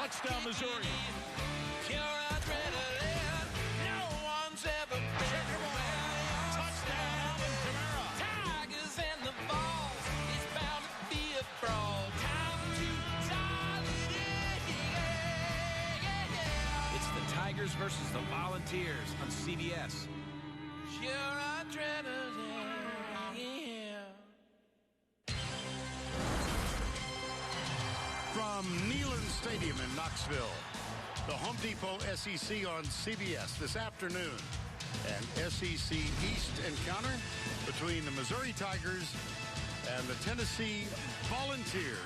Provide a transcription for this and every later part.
Touchdown, Missouri. Pure adrenaline. No one's ever been around. Touchdown, Kamara. Tigers and the balls. It's bound to be a brawl. Time to dial it in. It's the Tigers versus the Volunteers on CBS. Pure adrenaline. From Neyland Stadium in Knoxville, the Home Depot SEC on CBS this afternoon. An SEC East encounter between the Missouri Tigers and the Tennessee Volunteers.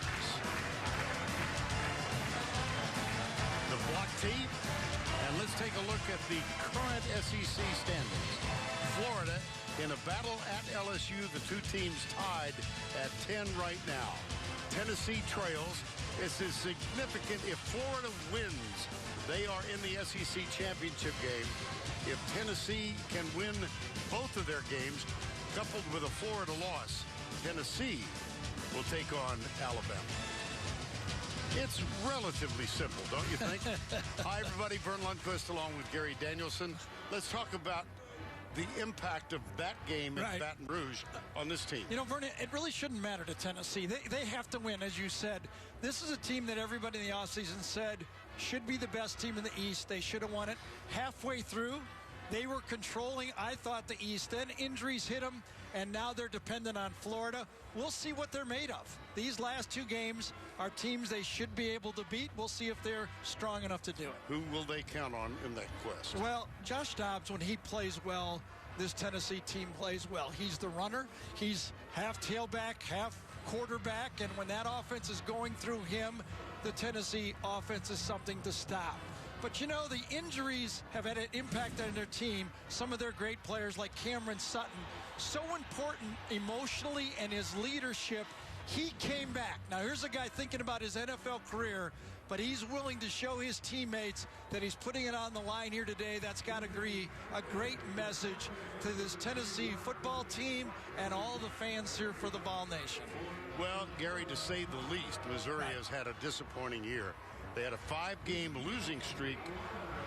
The block tee, and let's take a look at the current SEC standings. Florida in a battle at LSU, the two teams tied at 10 right now. Tennessee trails. This is significant. If Florida wins, they are in the SEC championship game. If Tennessee can win both of their games, coupled with a Florida loss, Tennessee will take on Alabama. It's relatively simple, don't you think? Hi, everybody. Vern Lundquist along with Gary Danielson. Let's talk about the impact of that game in Baton Rouge on this team. You know, Vernon, it really shouldn't matter to Tennessee. They have to win, as you said. This is a team that everybody in the offseason said should be the best team in the East. They should have won it. Halfway through, they were controlling, I thought, the East. Then injuries hit them, and now they're dependent on Florida. We'll see what they're made of. These last two games are teams they should be able to beat. We'll see if they're strong enough to do it. Who will they count on in that quest? Well, Josh Dobbs, when he plays well, this Tennessee team plays well. He's the runner. He's half tailback, half quarterback, and when that offense is going through him, the Tennessee offense is something to stop. But, you know, the injuries have had an impact on their team. Some of their great players like Cameron Sutton, so important emotionally, and his leadership. He came back. Now, here's a guy thinking about his NFL career, but he's willing to show his teammates that he's putting it on the line here today. That's got to be a great message to this Tennessee football team and all the fans here for the Vol Nation. Well, Gary, to say the least, Missouri has had a disappointing year. They had a 5-game losing streak,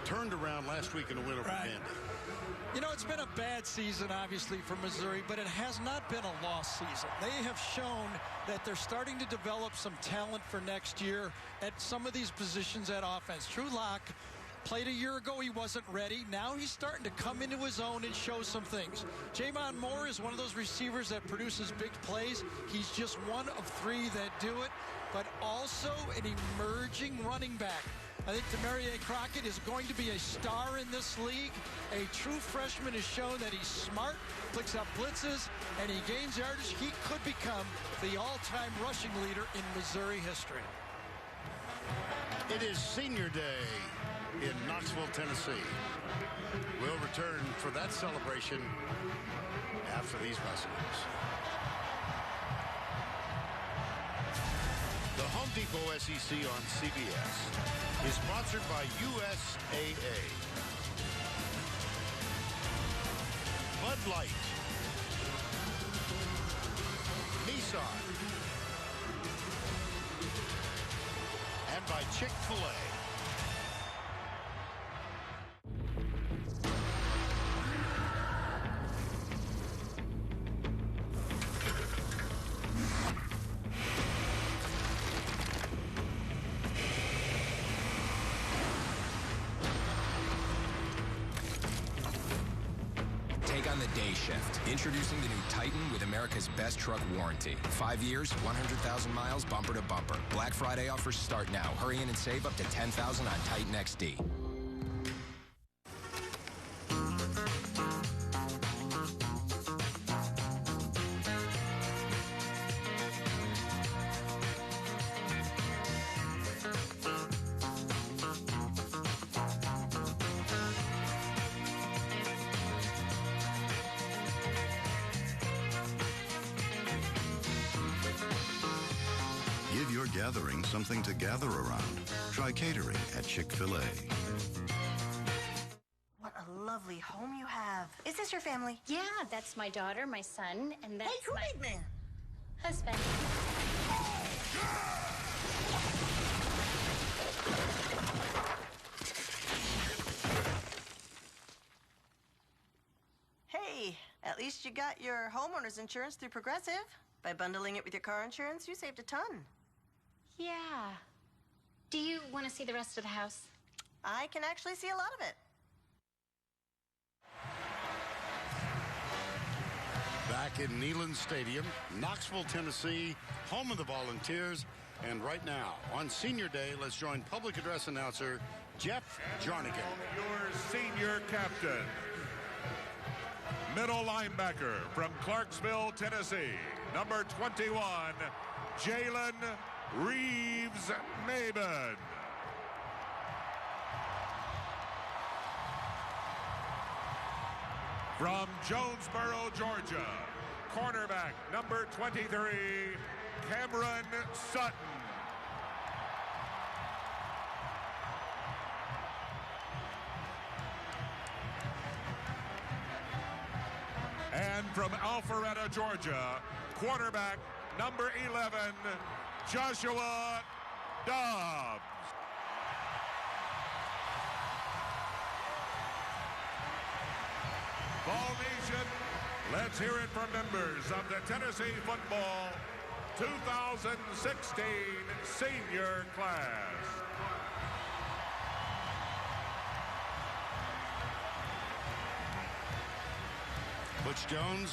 turned around last week in a win over Vandy. You know, it's been a bad season, obviously, for Missouri, but it has not been a lost season. They have shown that they're starting to develop some talent for next year at some of these positions at offense. Drew Lock played a year ago. He wasn't ready. Now he's starting to come into his own and show some things. Jamon Moore is one of those receivers that produces big plays. He's just one of 3 that do it, but also an emerging running back. I think Demarie Crockett is going to be a star in this league. A true freshman has shown that he's smart, picks up blitzes, and he gains yardage. He could become the all-time rushing leader in Missouri history. It is senior day in Knoxville, Tennessee. We'll return for that celebration after these messages. The Home Depot SEC on CBS is sponsored by USAA. Bud Light. Nissan. And by Chick-fil-A. Take on the day shift. Introducing the new Titan with America's best truck warranty. 5 years, 100,000 miles, bumper to bumper. Black Friday offers start now. Hurry in and save up to $10,000 on Titan XD. Give your gathering something to gather around. Try catering at Chick-fil-A. What a lovely home you have. Is this your family? Yeah, that's my daughter, my son, and that's Hey, Kool-Aid Man. husband. Hey, at least you got your homeowner's insurance through Progressive. By bundling it with your car insurance, you saved a ton. Yeah. Do you want to see the rest of the house? I can actually see a lot of it. Back in Neyland Stadium, Knoxville, Tennessee, home of the Volunteers. And right now, on Senior Day, let's join public address announcer Jeff Jarnigan. Your senior captain, middle linebacker from Clarksville, Tennessee, number 21, Jalen Reeves-Maybin. From Jonesboro, Georgia, cornerback number 23, Cameron Sutton. And from Alpharetta, Georgia, quarterback number 11, Joshua Dobbs. Ball Nation, let's hear it from members of the Tennessee Football 2016 senior class. Butch Jones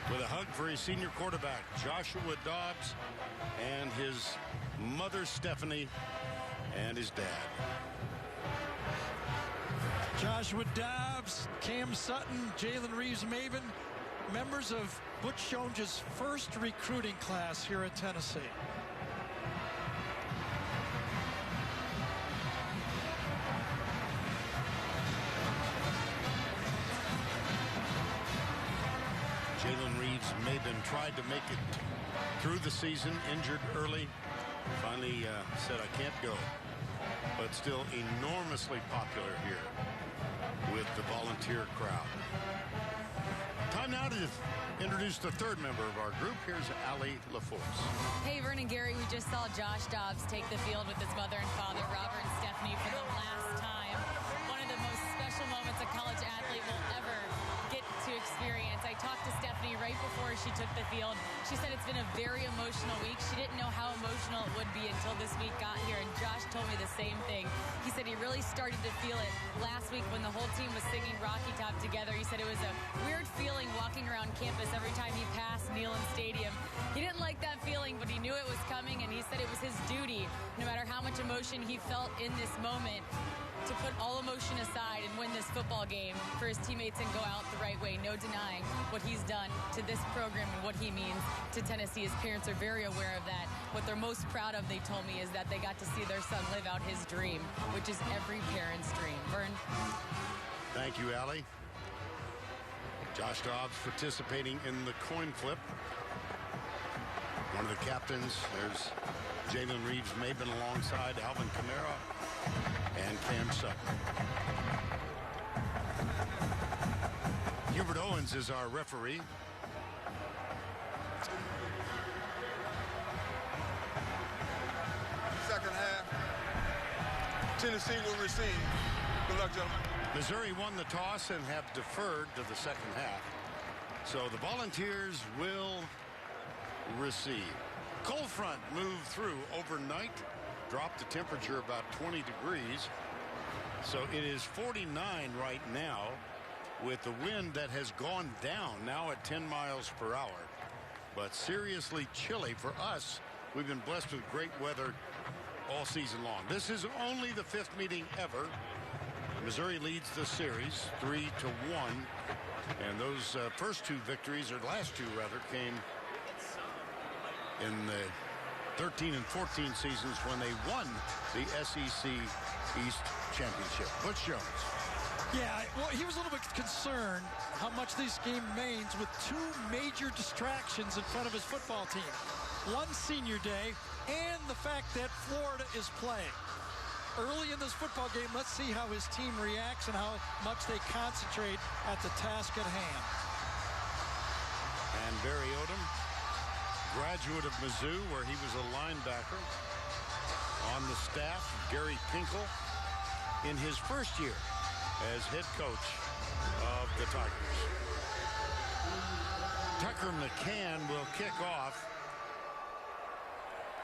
with a hug for his senior quarterback, Joshua Dobbs, and his mother, Stephanie, and his dad. Joshua Dobbs, Cam Sutton, Jalen Reeves-Maybin, members of Butch Jones' first recruiting class here at Tennessee. Jalen Reeves-Maybin tried to make it through the season, injured early. Finally said, I can't go. But still enormously popular here with the Volunteer crowd. Time now to introduce the third member of our group. Here's Allie LaForce. Hey, Vern and Gary, we just saw Josh Dobbs take the field with his mother and father, Robert and Stephanie, for the last time. One of the most special moments a college athlete will ever get to experience. I talked to Stephanie right before she took the field. She said it's been a very emotional week. She didn't know how emotional it would be until this week got here, and Josh told me the same thing. He said he really started to feel it last week when the whole team was singing Rocky Top together. He said it was a weird feeling walking around campus every time he passed Neyland Stadium. He didn't like that feeling, but he knew it was coming, and he said it was his duty, no matter how much emotion he felt in this moment, to put all emotion aside and win this football game for his teammates and go out the right way. No denying what he's done to this program and what he means to Tennessee. His parents are very aware of that. What they're most proud of, they told me, is that they got to see their son live out his dream, which is every parent's dream. Vern? Thank you, Allie. Josh Dobbs participating in the coin flip. One of the captains, there's Jalen Reeves-Maybin alongside Alvin Kamara and Cam Sutton. Hubert Owens is our referee. Second half, Tennessee will receive. Good luck, gentlemen. Missouri won the toss and have deferred to the second half. So the Volunteers will receive. Cold front moved through overnight, dropped the temperature about 20 degrees. So it is 49 right now with the wind that has gone down now at 10 miles per hour. But seriously chilly for us. We've been blessed with great weather all season long. This is only the 5th meeting ever. Missouri leads the series 3-1. And those first two victories, or last two rather, came in the 13 and 14 seasons when they won the SEC East Championship. Butch Jones. Yeah, well, he was a little bit concerned how much this game means with two major distractions in front of his football team. One, Senior Day, and the fact that Florida is playing. Early in this football game, let's see how his team reacts and how much they concentrate at the task at hand. And Barry Odom, graduate of Mizzou, where he was a linebacker. On the staff, Gary Pinkel, in his first year as head coach of the Tigers. Tucker McCann will kick off.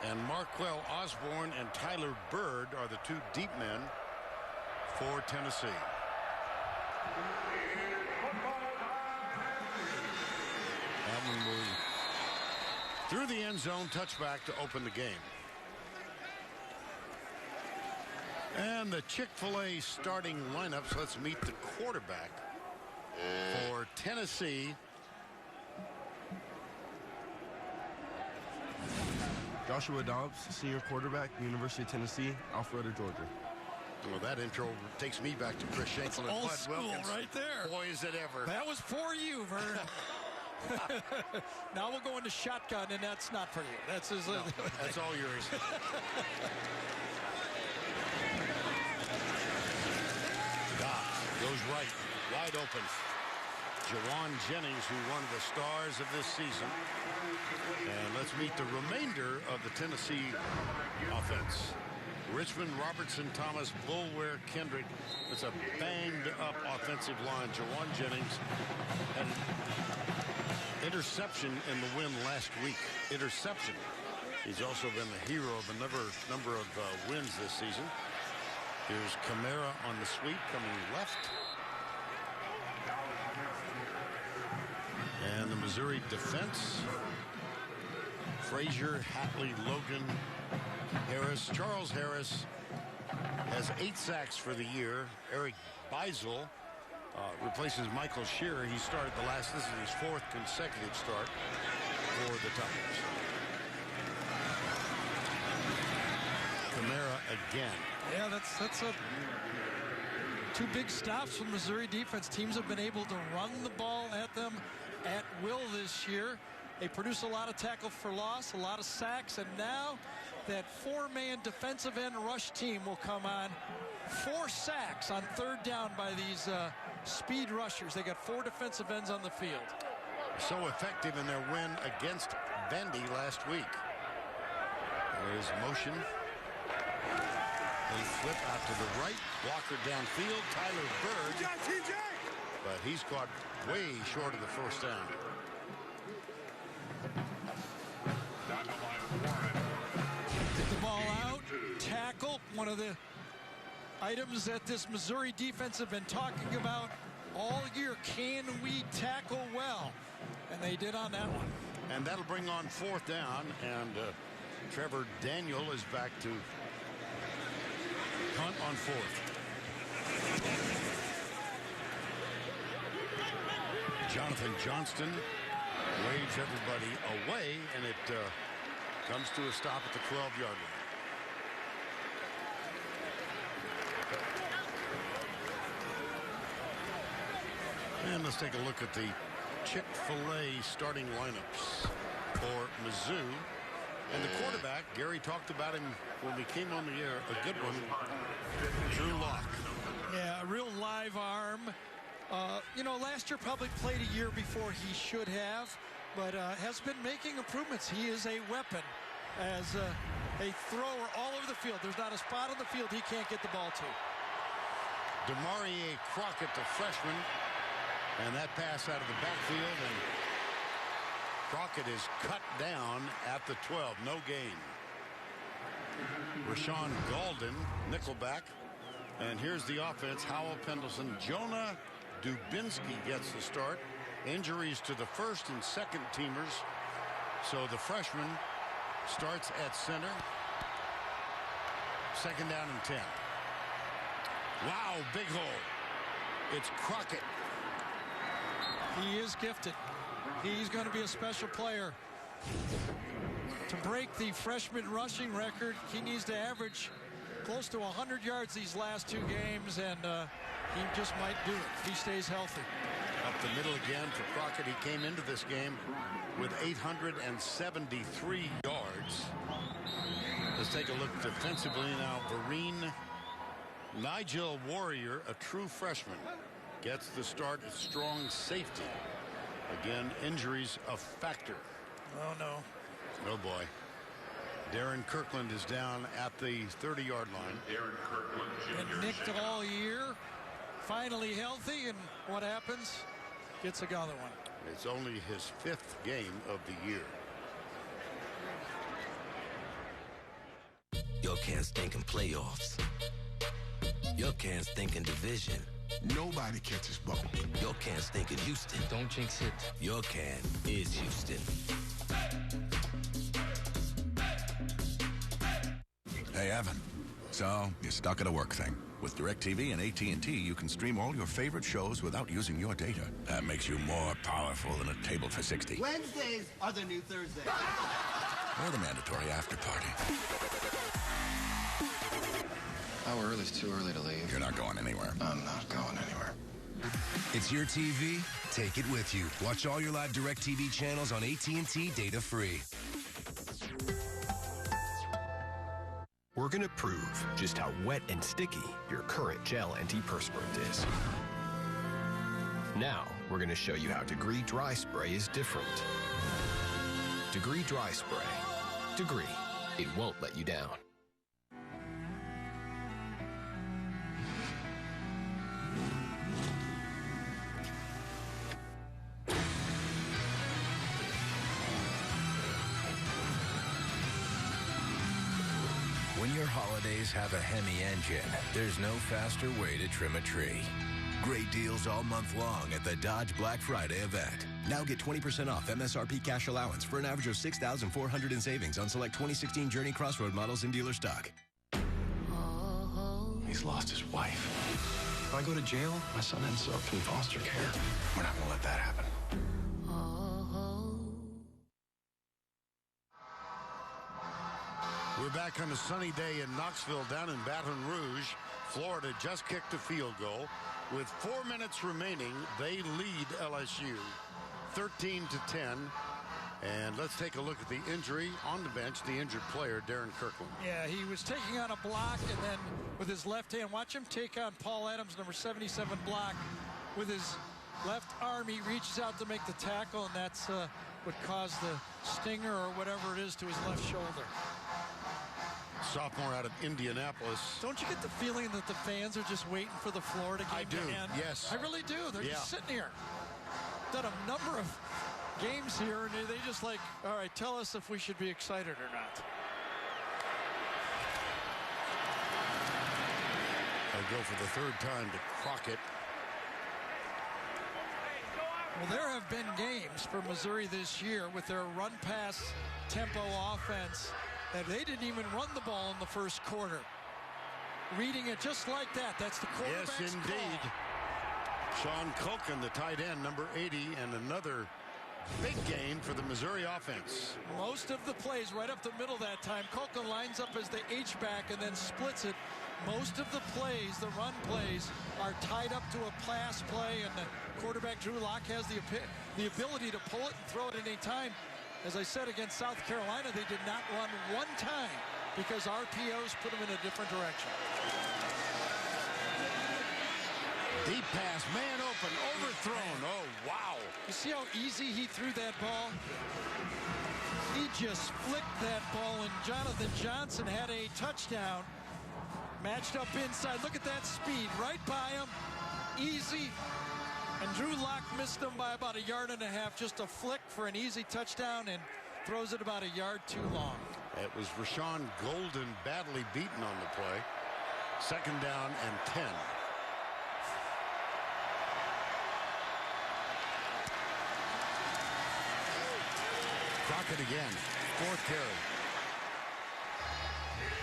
And Marquell Osborne and Tyler Bird are the two deep men for Tennessee. That one will through the end zone, touchback to open the game. And the Chick-fil-A starting lineups. Let's meet the quarterback for Tennessee. Joshua Dobbs, senior quarterback, University of Tennessee, Alpharetta, Georgia. Well, that intro takes me back to Chris Schenkel and old Bud school Wilkins. right there. Boy, is it ever. That was for you, Vern. Now we'll go into shotgun, and that's not for you. That's his. No, that's all yours. Dobbs goes right, wide open. Jawan Jennings, who one of the stars of this season. And let's meet the remainder of the Tennessee offense. Richmond, Robertson, Thomas, Bulwer, Kendrick. It's a banged-up offensive line. Jawan Jennings had an interception in the win last week. Interception. He's also been the hero of a number of wins this season. Here's Kamara on the sweep, coming left. And the Missouri defense. Frazier, Hatley, Logan, Harris. Charles Harris has 8 sacks for the year. Eric Beisel replaces Michael Shearer. He started this is his 4th consecutive start for the Tigers. Kamara again. Yeah, that's a 2 big stops from Missouri defense. Teams have been able to run the ball at them at will this year. They produce a lot of tackle for loss, a lot of sacks, and now that 4-man defensive end rush team will come on. 4 sacks on 3rd down by these speed rushers. They got 4 defensive ends on the field. So effective in their win against Vandy last week. There's motion. They flip out to the right. Blocker downfield. Tyler Bird. But he's caught way short of the first down. Get the ball out. Tackle. One of the items that this Missouri defense have been talking about all year. Can we tackle well? And they did on that one. And that'll bring on 4th down. And Trevor Daniel is back to punt on 4th. Jonathan Johnston waves everybody away, and it comes to a stop at the 12-yard line. And let's take a look at the Chick-fil-A starting lineups for Mizzou. And the quarterback, Gary talked about him when we came on the air, a good one, Drew Lock. Yeah, a real live arm. You know, last year probably played a year before he should have, but has been making improvements. He is a weapon as a thrower all over the field. There's not a spot on the field he can't get the ball to. Demarie Crockett, the freshman, and that pass out of the backfield, and Crockett is cut down at the 12. No gain. Rashawn Golden, nickelback. And here's the offense. Howell, Pendleton, Jonah Dubinsky gets the start. Injuries to the 1st and 2nd teamers. So the freshman starts at center. 2nd down and 10. Wow, big hole. It's Crockett. He is gifted. He's going to be a special player. To break the freshman rushing record, he needs to average close to 100 yards these last 2 games, and he just might do it if he stays healthy. Up the middle again for Crockett. He came into this game with 873 yards. Let's take a look defensively now. Vereen Nigel Warrior, a true freshman, gets the start at strong safety. Again, injuries a factor. Oh, no. Oh, boy. Darren Kirkland is down at the 30-yard line. Darren Kirkland, been nicked all year. Finally healthy, and what happens? gets another one. It's only his 5th game of the year. Your Can's thinking playoffs. Your Can's thinking division. Nobody catches ball. Your Can's thinking Houston. Don't jinx it. Your Can is Houston. Hey, Evan. So, you're stuck at a work thing. With DirecTV and AT&T, you can stream all your favorite shows without using your data. That makes you more powerful than a table for 60. Wednesdays are the new Thursdays. Or the mandatory after party. How early is too early to leave? You're not going anywhere. I'm not going anywhere. It's your TV. Take it with you. Watch all your live DirecTV channels on AT&T data free. We're going to prove just how wet and sticky your current gel antiperspirant is. Now, we're going to show you how Degree Dry Spray is different. Degree Dry Spray. Degree. It won't let you down. When your holidays have a Hemi engine, there's no faster way to trim a tree. Great deals all month long at the Dodge Black Friday event. Now get 20% off MSRP cash allowance for an average of $6,400 in savings on select 2016 Journey Crossroad models in dealer stock. He's lost his wife. If I go to jail, my son ends up in foster care. We're not going to let that happen. We're back on a sunny day in Knoxville down in Baton Rouge. Florida just kicked a field goal. With 4 minutes remaining, they lead LSU 13-10. And let's take a look at the injury on the bench, the injured player, Darren Kirkland. Yeah, he was taking on a block, and then with his left hand, watch him take on Paul Adams, number 77 block. With his left arm, he reaches out to make the tackle, and that's what caused the stinger or whatever it is to his left shoulder. Sophomore out of Indianapolis. Don't you get the feeling that the fans are just waiting for the Florida game to end? Yes. I really do. They're just sitting here. Done a number of games here, and they just like, all right, tell us if we should be excited or not. They'll go for the third time to Crockett. Well, there have been games for Missouri this year with their run-pass tempo offense that they didn't even run the ball in the first quarter. Reading it just like that. That's the quarterback's Yes, indeed. call. Sean Culkin, the tight end, number 80, and another big gain for the Missouri offense. Most of the plays right up the middle that time. Culkin lines up as the H-back and then splits it. Most of the plays, the run plays, are tied up to a pass play, and the quarterback, Drew Lock, has the ability to pull it and throw it at any time. As I said, against South Carolina, they did not run one time because RPOs put them in a different direction. Deep pass, man open, overthrown. Oh, wow. You see how easy he threw that ball? He just flicked that ball, and Jonathan Johnson had a touchdown. Matched up inside. Look at that speed. Right by him. Easy. And Drew Lock missed him by about 1.5 yards. Just a flick for an easy touchdown, and throws it about 1 yard too long. It was Rashawn Golden badly beaten on the play. 2nd down and 10. Crockett again. 4th carry.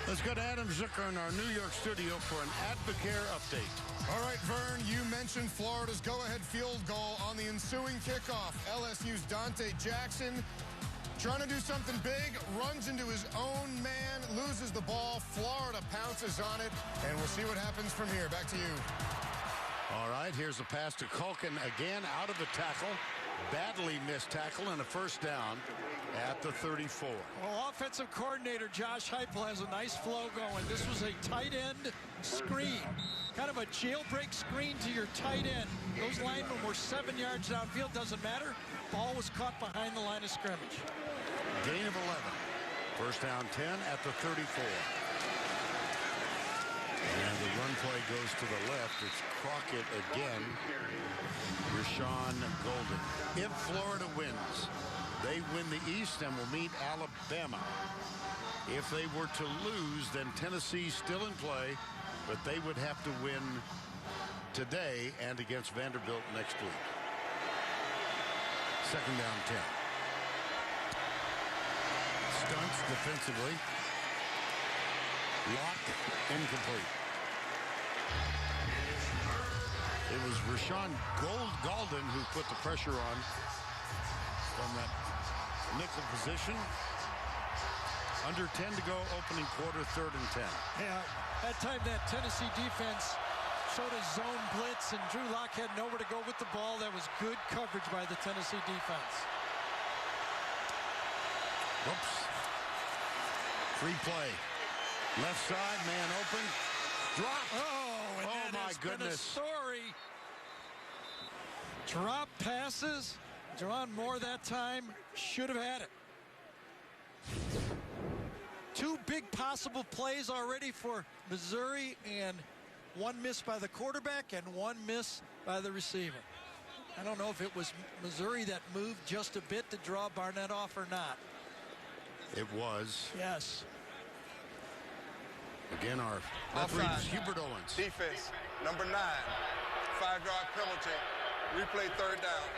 Let's go to Adam Zucker in our New York studio for an Advocare update. All right, Vern, you mentioned Florida's go-ahead field goal on the ensuing kickoff. LSU's Dante Jackson trying to do something big, runs into his own man, loses the ball. Florida pounces on it, and we'll see what happens from here. Back to you. All right, here's a pass to Culkin again out of the tackle. Badly missed tackle and a 1st down at the 34. Well, offensive coordinator Josh Heupel has a nice flow going. This was a tight end screen, kind of a jailbreak screen to your tight end. Those linemen were 7 yards downfield, doesn't matter. Ball was caught behind the line of scrimmage. Gain of 11. 1st down 10 at the 34. And the run play goes to the left. It's Crockett again. Rashawn Golden. If Florida wins, they win the East and will meet Alabama. If they were to lose, then Tennessee's still in play, but they would have to win today and against Vanderbilt next week. Second down 10. Stunts defensively. Lock incomplete. It was Rashawn Golden who put the pressure on from that nickel position. Under 10 to go, opening quarter, 3rd and 10. Yeah, that time that Tennessee defense showed a zone blitz, and Drew Lock had nowhere to go with the ball. That was good coverage by the Tennessee defense. Whoops. Free play. Left side, man open. Drop. Oh, and that my has goodness. been a story. Drop passes. Jaron Moore that time should have had it. 2 big possible plays already for Missouri, and 1 miss by the quarterback and 1 miss by the receiver. I don't know if it was Missouri that moved just a bit to draw Barnett off or not. It was. Yes. Again, our referee is Hubert Owens. Defense, number 9. 5-yard penalty. Replay 3rd down.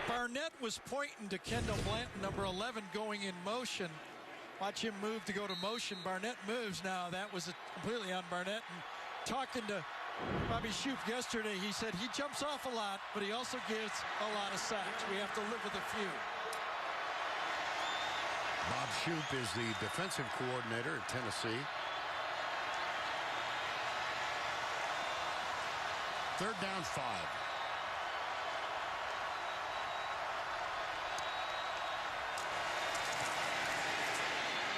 Barnett was pointing to Kendall Blanton, number 11, going in motion. Watch him move to go to motion. Barnett moves now. That was completely on Barnett. And talking to Bobby Shoop yesterday, he said he jumps off a lot, but he also gives a lot of sacks. We have to live with a few. Bob Shoop is the defensive coordinator at Tennessee. 3rd down 5.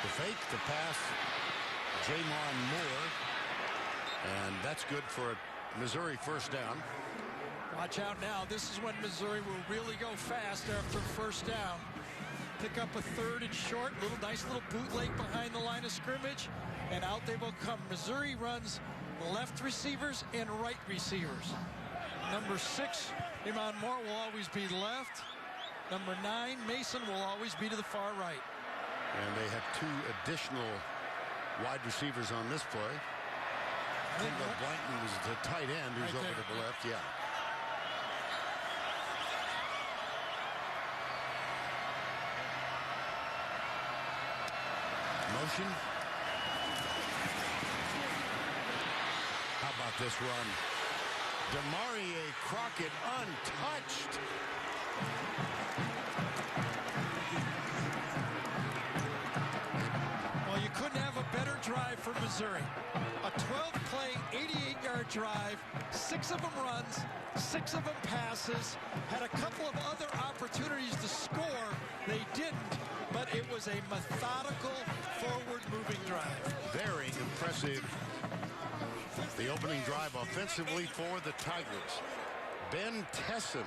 The fake, the pass, Jamon Moore. And that's good for a Missouri 1st down. Watch out now. This is when Missouri will really go fast after 1st down. Pick up a 3rd and short. Nice little bootleg behind the line of scrimmage. And out they will come. Missouri runs left receivers and right receivers. Number 6, Jamon Moore will always be left. Number 9, Mason will always be to the far right. And they have 2 additional wide receivers on this play. Kendall Blanton was the tight end who's right over there. to the left. Yeah. Motion. How about this run? Demarie Crockett untouched. Well, you couldn't have a better drive for Missouri. A 12-play, 88-yard drive, 6 of them runs, 6 of them passes, had a couple of other opportunities to score. They didn't, but it was a methodical, forward-moving drive. Very impressive. The opening drive offensively for the Tigers. Ben Tesson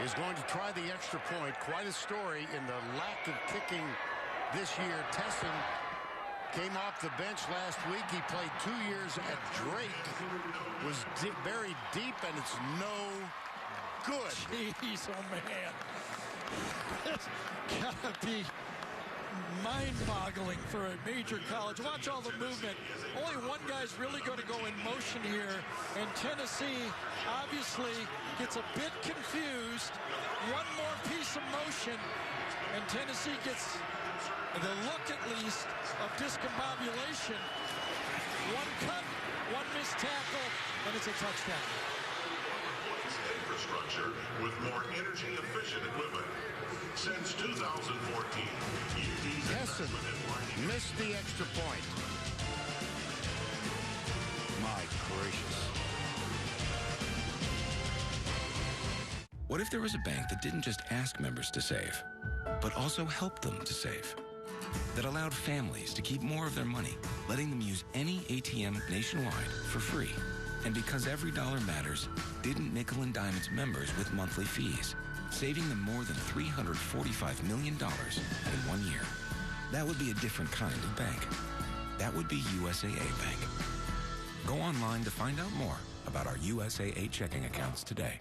is going to try the extra point. Quite a story in the lack of kicking this year. Tesson came off the bench last week. He played 2 years at Drake. Was buried deep, and it's no good. Jeez, oh man. It's gotta be mind-boggling for a major college. Watch all the movement. Only one guy's really going to go in motion here, and Tennessee obviously gets a bit confused. One more piece of motion, and Tennessee gets the look, at least, of discombobulation. One cut, one missed tackle, and it's a touchdown. Infrastructure with more energy-efficient equipment. Since 2014, Tesson missed the extra point. My gracious. What if there was a bank that didn't just ask members to save, but also helped them to save? That allowed families to keep more of their money, letting them use any ATM nationwide for free. And because every dollar matters, didn't nickel and dime its members with monthly fees, saving them more than $345 million in 1 year. That would be a different kind of bank. That would be USAA Bank. Go online to find out more about our USAA checking accounts today.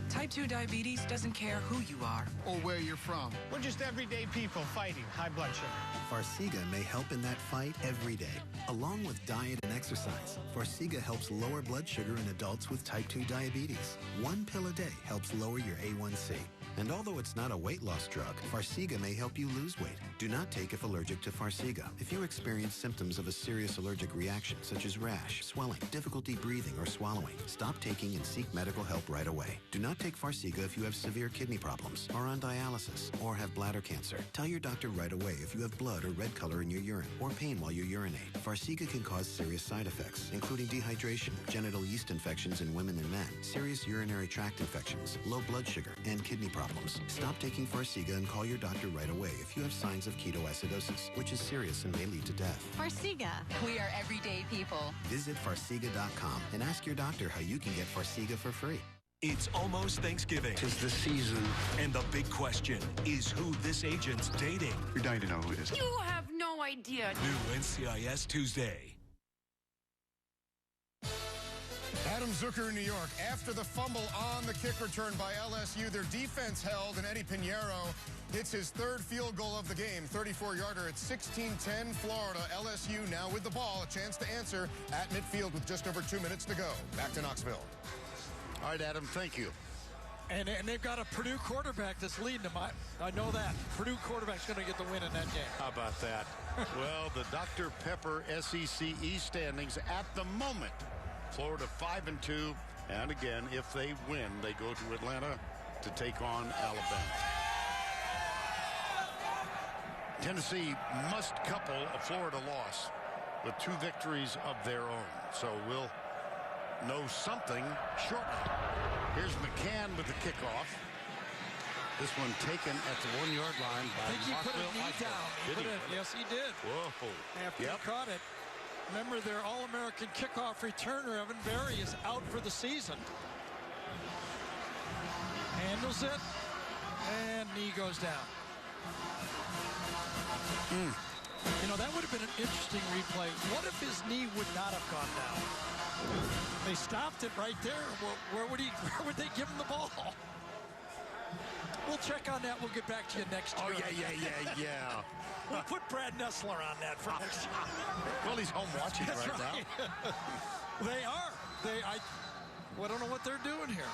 Type 2 diabetes doesn't care who you are or where you're from. We're just everyday people fighting high blood sugar. Farxiga may help in that fight every day. Along with diet and exercise, Farxiga helps lower blood sugar in adults with type 2 diabetes. One pill a day helps lower your A1C. And although it's not a weight loss drug, Farxiga may help you lose weight. Do not take if allergic to Farxiga. If you experience symptoms of a serious allergic reaction, such as rash, swelling, difficulty breathing, or swallowing, stop taking and seek medical help right away. Do not take Farxiga if you have severe kidney problems, are on dialysis, or have bladder cancer. Tell your doctor right away if you have blood or red color in your urine, or pain while you urinate. Farxiga can cause serious side effects, including dehydration, genital yeast infections in women and men, serious urinary tract infections, low blood sugar, and kidney problems. Stop taking Farxiga and call your doctor right away if you have signs of ketoacidosis, which is serious and may lead to death. Farxiga. We are everyday people. Visit Farxiga.com and ask your doctor how you can get Farxiga for free. It's almost Thanksgiving. 'Tis the season. And the big question is who this agent's dating. You're dying to know who it is. You have no idea. New NCIS Tuesday. Adam Zucker in New York. After the fumble on the kick return by LSU, their defense held, and Eddie Pinheiro hits his third field goal of the game. 34-yarder at 16-10 Florida. LSU now with the ball. A chance to answer at midfield with just over 2 minutes to go. Back to Knoxville. All right, Adam, thank you. And they've got a Purdue quarterback that's leading them. I know that. Purdue quarterback's going to get the win in that game. How about that? Well, the Dr. Pepper SEC East standings at the moment. Florida 5-2, and again, if they win, they go to Atlanta to take on Alabama. Tennessee must couple a Florida loss with 2 victories of their own, so we'll know something shortly. Here's McCann with the kickoff. This one taken at the 1-yard line by I think he put a knee down. Yes, he did. Whoa. After he caught it. Remember, their All-American kickoff returner, Evan Berry, is out for the season. Handles it, and knee goes down. You know, that would have been an interesting replay. What if his knee would not have gone down? They stopped it right there. Where would they give him the ball? We'll check on that. We'll get back to you next year. Oh, yeah. We'll put Brad Nessler on that for next year. Well, he's home watching right now. They are. I don't know what they're doing here.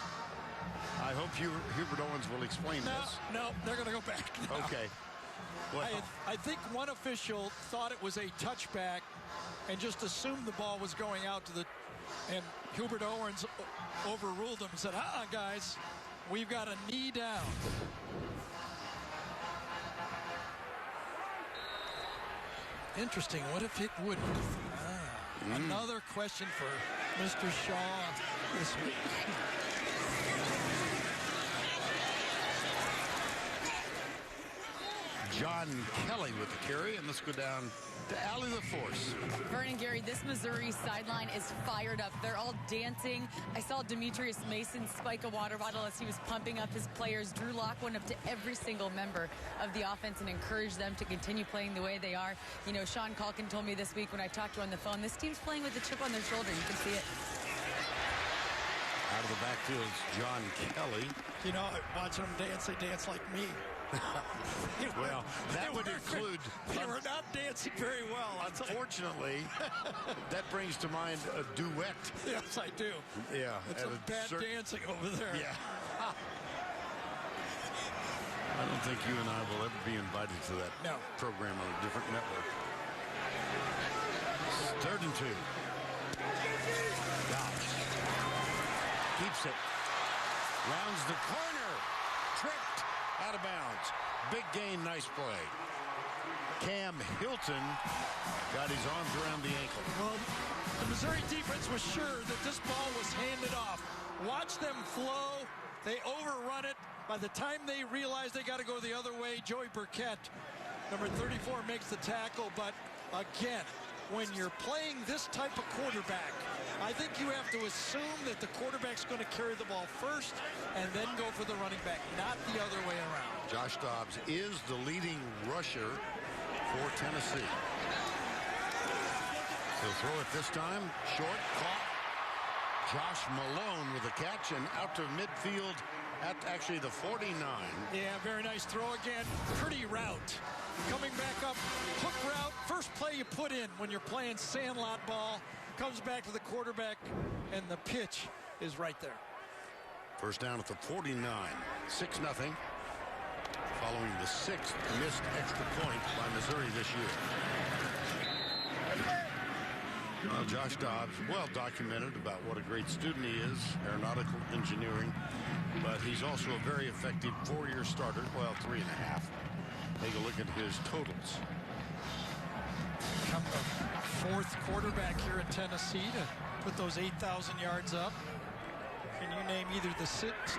I hope Hubert Owens will explain this. No, they're going to go back now. Okay. Well, I think one official thought it was a touchback and just assumed the ball was going out to the... And Hubert Owens overruled him and said, guys, we've got a knee down. Interesting. What if it wouldn't? Another question for Mr. Shaw this week. John Kelly with the carry, and let's go down to Allie LaForce. Vernon, Gary, this Missouri sideline is fired up. They're all dancing. I saw Demetrius Mason spike a water bottle as he was pumping up his players. Drew Lock went up to every single member of the offense and encouraged them to continue playing the way they are. You know, Sean Calkin told me this week when I talked to him on the phone, this team's playing with a chip on their shoulder. You can see it. Out of the backfield is John Kelly. You know, watching them dance, they dance like me. Well, that would include... They were not dancing very well. Unfortunately, that brings to mind a duet. Yes, I do. Yeah. It's some bad dancing over there. Yeah. I don't think you and I will ever be invited to that program on a different network. 3rd and 2. Gosh. Keeps it. Rounds the corner. Tripped. Out of bounds. Big gain, nice play. Cam Hilton got his arms around the ankle. Well, the Missouri defense was sure that this ball was handed off. Watch them flow. They overrun it. By the time they realize they got to go the other way, Joey Burkett, number 34, makes the tackle. But again, when you're playing this type of quarterback, I think you have to assume that the quarterback's going to carry the ball first and then go for the running back, not the other way around. Josh Dobbs is the leading rusher for Tennessee. He'll throw it this time. Short, caught. Josh Malone with a catch and out to midfield at actually the 49. Yeah, very nice throw again. Pretty route. Coming back up, hook route. First play you put in when you're playing sandlot ball. Comes back to the quarterback, and the pitch is right there. First down at the 49. 6-0. Following the 6th missed extra point by Missouri this year. Well, Josh Dobbs, well documented about what a great student he is, aeronautical engineering, but he's also a very effective 4-year starter, well, 3.5. Take a look at his totals. Become the 4th quarterback here in Tennessee to put those 8,000 yards up. Can you name either the six?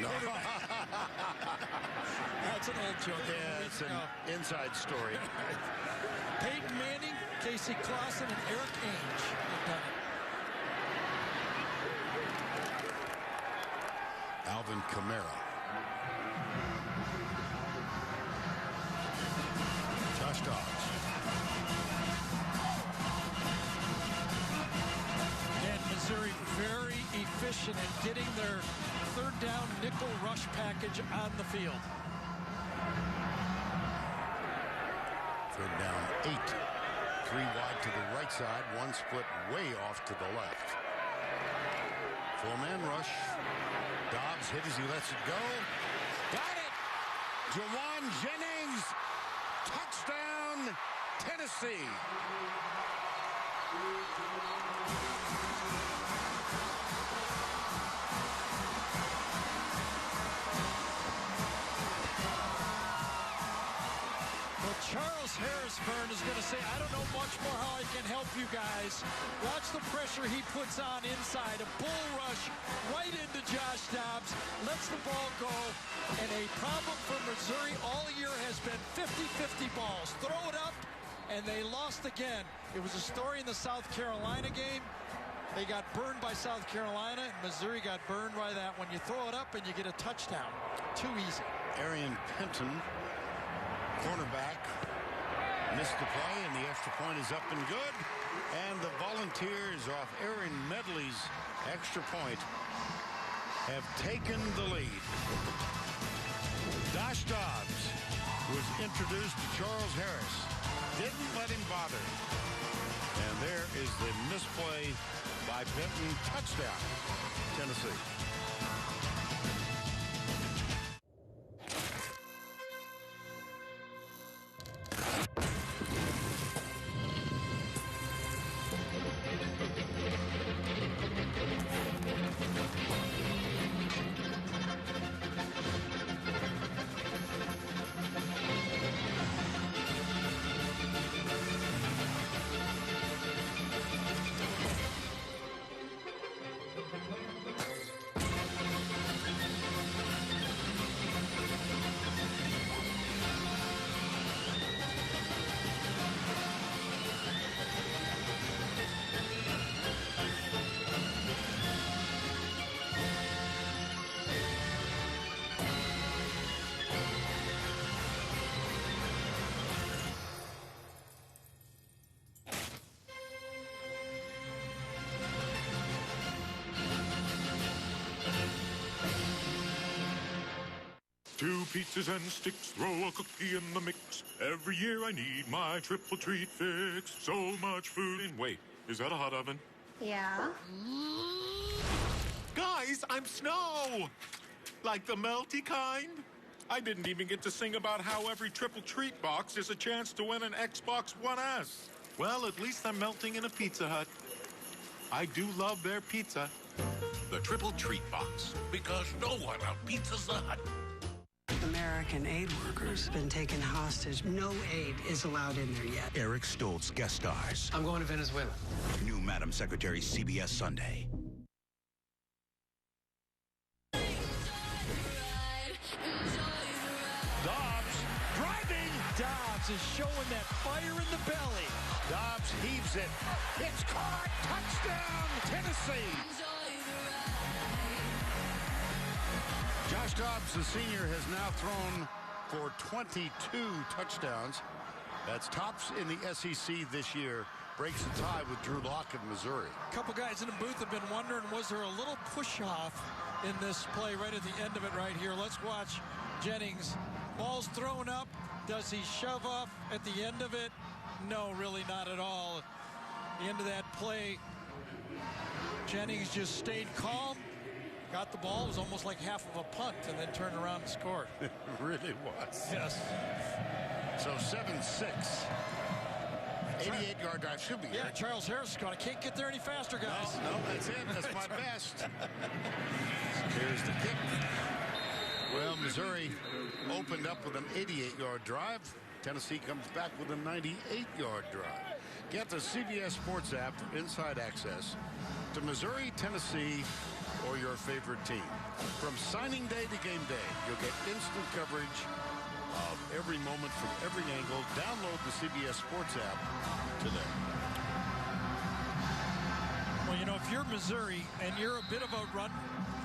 No. That's an old joke. Yeah, it's an inside story. Peyton Manning, Casey Clausen, and Eric Ainge have done it. Alvin Kamara. Josh Dobbs. And Missouri very efficient in getting their 3rd down nickel rush package on the field. 3rd down, 8. 3 wide to the right side, 1 split way off to the left. 4-man rush. Dobbs hit as he lets it go. Got it! Jawan Jennings. Touchdown, Tennessee. Charles Harrisburn is going to say, I don't know much more how I can help you guys. Watch the pressure he puts on inside. A bull rush right into Josh Dobbs. Lets the ball go. And a problem for Missouri all year has been 50-50 balls. Throw it up, and they lost again. It was a story in the South Carolina game. They got burned by South Carolina, and Missouri got burned by that one. You throw it up, and you get a touchdown. Too easy. Arian Penton, cornerback, missed the play, and the extra point is up and good. And the Volunteers, off Aaron Medley's extra point, have taken the lead. Josh Dobbs was introduced to Charles Harris. Didn't let him bother. And there is the misplay by Benton. Touchdown, Tennessee. Two pizzas and sticks, throw a cookie in the mix. Every year I need my triple treat fix. So much food and wait, is that a hot oven? Yeah. Guys, I'm Snow! Like the melty kind? I didn't even get to sing about how every triple treat box is a chance to win an Xbox One S. Well, at least I'm melting in a Pizza Hut. I do love their pizza. The Triple Treat Box, because no one outpizzas the Hut. American aid workers been taken hostage. No aid is allowed in there yet. Eric Stoltz guest stars. I'm going to Venezuela. New Madam Secretary, CBS Sunday. Dobbs driving. Dobbs is showing that fire in the belly. Dobbs heaves it. It's caught. Touchdown, Tennessee. Josh Dobbs, the senior, has now thrown for 22 touchdowns. That's tops in the SEC this year. Breaks the tie with Drew Lock of Missouri. A couple guys in the booth have been wondering, was there a little push-off in this play right at the end of it right here? Let's watch Jennings. Ball's thrown up. Does he shove off at the end of it? No, really not at all. At the end of that play, Jennings just stayed calm, got the ball. It was almost like half of a punt, and then turned around and scored. It really was. Yes. So 7-6. 88-yard drive should be Yeah, here. Charles Harris scored. I can't get there any faster, guys. No, that's it. That's my best. Here's the kick. Well, Missouri opened up with an 88-yard drive. Tennessee comes back with a 98-yard drive. Get the CBS Sports app for inside access to Missouri, Tennessee, or your favorite team. From signing day to game day, you'll get instant coverage of every moment from every angle. Download the CBS Sports app today. Well, you know, if you're Missouri and you're a bit of a run,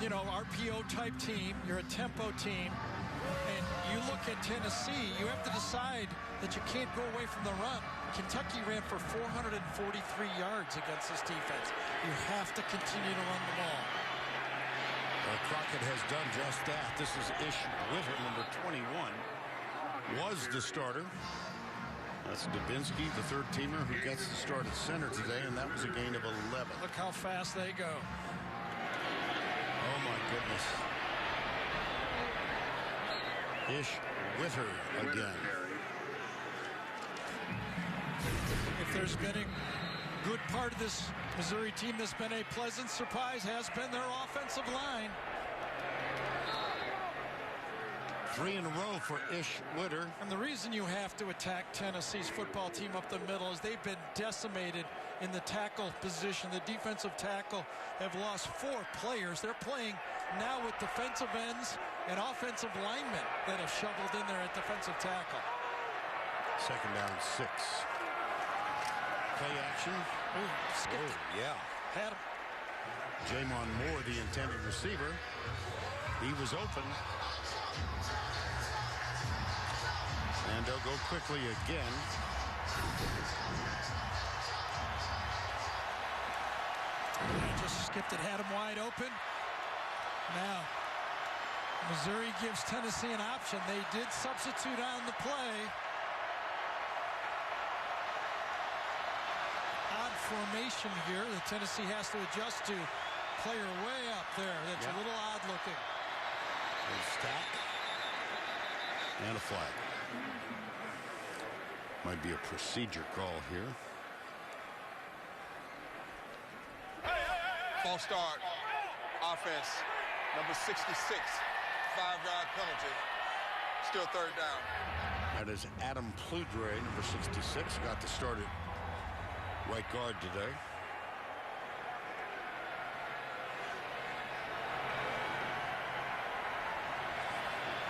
you know, RPO type team, you're a tempo team, and you look at Tennessee, you have to decide that you can't go away from the run. Kentucky ran for 443 yards against this defense. You have to continue to run the ball. Crockett has done just that. This is Ish Witter, number 21. Was the starter. That's Dubinsky, the third teamer, who gets the start at center today, and that was a gain of 11. Look how fast they go. Oh my goodness. Ish Witter again. If there's been a good part of this Missouri team that's been a pleasant surprise, has been their offensive line. 3 in a row for Ish Witter. And the reason you have to attack Tennessee's football team up the middle is they've been decimated in the tackle position. The defensive tackle have lost 4 players. They're playing now with defensive ends and offensive linemen that have shoveled in there at defensive tackle. Second down, 6. Play action. Ooh, skipped it. Yeah. Had him. Jamon Moore, the intended receiver. He was open. And they'll go quickly again. He just skipped it, had him wide open. Now, Missouri gives Tennessee an option. They did substitute on the play. Odd formation here that Tennessee has to adjust to. Player way up there. That's a little odd looking. A stack. And a flag. Might be a procedure call here. False start. Offense. Number 66. 5-yard penalty. Still third down. That is Adam Pludre, number 66. Got the start at right guard today.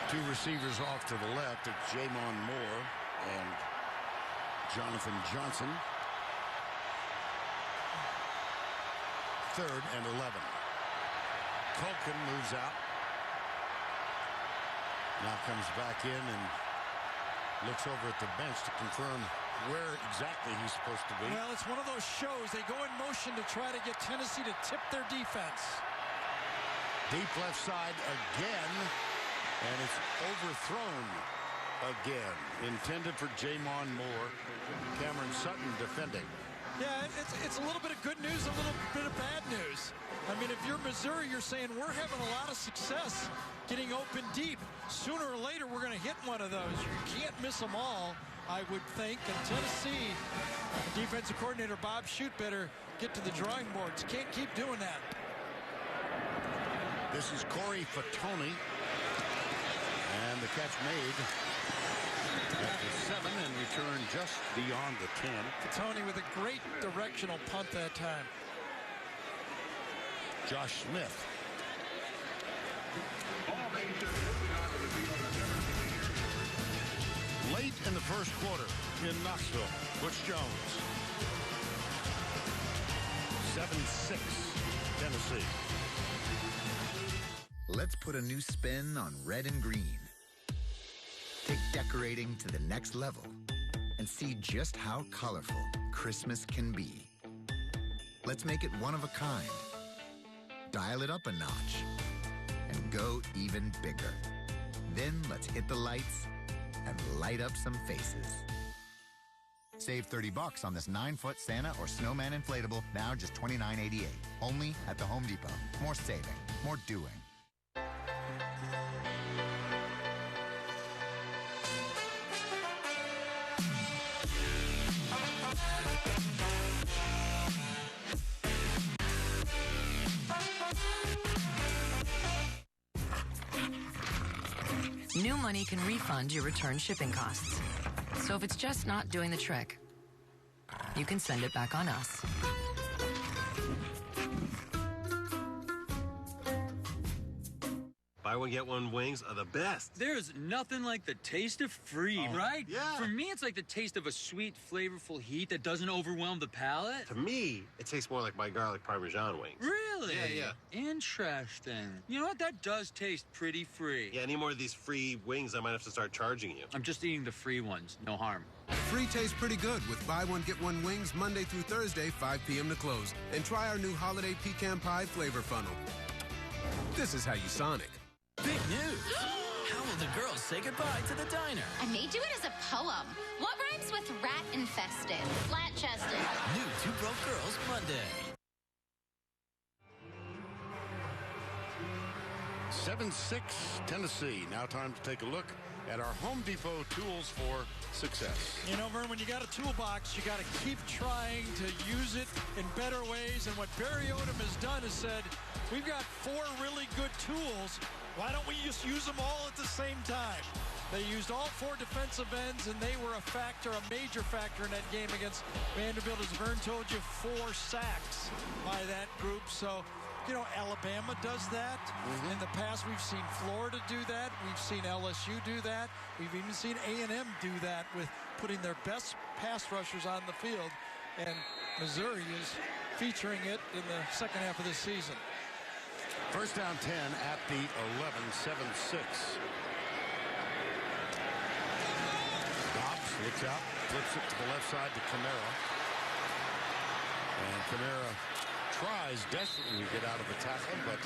Two receivers off to the left. It's Jamon Moore and Jonathan Johnson. 3rd and 11. Culkin moves out. Now comes back in and looks over at the bench to confirm where exactly he's supposed to be. Well, it's one of those shows. They go in motion to try to get Tennessee to tip their defense. Deep left side again. And it's overthrown again. Intended for Jamon Moore. Cameron Sutton defending. Yeah, it's a little bit of good news, a little bit of bad news. I mean, if you're Missouri, you're saying we're having a lot of success getting open deep. Sooner or later, we're going to hit one of those. You can't miss them all, I would think. And Tennessee, defensive coordinator Bob Shute better get to the drawing boards. Can't keep doing that. This is Corey Fatoni. And the catch made at the 7 and returned just beyond the 10. Fatoni with a great directional punt that time. Josh Smith. Late in the first quarter in Knoxville, Butch Jones. 7-6 Tennessee. Let's put a new spin on red and green. Take decorating to the next level and see just how colorful Christmas can be. Let's make it one of a kind. Dial it up a notch and go even bigger. Then let's hit the lights and light up some faces. Save $30 on this 9-foot Santa or Snowman inflatable, now just $29.88. Only at the Home Depot. More saving, more doing. New Money can refund your return shipping costs. So if it's just not doing the trick, you can send it back on us. Buy one, get one wings are the best. There's nothing like the taste of free, right? Yeah. For me, it's like the taste of a sweet, flavorful heat that doesn't overwhelm the palate. To me, it tastes more like my garlic Parmesan wings. Really? Yeah. Interesting. You know what? That does taste pretty free. Yeah, any more of these free wings, I might have to start charging you. I'm just eating the free ones. No harm. Free tastes pretty good with buy one, get one wings Monday through Thursday, 5 p.m. to close. And try our new holiday pecan pie flavor funnel. This is how you Sonic. Big news! How will the girls say goodbye to the diner? I may do it as a poem. What rhymes with rat-infested? Flat-chested. New Two Broke Girls Monday. 7-6 Tennessee. Now time to take a look at our Home Depot tools for success. You know, Vern, when you got a toolbox, you got to keep trying to use it in better ways. And what Barry Odom has done is said, we've got 4 really good tools. Why don't we just use them all at the same time? They used all 4 defensive ends, and they were a factor, a major factor in that game against Vanderbilt. As Vern told you, 4 sacks by that group. So, you know, Alabama does that. In the past, we've seen Florida do that. We've seen LSU do that. We've even seen A&M do that with putting their best pass rushers on the field. And Missouri is featuring it in the second half of this season. First down 10 at the 11, 7-6. Dobbs looks out, flips it to the left side to Kamara. And Kamara tries desperately to get out of a tackle, but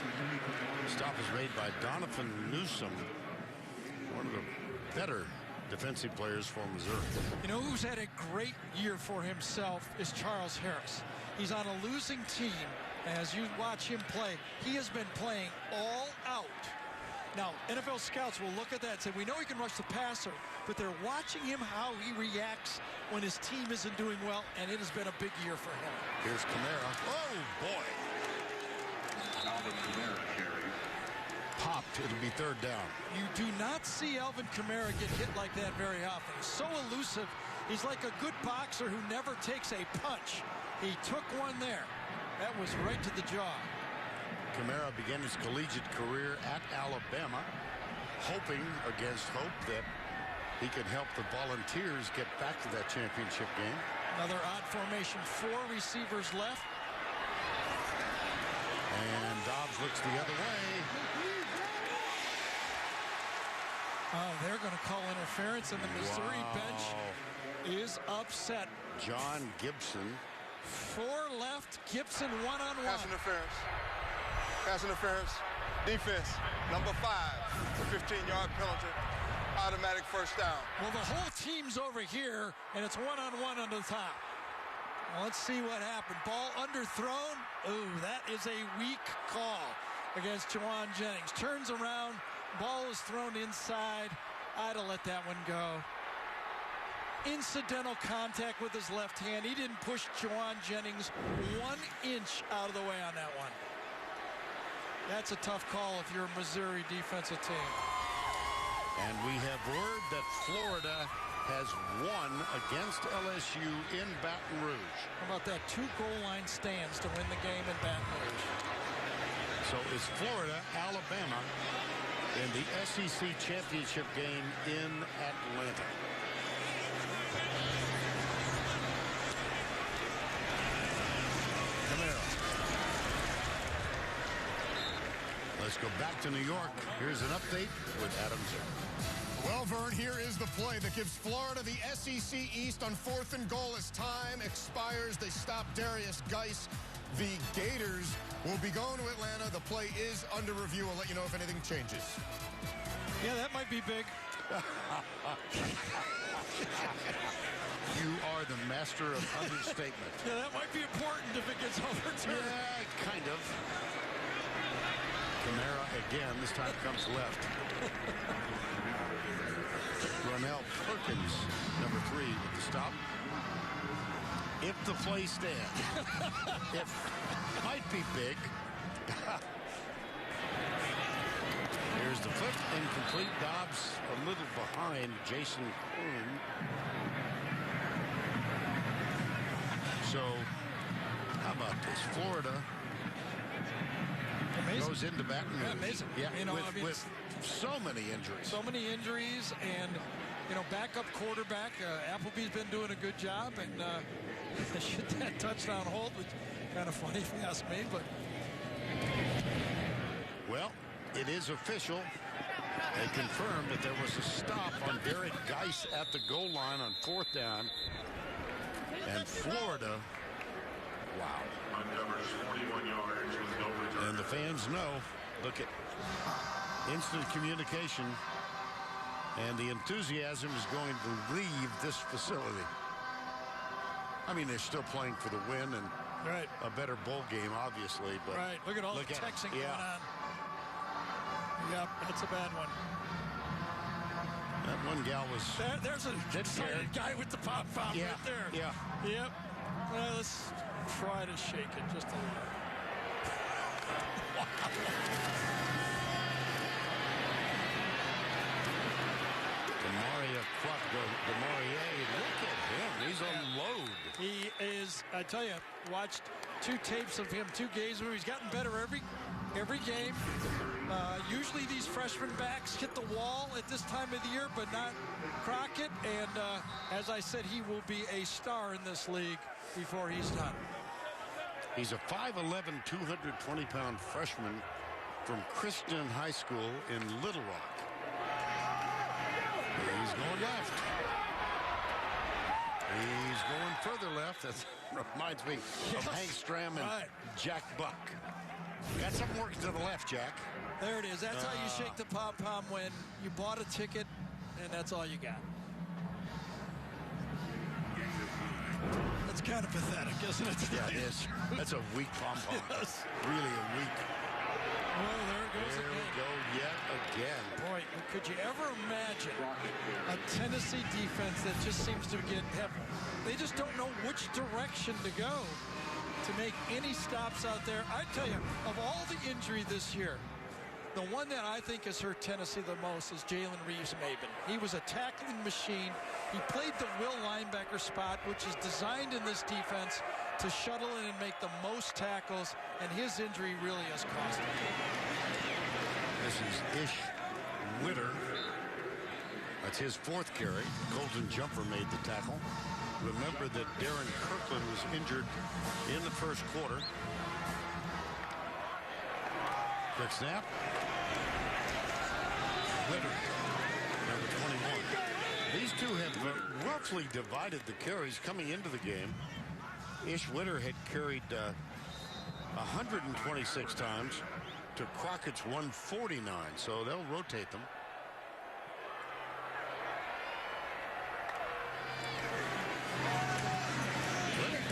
stop is made by Donovan Newsome, one of the better defensive players for Missouri. You know who's had a great year for himself is Charles Harris. He's on a losing team. As you watch him play, he has been playing all out. Now, NFL scouts will look at that and say, we know he can rush the passer, but they're watching him how he reacts when his team isn't doing well, and it has been a big year for him. Here's Kamara. Oh, boy. Alvin Kamara carries. Popped. It'll be third down. You do not see Alvin Kamara get hit like that very often. He's so elusive. He's like a good boxer who never takes a punch. He took one there. That was right to the jaw. Kamara began his collegiate career at Alabama, hoping against hope that he could help the Volunteers get back to that championship game. Another odd formation, 4 receivers left. And Dobbs looks the other way. Oh, they're going to call interference, and the Missouri bench is upset. John Gibson. 4 left, Gibson one-on-one. Pass interference. Pass interference. Defense, number 5. A 15-yard penalty. Automatic first down. Well, the whole team's over here, and it's one-on-one on the top. Well, let's see what happened. Ball underthrown. Ooh, that is a weak call against Juwan Jennings. Turns around, ball is thrown inside. I'd have let that one go. Incidental contact with his left hand. He didn't push Juwan Jennings 1 inch out of the way on that one. That's a tough call if you're a Missouri defensive team. And we have word that Florida has won against LSU in Baton Rouge. How about that? 2 goal line stands to win the game in Baton Rouge. So it's Florida, Alabama in the SEC championship game in Atlanta. Let's go back to New York. Here's an update with Adam Zimmer. Well, Vern, here is the play that gives Florida the SEC East on 4th and goal as time expires. They stop Darius Geis. The Gators will be going to Atlanta. The play is under review. I'll let you know if anything changes. Yeah, that might be big. You are the master of understatement. Yeah, that might be important if it gets overturned. Yeah, kind of. Kamara again, this time comes left. Ronell Perkins, number 3, with the stop. If the play stands, it might be big. Here's the flip, incomplete. Dobbs a little behind Jason Kroon. So, how about this? Florida goes into Baton Rouge. Yeah, amazing. Yeah, you know, with so many injuries. So many injuries, and backup quarterback. Appleby's been doing a good job, and should that touchdown hold, which kind of funny if you ask me, but. Well, it is official. They confirmed that there was a stop on Derek Geis at the goal line on 4th down. And Florida, wow. And the fans know, look at instant communication, and the enthusiasm is going to leave this facility. I mean, they're still playing for the win and a better bowl game, obviously. But look at all the texting going on. Yep, that's a bad one. That one gal was... There's an excited guy with the pom-pom right there. Yeah. Yep. Well, let's try to shake it just a little. Demarier, look at him. He's on load. He is, I tell you, watched 2 tapes of him, 2 games where he's gotten better every game. Usually these freshman backs hit the wall at this time of the year, but not Crockett. And as I said, he will be a star in this league before he's done. He's a 5'11", 220-pound freshman from Christian High School in Little Rock. He's going left. He's going further left. That reminds me of Hank Stram and Jack Buck. Got some work to the left, Jack. There it is. That's how you shake the pom-pom when you bought a ticket, and that's all you got. That's kind of pathetic, isn't it? Yeah, it is. That's a weak pom-pom. Yes. Really a weak. Well, there it goes again. There we go yet again. Boy, could you ever imagine a Tennessee defense that just seems to they just don't know which direction to go to make any stops out there. I tell you, of all the injury this year, the one that I think has hurt Tennessee the most is Jalen Reeves-Maben. He was a tackling machine. He played the will linebacker spot, which is designed in this defense to shuttle in and make the most tackles, and his injury really has cost him. This is Ish Witter. That's his 4th carry. Colton Jumper made the tackle. Remember that Darren Kirkland was injured in the first quarter. Quick snap. Witter, number 21. These two have roughly divided the carries coming into the game. Ish Witter had carried 126 times to Crockett's 149, so they'll rotate them.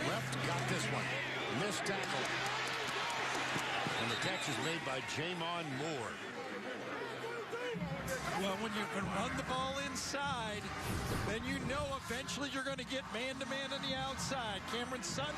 Left got this one. Missed tackle. And the catch is made by Jamon Moore. Well, when you can run the ball inside, then you know eventually you're going to get man-to-man on the outside. Cameron Sutton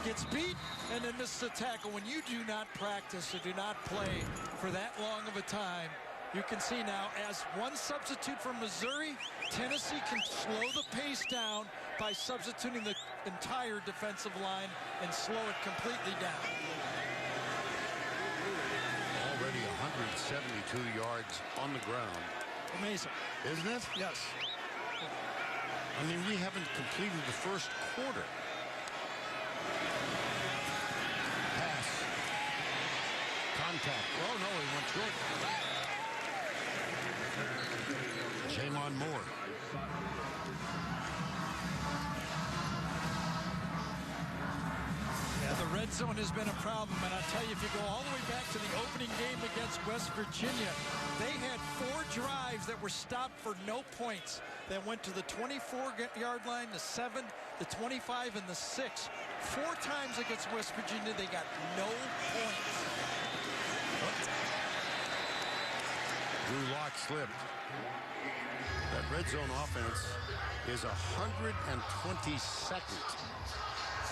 gets beat and then misses a tackle. When you do not practice or do not play for that long of a time, you can see now, as one substitute from Missouri, Tennessee can slow the pace down by substituting the entire defensive line and slow it completely down. Already 172 yards on the ground. Amazing. Isn't it? Yes. I mean, we haven't completed the first quarter. Pass. Contact. Oh, no, he went short. Ron Moore. Yeah, the red zone has been a problem, and I'll tell you, if you go all the way back to the opening game against West Virginia, they had 4 drives that were stopped for no points. They went to the 24-yard line, the 7, the 25, and the 6. 4 times against West Virginia, they got no points. Drew Lock slipped. That red zone offense is 122nd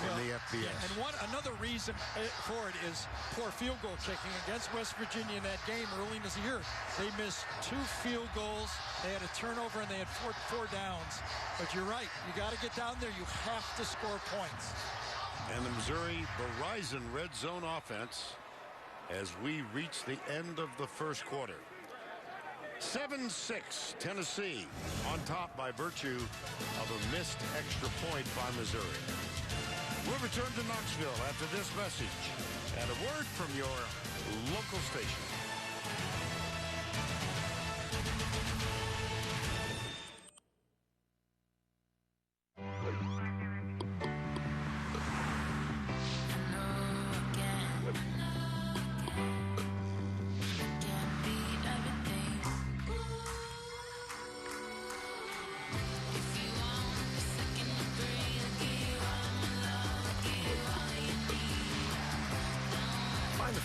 in the FBS. Yeah, and another reason for it is poor field goal kicking against West Virginia in that game early in the year. They missed 2 field goals. They had a turnover, and they had four downs. But you're right. You got to get down there. You have to score points. And the Missouri Verizon red zone offense as we reach the end of the first quarter. 7-6, Tennessee on top by virtue of a missed extra point by Missouri. We'll return to Knoxville after this message and a word from your local station.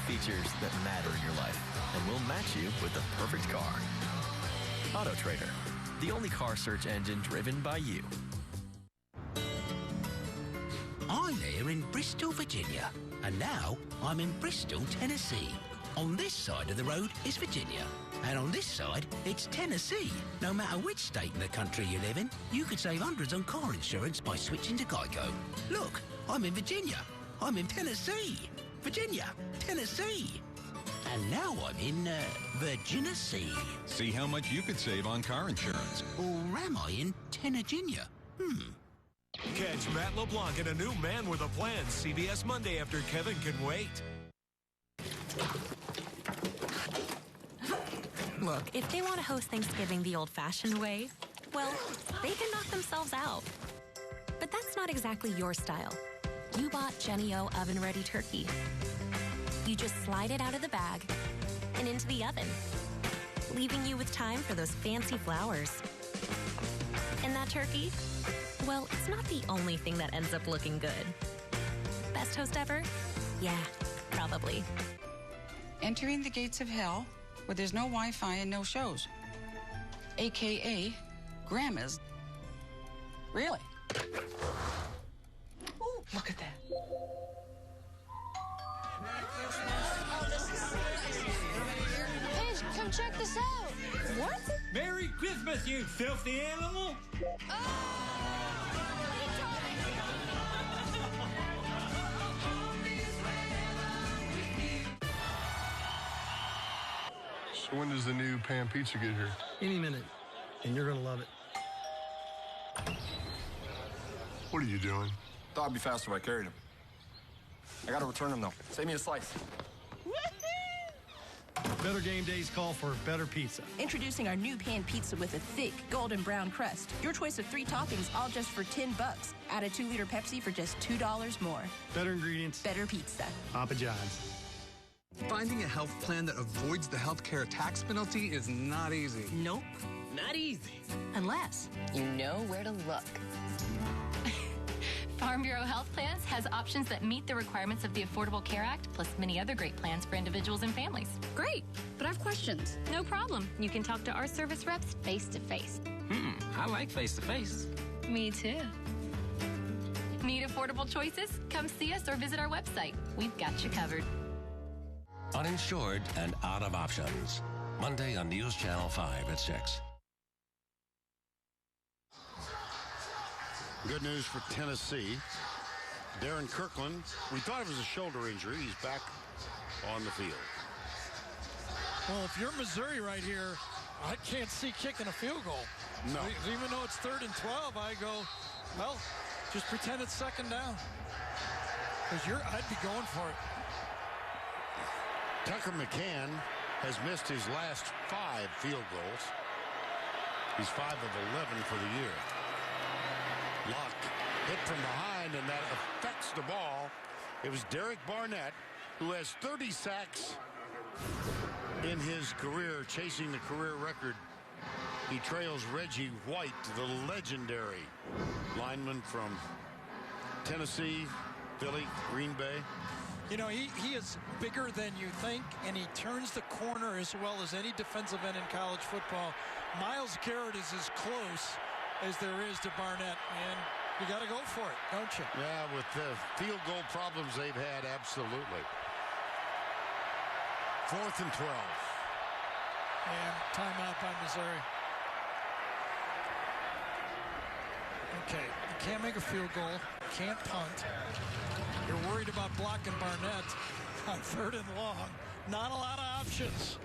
Features that matter in your life, and we'll match you with the perfect car. Auto Trader, the only car search engine driven by you. I'm here in Bristol, Virginia, and now I'm in Bristol, Tennessee. On this side of the road is Virginia, and on this side, it's Tennessee. No matter which state in the country you live in, you could save hundreds on car insurance by switching to Geico. Look, I'm in Virginia. I'm in Tennessee. Virginia, Tennessee. And now I'm in Virginia-Sea. See how much you could save on car insurance. Or am I in Tennessee? Catch Matt LeBlanc in a new Man with a Plan, CBS Monday after Kevin Can Wait. Look, if they want to host Thanksgiving the old-fashioned way, well, they can knock themselves out. But that's not exactly your style. You bought Jennie-O oven-ready turkey. You just slide it out of the bag and into the oven, leaving you with time for those fancy flowers. And that turkey? Well, it's not the only thing that ends up looking good. Best host ever? Yeah, probably. Entering the gates of hell where there's no Wi-Fi and no shows. AKA Grandma's. Really? Ooh, look at that. Paige, come check this out. What? Merry Christmas, you filthy animal! So when does the new pan pizza get here? Any minute, and you're gonna love it. What are you doing? Thought it'd be faster if I carried him. I gotta return him, though. Save me a slice. Better game days call for better pizza. Introducing our new pan pizza with a thick golden brown crust. Your choice of 3 toppings, all just for $10. Add a 2-liter Pepsi for just $2 more. Better ingredients. Better pizza. Papa John's. Finding a health plan that avoids the healthcare tax penalty is not easy. Nope. Not easy. Unless you know where to look. Farm Bureau Health Plans has options that meet the requirements of the Affordable Care Act, plus many other great plans for individuals and families. Great, but I have questions. No problem. You can talk to our service reps face-to-face. I like face-to-face. Me too. Need affordable choices? Come see us or visit our website. We've got you covered. Uninsured and out of options. Monday on News Channel 5 at 6. Good news for Tennessee. Darren Kirkland, we thought it was a shoulder injury. He's back on the field. Well, if you're Missouri right here, I can't see kicking a field goal. No. Even though it's 3rd and 12, I go, well, just pretend it's 2nd down. Because I'd be going for it. Tucker McCann has missed his last 5 field goals. He's 5 of 11 for the year. Locke hit from behind, and that affects the ball. It was Derek Barnett, who has 30 sacks in his career, chasing the career record. He trails Reggie White, the legendary lineman from Tennessee, Philly, Green Bay. You know, he is bigger than you think, and he turns the corner as well as any defensive end in college football. Myles Garrett is as close as there is to Barnett, and you got to go for it, don't you? Yeah, with the field goal problems they've had, absolutely. 4th and 12. And timeout by Missouri. Okay, you can't make a field goal, can't punt. You're worried about blocking Barnett on 3rd and long. Not a lot of options.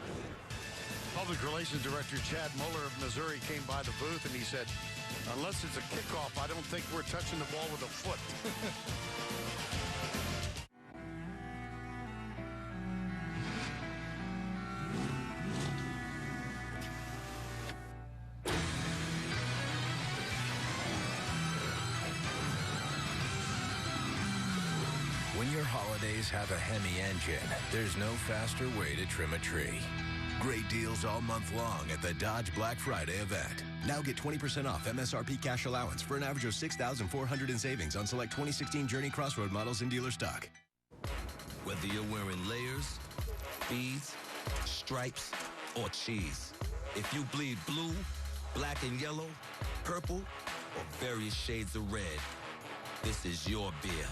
Public Relations Director Chad Muller of Missouri came by the booth and he said, unless it's a kickoff, I don't think we're touching the ball with a foot. When your holidays have a Hemi engine, there's no faster way to trim a tree. Great deals all month long at the Dodge Black Friday event. Now get 20% off MSRP cash allowance for an average of $6,400 in savings on select 2016 Journey Crossroad models in dealer stock. Whether you're wearing layers, beads, stripes, or cheese, if you bleed blue, black and yellow, purple, or various shades of red, this is your beer.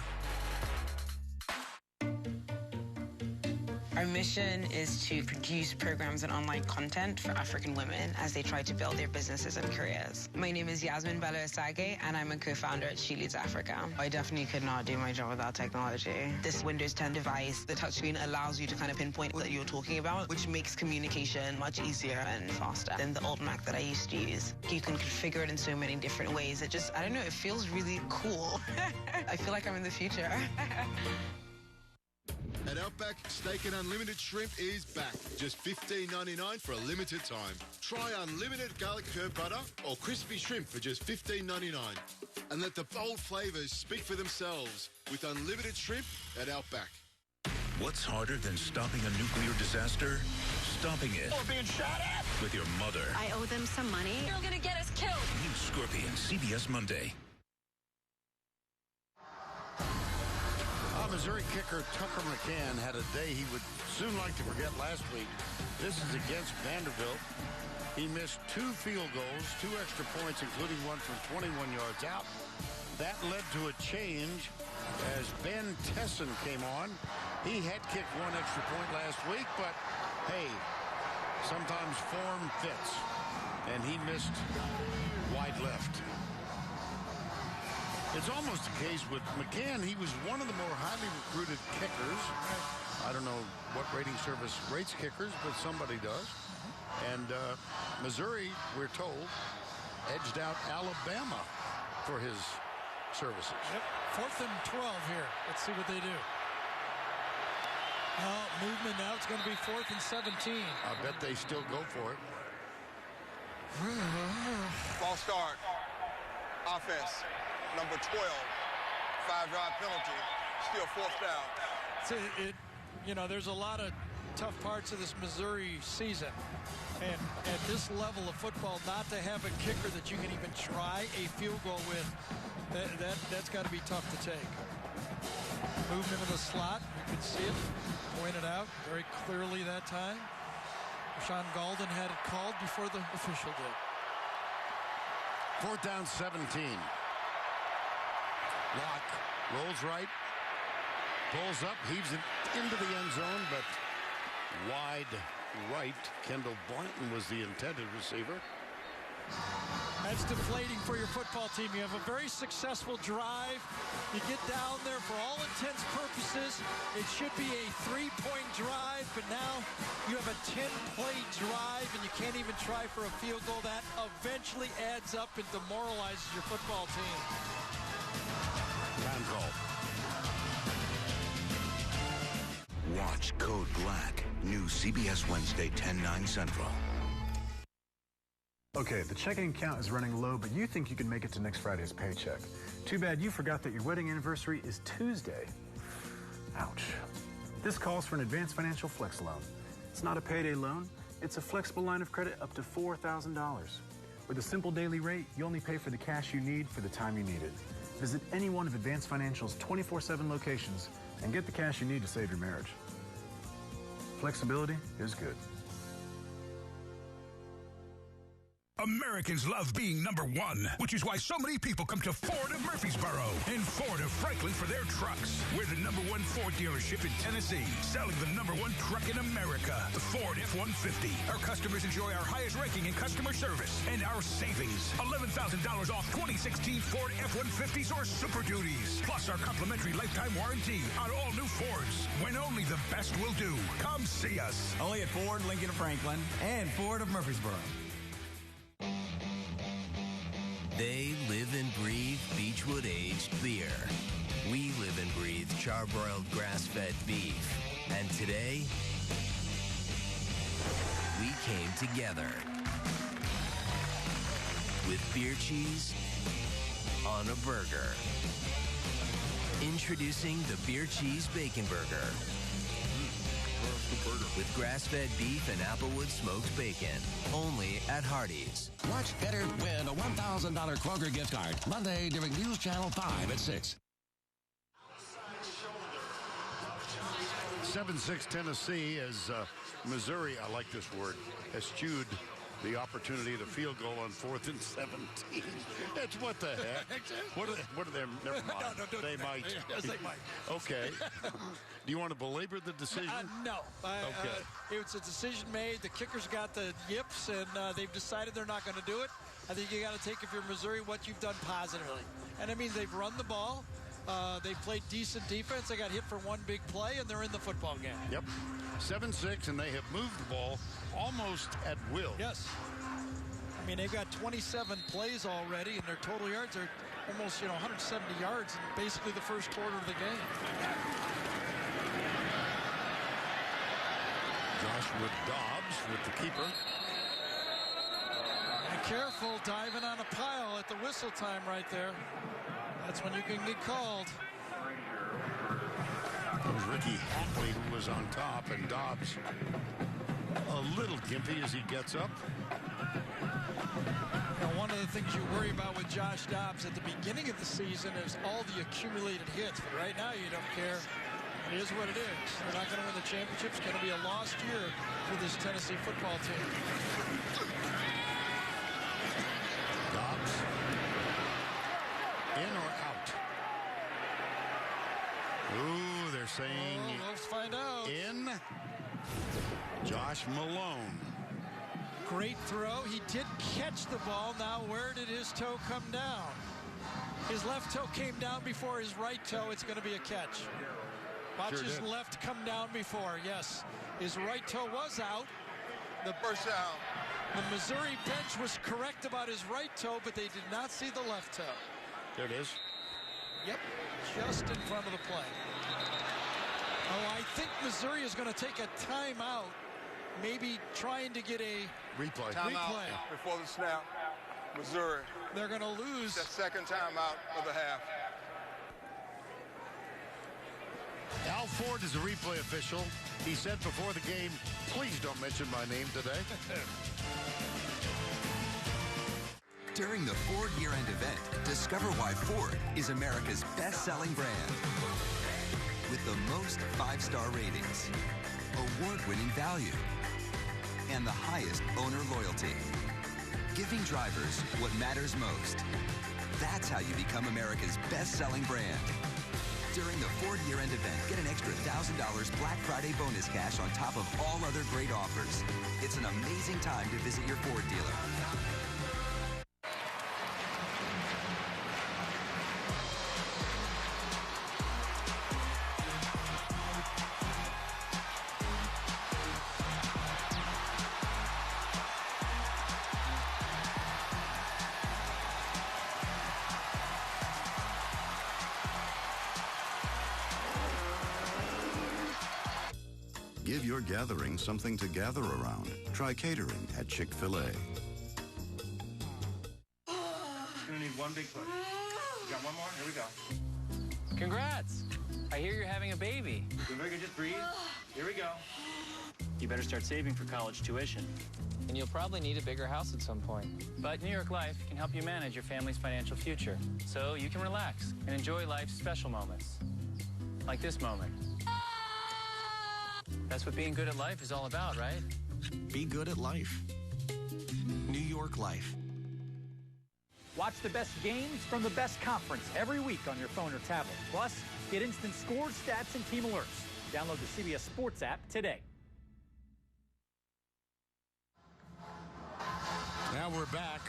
Our mission is to produce programs and online content for African women as they try to build their businesses and careers. My name is Yasmin Bello Asage, and I'm a co-founder at She Leads Africa. I definitely could not do my job without technology. This Windows 10 device, the touchscreen, allows you to kind of pinpoint what you're talking about, which makes communication much easier and faster than the old Mac that I used to use. You can configure it in so many different ways. It just, I don't know, it feels really cool. I feel like I'm in the future. At Outback, Steak and Unlimited Shrimp is back. Just $15.99 for a limited time. Try unlimited garlic herb butter or crispy shrimp for just $15.99. And let the bold flavours speak for themselves with unlimited shrimp at Outback. What's harder than stopping a nuclear disaster? Stopping it. Or being shot at. With your mother. I owe them some money. You're going to get us killed. New Scorpion, CBS Monday. Missouri kicker Tucker McCann had a day he would soon like to forget last week. This is against Vanderbilt. He missed 2 field goals, 2 extra points, including one from 21 yards out. That led to a change as Ben Tesson came on. He had kicked 1 extra point last week, but hey, sometimes form fits. And he missed wide left. It's almost the case with McCann. He was one of the more highly recruited kickers. I don't know what rating service rates kickers, but somebody does. And Missouri, we're told, edged out Alabama for his services. Yep, 4th and 12 here. Let's see what they do. Movement now. It's going to be 4th and 17. I bet they still go for it. False start. Offense. Number 12, 5-yard penalty, still 4th down. So you know, there's a lot of tough parts of this Missouri season. And at this level of football, not to have a kicker that you can even try a field goal with, that's got to be tough to take. Movement in the slot, you can see it pointed out very clearly that time. Sean Golden had it called before the official did. 4th down, 17. Locke rolls right, pulls up, heaves it into the end zone, but wide right. Kendall Blanton was the intended receiver. That's deflating for your football team. You have a very successful drive. You get down there for all intents purposes. It should be a 3-point drive, but now you have a 10-play drive, and you can't even try for a field goal. That eventually adds up and demoralizes your football team. Time call. Watch Code Black. New CBS Wednesday, 10/9 Central. Okay, the checking account is running low, but you think you can make it to next Friday's paycheck. Too bad you forgot that your wedding anniversary is Tuesday. Ouch. This calls for an advanced financial flex loan. It's not a payday loan. It's a flexible line of credit up to $4,000. With a simple daily rate, you only pay for the cash you need for the time you need it. Visit any one of Advanced Financial's 24/7 locations and get the cash you need to save your marriage. Flexibility is good. Americans love being number one, which is why so many people come to Ford of Murfreesboro and Ford of Franklin for their trucks. We're the number one Ford dealership in Tennessee, selling the number one truck in America, the Ford F-150. Our customers enjoy our highest ranking in customer service and our savings. $11,000 off 2016 Ford F-150s or Super Duties, plus our complimentary lifetime warranty on all new Fords, when only the best will do. Come see us. Only at Ford, Lincoln of Franklin, and Ford of Murfreesboro. They live and breathe Beechwood aged beer. We live and breathe charbroiled grass-fed beef. And today, we came together with beer cheese on a burger. Introducing the Beer Cheese Bacon Burger. With grass-fed beef and Applewood smoked bacon. Only at Hardee's. Watch Better win a $1,000 Kroger gift card Monday during News Channel 5 at 6. 7-6 Tennessee as Missouri, I like this word, eschewed the opportunity to field goal on 4th and 17. It's what the heck? What are they? Never mind. No, they might. Yes, they might. Okay. Do you want to belabor the decision? No. Okay. It's a decision made. The kickers got the yips, and they've decided they're not going to do it. I think you got to take, if you're Missouri, what you've done positively. And it means they've run the ball. They played decent defense. They got hit for one big play, and they're in the football game. Yep. 7-6, and they have moved the ball almost at will. Yes. I mean, they've got 27 plays already, and their total yards are almost, 170 yards in basically the first quarter of the game. Joshua Dobbs with the keeper. And careful diving on a pile at the whistle time right there. That's when you can get called. It was Ricky Hackley who was on top, and Dobbs a little gimpy as he gets up. One of the things you worry about with Josh Dobbs at the beginning of the season is all the accumulated hits. But right now, you don't care. It is what it is. They're not going to win the championship. It's going to be a lost year for this Tennessee football team. Dobbs. In or out? Ooh, they're saying let's find out. In. Josh Malone. Great throw. He did catch the ball. Now, where did his toe come down? His left toe came down before his right toe. It's going to be a catch. Watch his left come down before. Yes, his right toe was out. The first down. The Missouri bench was correct about his right toe, but they did not see the left toe. There it is. Yep, just in front of the play. Oh, I think Missouri is going to take a timeout, maybe trying to get a replay. Timeout before the snap. Missouri. They're going to lose. That second timeout of the half. Al Ford is a replay official. He said before the game, please don't mention my name today. During the Ford year-end event, discover why Ford is America's best-selling brand. With the most 5-star ratings, award-winning value, and the highest owner loyalty. Giving drivers what matters most. That's how you become America's best-selling brand. During the Ford year-end event, get an extra $1,000 Black Friday bonus cash on top of all other great offers. It's an amazing time to visit your Ford dealer. Give your gathering something to gather around. Try catering at Chick-fil-A. need one big push. You got one more? Here we go. Congrats. I hear you're having a baby. Doing very good. Just breathe. Here we go. You better start saving for college tuition. And you'll probably need a bigger house at some point. But New York Life can help you manage your family's financial future, so you can relax and enjoy life's special moments. Like this moment. That's what being good at life is all about, right? Be good at life. New York Life. Watch the best games from the best conference every week on your phone or tablet. Plus, get instant scores, stats, and team alerts. Download the CBS Sports app today. Now we're back.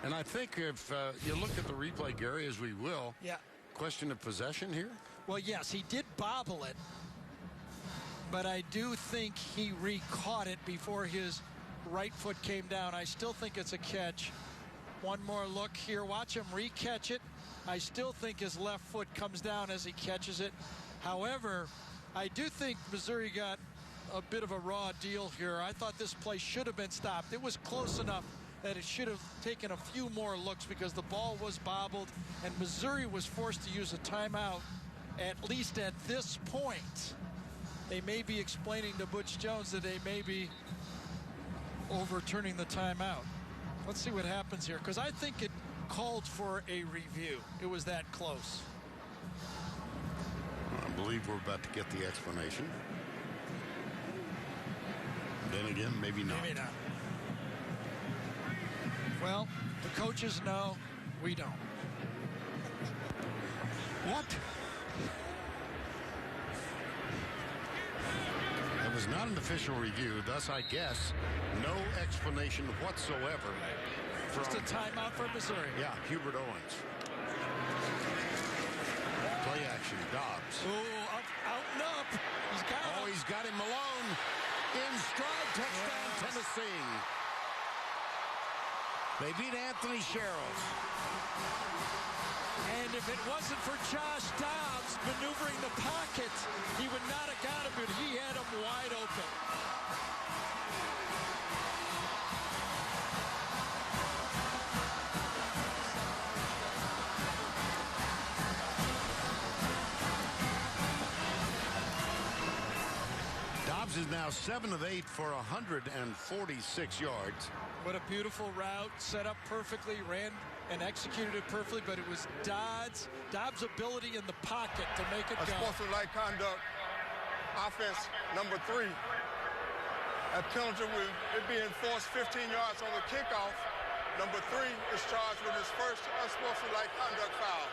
And I think if you look at the replay, Gary, as we will, question of possession here? Well, yes, he did bobble it. But I do think he re-caught it before his right foot came down. I still think it's a catch. One more look here. Watch him re-catch it. I still think his left foot comes down as he catches it. However, I do think Missouri got a bit of a raw deal here. I thought this play should have been stopped. It was close enough that it should have taken a few more looks because the ball was bobbled and Missouri was forced to use a timeout, at least at this point. They may be explaining to Butch Jones that they may be overturning the timeout. Let's see what happens here, because I think it called for a review. It was that close. I believe we're about to get the explanation. Then again, maybe not. Maybe not. Well, the coaches know, we don't. What? It was not an official review, thus I guess no explanation whatsoever. Just a timeout for Missouri. Yeah, Hubert Owens. Play action, Dobbs. Oh, out and up. He's got him. Oh, he's got him. Malone in stride. Touchdown, Tennessee. They beat Anthony Sherrills. And if it wasn't for Josh Dobbs maneuvering the pocket, he would not have got him, but he had him wide open. Dobbs is now 7 of 8 for 146 yards. What a beautiful route, set up perfectly, ran and executed it perfectly, but it was Dobbs' ability in the pocket to make it go. Sportsmanlike conduct, offense number 3. At penalty with it being forced 15 yards on the kickoff. Number 3 is charged with his first unsportsmanlike conduct foul.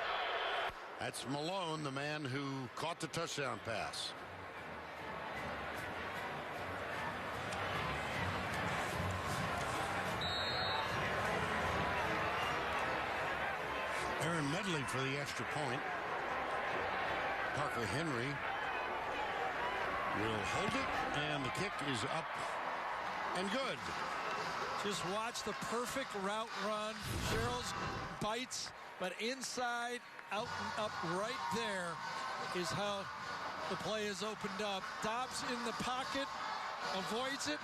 That's Malone, the man who caught the touchdown pass. Aaron Medley for the extra point. Parker Henry will hold it, and the kick is up and good. Just watch the perfect route run. Sherrills bites, but inside, out and up right there is how the play is opened up. Dobbs in the pocket, avoids it,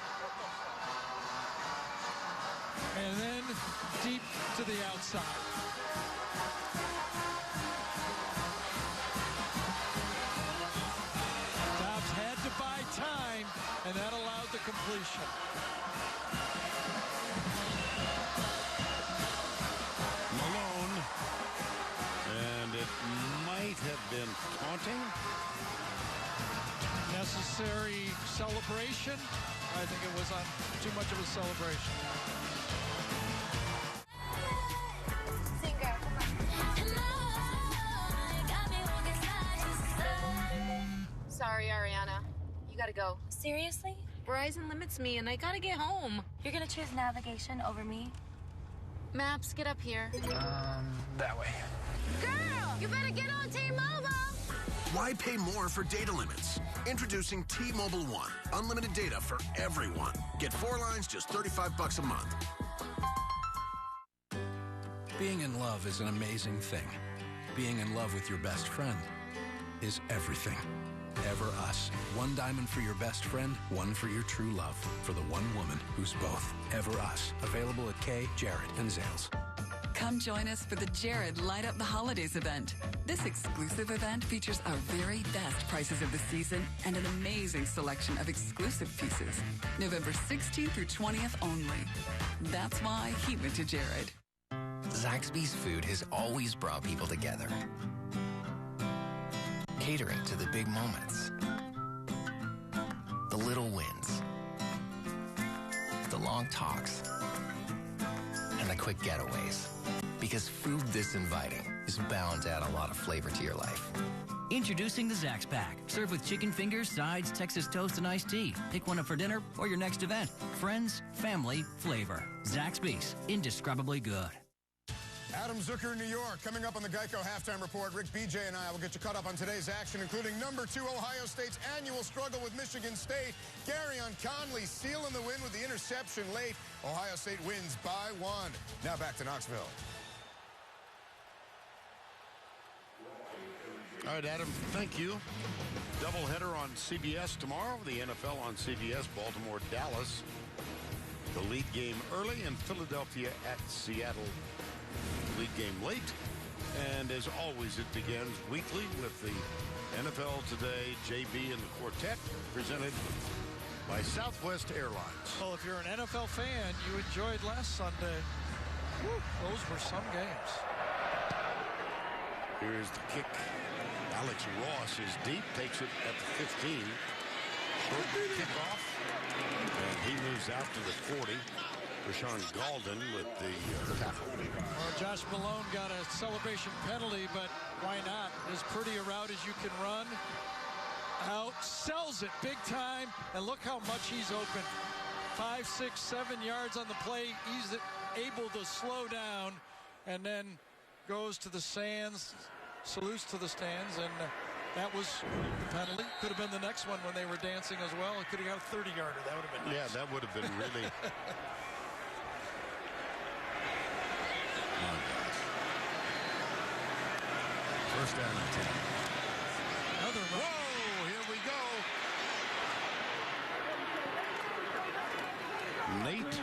and then deep to the outside. Dobbs had to buy time, and that allowed the completion. Malone, and it might have been taunting. Necessary celebration. I think it was on too much of a celebration. Sorry, Ariana. You gotta go. Seriously? Verizon limits me and I gotta get home. You're gonna choose navigation over me? Maps, get up here. That way. Girl, you better get on T-Mobile. Why pay more for data limits? Introducing T-Mobile One. Unlimited data for everyone. Get 4 lines, just $35 a month. Being in love is an amazing thing. Being in love with your best friend is everything. Ever Us. 1 diamond for your best friend, 1 for your true love. For the one woman who's both. Ever Us. Available at Kay, Jared, and Zales. Come join us for the Jared Light Up the Holidays event. This exclusive event features our very best prices of the season and an amazing selection of exclusive pieces. November 16th through 20th only. That's why he went to Jared. Zaxby's food has always brought people together. Catering to the big moments, the little wins, the long talks, and the quick getaways. Because food this inviting is bound to add a lot of flavor to your life. Introducing the Zax Pack. Served with chicken fingers, sides, Texas toast, and iced tea. Pick one up for dinner or your next event. Friends, family, flavor. Zaxby's. Indescribably good. Adam Zucker, New York. Coming up on the Geico Halftime Report, Rick, BJ, and I will get you caught up on today's action, including number 2 Ohio State's annual struggle with Michigan State. Garyon Conley sealing the win with the interception late. Ohio State wins by 1. Now back to Knoxville. All right, Adam, thank you. Doubleheader on CBS tomorrow. The NFL on CBS, Baltimore, Dallas. The lead game early, and Philadelphia at Seattle. Lead game late. And as always, it begins weekly with the NFL Today, JB and the Quartet, presented by Southwest Airlines. Well, if you're an NFL fan, you enjoyed last Sunday. Woo, those were some games. Here's the kick. Alex Ross is deep, takes it at the 15. Short kickoff, and he moves out to the 40. Rashawn Golden with the tackle. Well, Josh Malone got a celebration penalty, but why not? As pretty a route as you can run. Out, sells it big time, and look how much he's open. 5, 6, 7 yards on the play. He's able to slow down, and then goes to the stands. Salutes to the stands, and that was the penalty. Could have been the next one when they were dancing as well. It could have got a 30-yarder. That would have been nice. Yeah, that would have been really... Oh, gosh. First down and 10. Another run. Whoa, here we go. Nate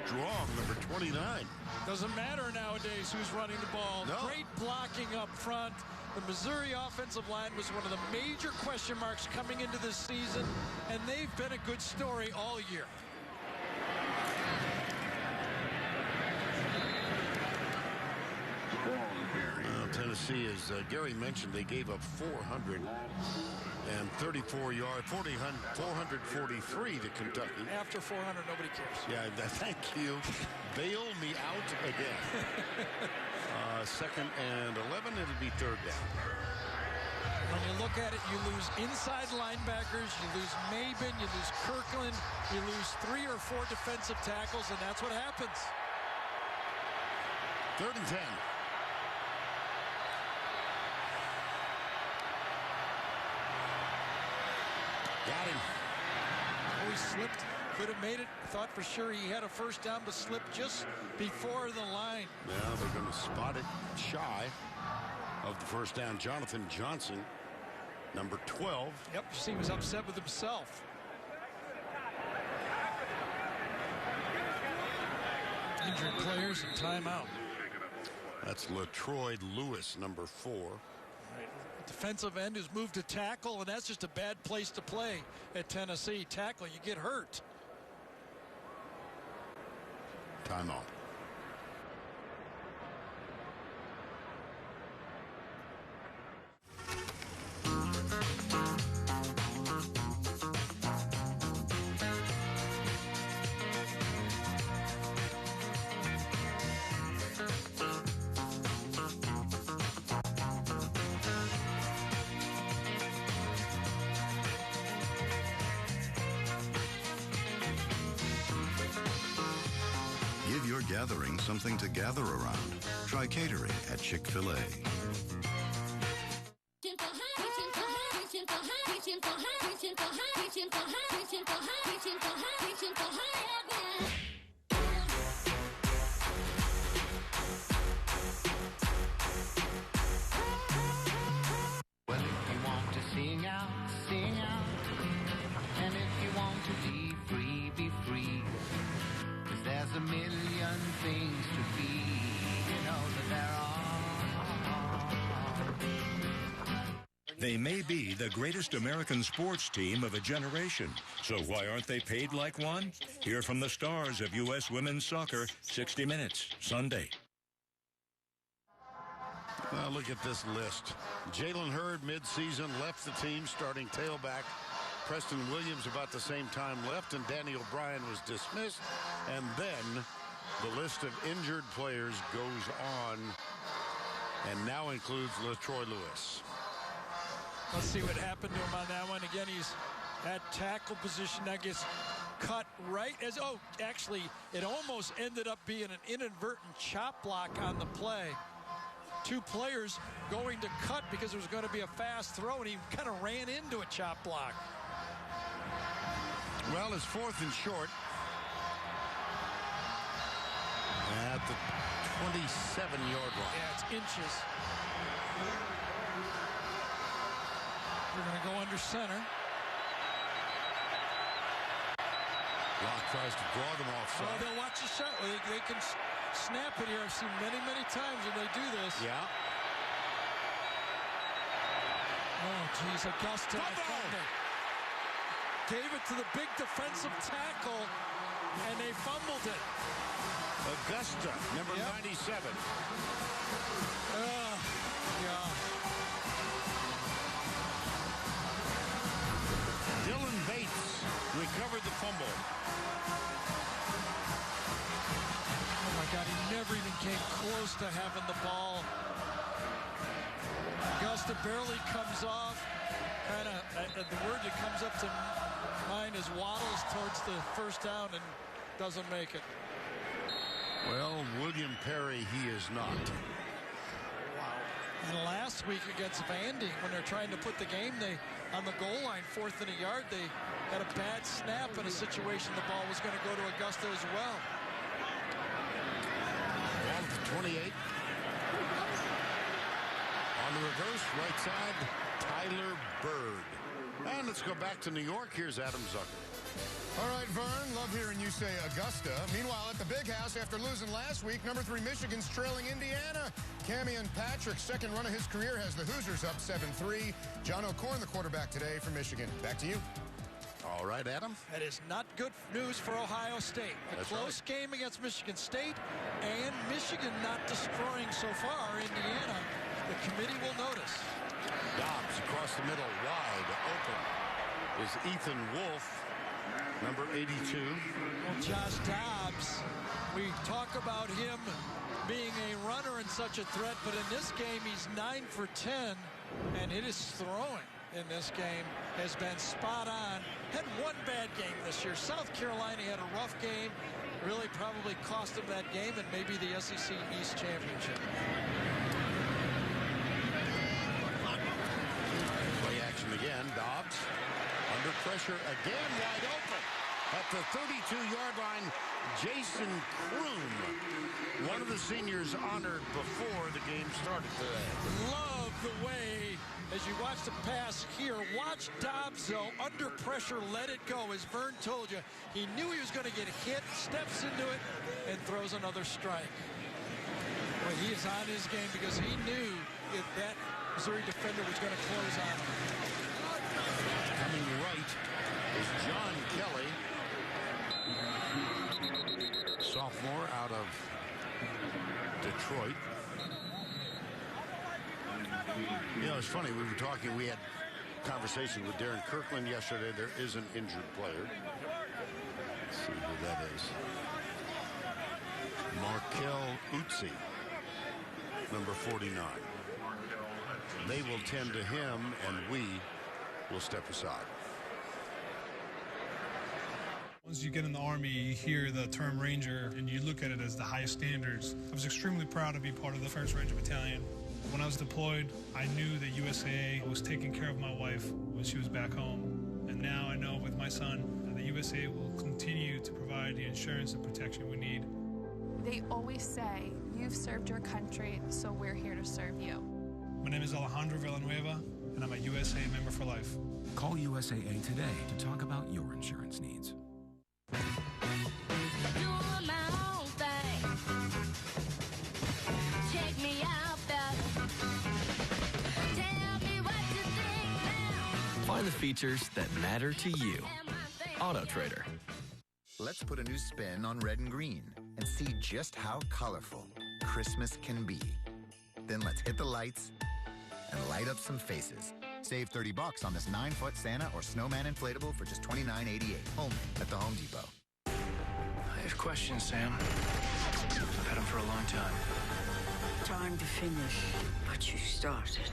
Strong, number 29. Doesn't matter nowadays who's running the ball. No. Great blocking up front. The Missouri offensive line was one of the major question marks coming into this season, and they've been a good story all year. Tennessee, as Gary mentioned, they gave up 434 yards, 443 to Kentucky. After 400, nobody cares. Yeah, thank you. Bail me out again. Second and 11, it'll be third down. When you look at it, you lose inside linebackers, you lose Maben, you lose Kirkland, you lose 3 or 4 defensive tackles, and that's what happens. Third and 10. Got him. Oh, he slipped. Could have made it. Thought for sure he had a first down, but slipped just before the line. Now they're going to spot it shy of the first down. Jonathan Johnson, number 12. Yep, he was upset with himself. Injured players and timeout. That's LaTroy Lewis, number 4. Defensive end who's moved to tackle, and that's just a bad place to play at Tennessee. Tackle, you get hurt. Timeout. Give your gathering something to gather around. Try catering at Chick-fil-A. Well, if you want to sing out, sing out. And if you want to be free, be free. 'Cause there's a million things to be, you know. They may be the greatest American sports team of a generation. So why aren't they paid like one? Hear from the stars of U.S. women's soccer, 60 Minutes, Sunday. Well, look at this list. Jalen Hurd midseason left the team, starting tailback. Preston Williams about the same time left, and Danny O'Brien was dismissed. And then the list of injured players goes on and now includes LaTroy Lewis. Let's see what happened to him on that one. Again, he's at tackle position. That gets cut right as, actually, it almost ended up being an inadvertent chop block on the play. Two players going to cut because it was going to be a fast throw, and he kind of ran into a chop block. Well, it's 4th and short at the 27-yard line. Yeah, it's inches. We're going to go under center. Locke tries to draw them offside. Oh, they'll watch the shot. They can snap it here. I've seen many, many times when they do this. Yeah. Oh, geez, Augusta. Gave it to the big defensive tackle, and they fumbled it. Augusta, number 97. Yeah. Dylan Bates recovered the fumble. Oh, my God, he never even came close to having the ball. Augusta barely comes off. Kind of, the word that comes up to mind is waddles towards the first down and doesn't make it. Well, William Perry, he is not. Wow. And last week against Vandy, when they're trying to put the game, on the goal line, 4th and a yard, they had a bad snap in a situation the ball was going to go to Augusta as well. Ball to 28. On the reverse, right side, Tyler Bird. And let's go back to New York. Here's Adam Zucker. All right, Vern, love hearing you say Augusta. Meanwhile, at the Big House, after losing last week, number 3 Michigan's trailing Indiana. Camion Patrick's second run of his career has the Hoosiers up 7-3. John O'Korn, the quarterback today for Michigan. Back to you. All right, Adam. That is not good news for Ohio State. A close game against Michigan State, and Michigan not destroying so far Indiana. The committee will notice. Dobbs across the middle, wide open, is Ethan Wolf, number 82. Well, Josh Dobbs, we talk about him being a runner and such a threat, but in this game, he's 9 for 10, and his throwing in this game has been spot on. Had one bad game this year. South Carolina had a rough game, really probably cost him that game and maybe the SEC East Championship. Play action again. Dobbs under pressure again, wide open. At the 32-yard line, Jason Kroom, one of the seniors honored before the game started today. Love the way, as you watch the pass here, watch Dobbs, though, under pressure, let it go. As Vern told you, he knew he was going to get hit, steps into it, and throws another strike. Well, he is on his game because he knew if that Missouri defender was going to close on him. Coming right is John Kelly, sophomore out of Detroit. You know, it's funny, we had conversation with Darren Kirkland yesterday. There is an injured player. Let's see who that is. Markel Utsi, number 49. They will tend to him, and we will step aside. Once you get in the Army, you hear the term Ranger, and you look at it as the highest standards. I was extremely proud to be part of the 1st Ranger Battalion. When I was deployed, I knew that USAA was taking care of my wife when she was back home. And now I know with my son, the USAA will continue to provide the insurance and protection we need. They always say, you've served your country, so we're here to serve you. My name is Alejandro Villanueva, and I'm a USAA member for life. Call USAA today to talk about your insurance needs. Check me out, fella. Tell me what you think. and the features that matter to you. AutoTrader. Let's put a new spin on red and green and see just how colorful Christmas can be. Then let's hit the lights and light up some faces. Save $30 on this 9-foot Santa or Snowman inflatable for just $29.88. Only at the Home Depot. I have questions, Sam. I've had them for a long time. Time to finish what you started.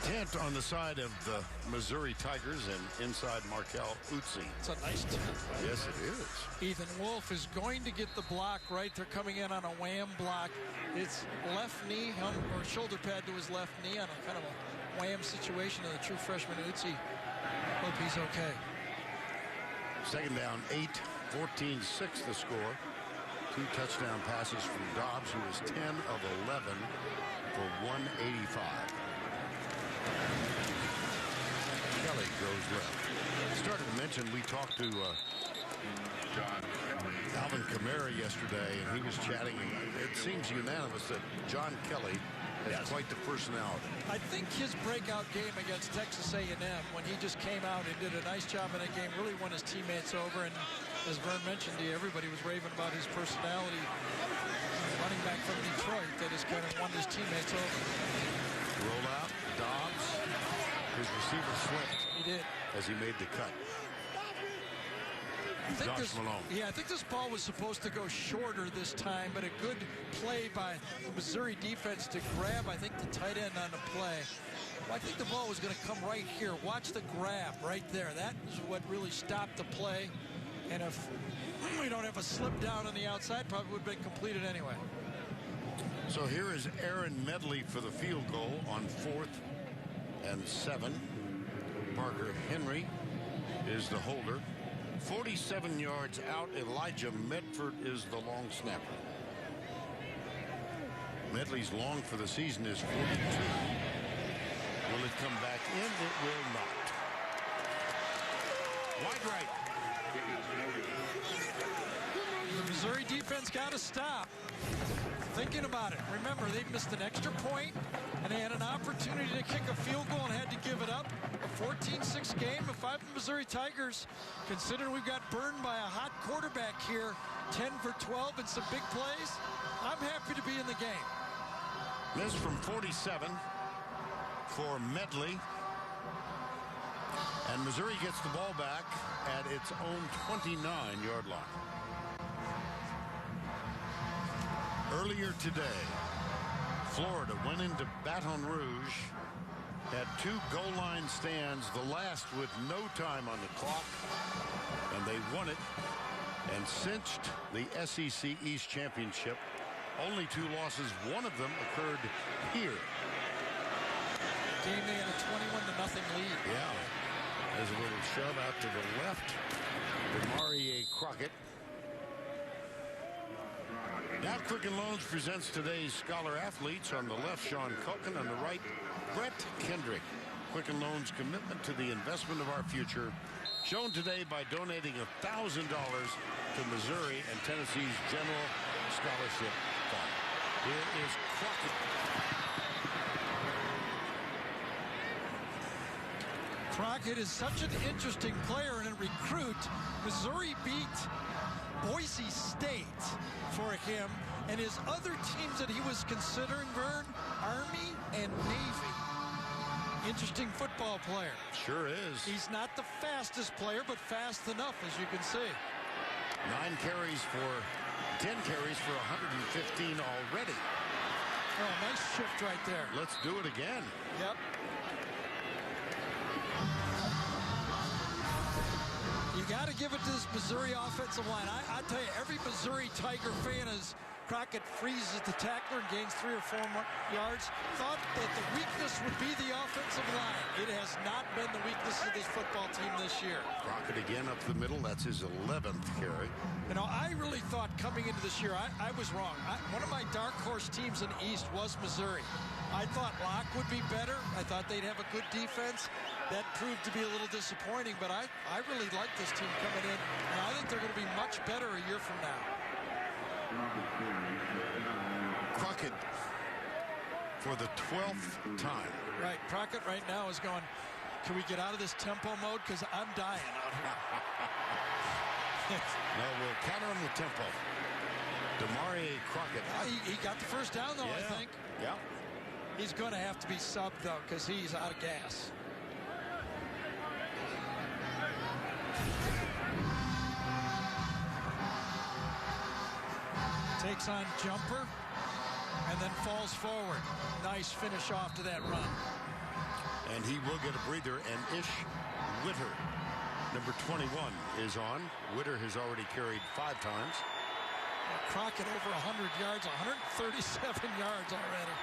Tent on the side of the Missouri Tigers and inside Markel Utsi. It's a nice tent. Yes, it is. Ethan Wolf is going to get the block right. They're coming in on a wham block. It's left knee or shoulder pad to his left knee on a kind of a wham situation, and the true freshman Utsi. Hope he's okay. Second down, 8, 14-6 the score. 2 touchdown passes from Dobbs, who was 10 of 11 for 185. Kelly goes left. Started to mention, we talked to Alvin Kamara yesterday, and he was chatting. It seems unanimous that John Kelly has quite the personality. I think his breakout game against Texas A&M, when he just came out and did a nice job in that game, really won his teammates over. And as Vern mentioned to you, everybody was raving about his personality. Running back from Detroit that has kind of won his teammates over. Roll out, Dobbs. His receiver slipped. He did. As he made the cut. Josh Malone. Yeah, I think this ball was supposed to go shorter this time, but a good play by the Missouri defense to grab, I think, the tight end on the play. Well, I think the ball was going to come right here. Watch the grab right there. That is what really stopped the play. And if we don't have a slip down on the outside, probably would have been completed anyway. So here is Aaron Medley for the field goal on 4th and 7. Parker Henry is the holder. 47 yards out. Elijah Medford is the long snapper. Medley's long for the season is 42. Will it come back in? It will not. Wide right. The Missouri defense got to stop. Thinking about it. Remember, they missed an extra point, and they had an opportunity to kick a field goal and had to give it up. A 14-6 game. If I'm the Missouri Tigers, considering we've got burned by a hot quarterback here, 10 for 12 and some big plays, I'm happy to be in the game. This from 47 for Medley. And Missouri gets the ball back at its own 29-yard line. Earlier today, Florida went into Baton Rouge, had 2 goal line stands, the last with no time on the clock, and they won it and cinched the SEC East Championship. Only 2 losses. One of them occurred here. Game they had a 21-0 lead. Yeah. There's a little shove out to the left. Demarie Crockett. Now Quicken Loans presents today's Scholar Athletes. On the left, Sean Culkin. On the right, Brett Kendrick. Quicken Loans' commitment to the investment of our future, shown today by donating $1,000 to Missouri and Tennessee's General Scholarship Fund. Here is Crockett. Crockett is such an interesting player and a recruit. Missouri beat Boise State for him, and his other teams that he was considering, Vern, Army and Navy. Interesting football player. Sure is. He's not the fastest player, but fast enough, as you can see. 10 carries for 115 already. Oh, nice shift right there. Let's do it again. Yep. You got to give it to this Missouri offensive line. I tell you, every Missouri Tiger fan is Crockett freezes the tackler and gains 3 or 4 yards. Thought that the weakness would be the offensive line. It has not been the weakness of this football team this year. Crockett again up the middle. That's his 11th carry. You know, I really thought coming into this year, I was wrong. One of my dark horse teams in the East was Missouri. I thought Locke would be better. I thought they'd have a good defense. That proved to be a little disappointing, but I really like this team coming in, and I think they're going to be much better a year from now. Crockett for the 12th time. Right, Crockett right now is going, can we get out of this tempo mode? Because I'm dying out here. No, we'll counter him with tempo. Demarie Crockett. He got the first down, though, I think. Yeah. He's going to have to be subbed, though, because he's out of gas. Takes on jumper and then falls forward. Nice finish off to that run. And he will get a breather, and Ish Witter, number 21, is on. Witter has already carried 5 times. Crockett over 100 yards, 137 yards already.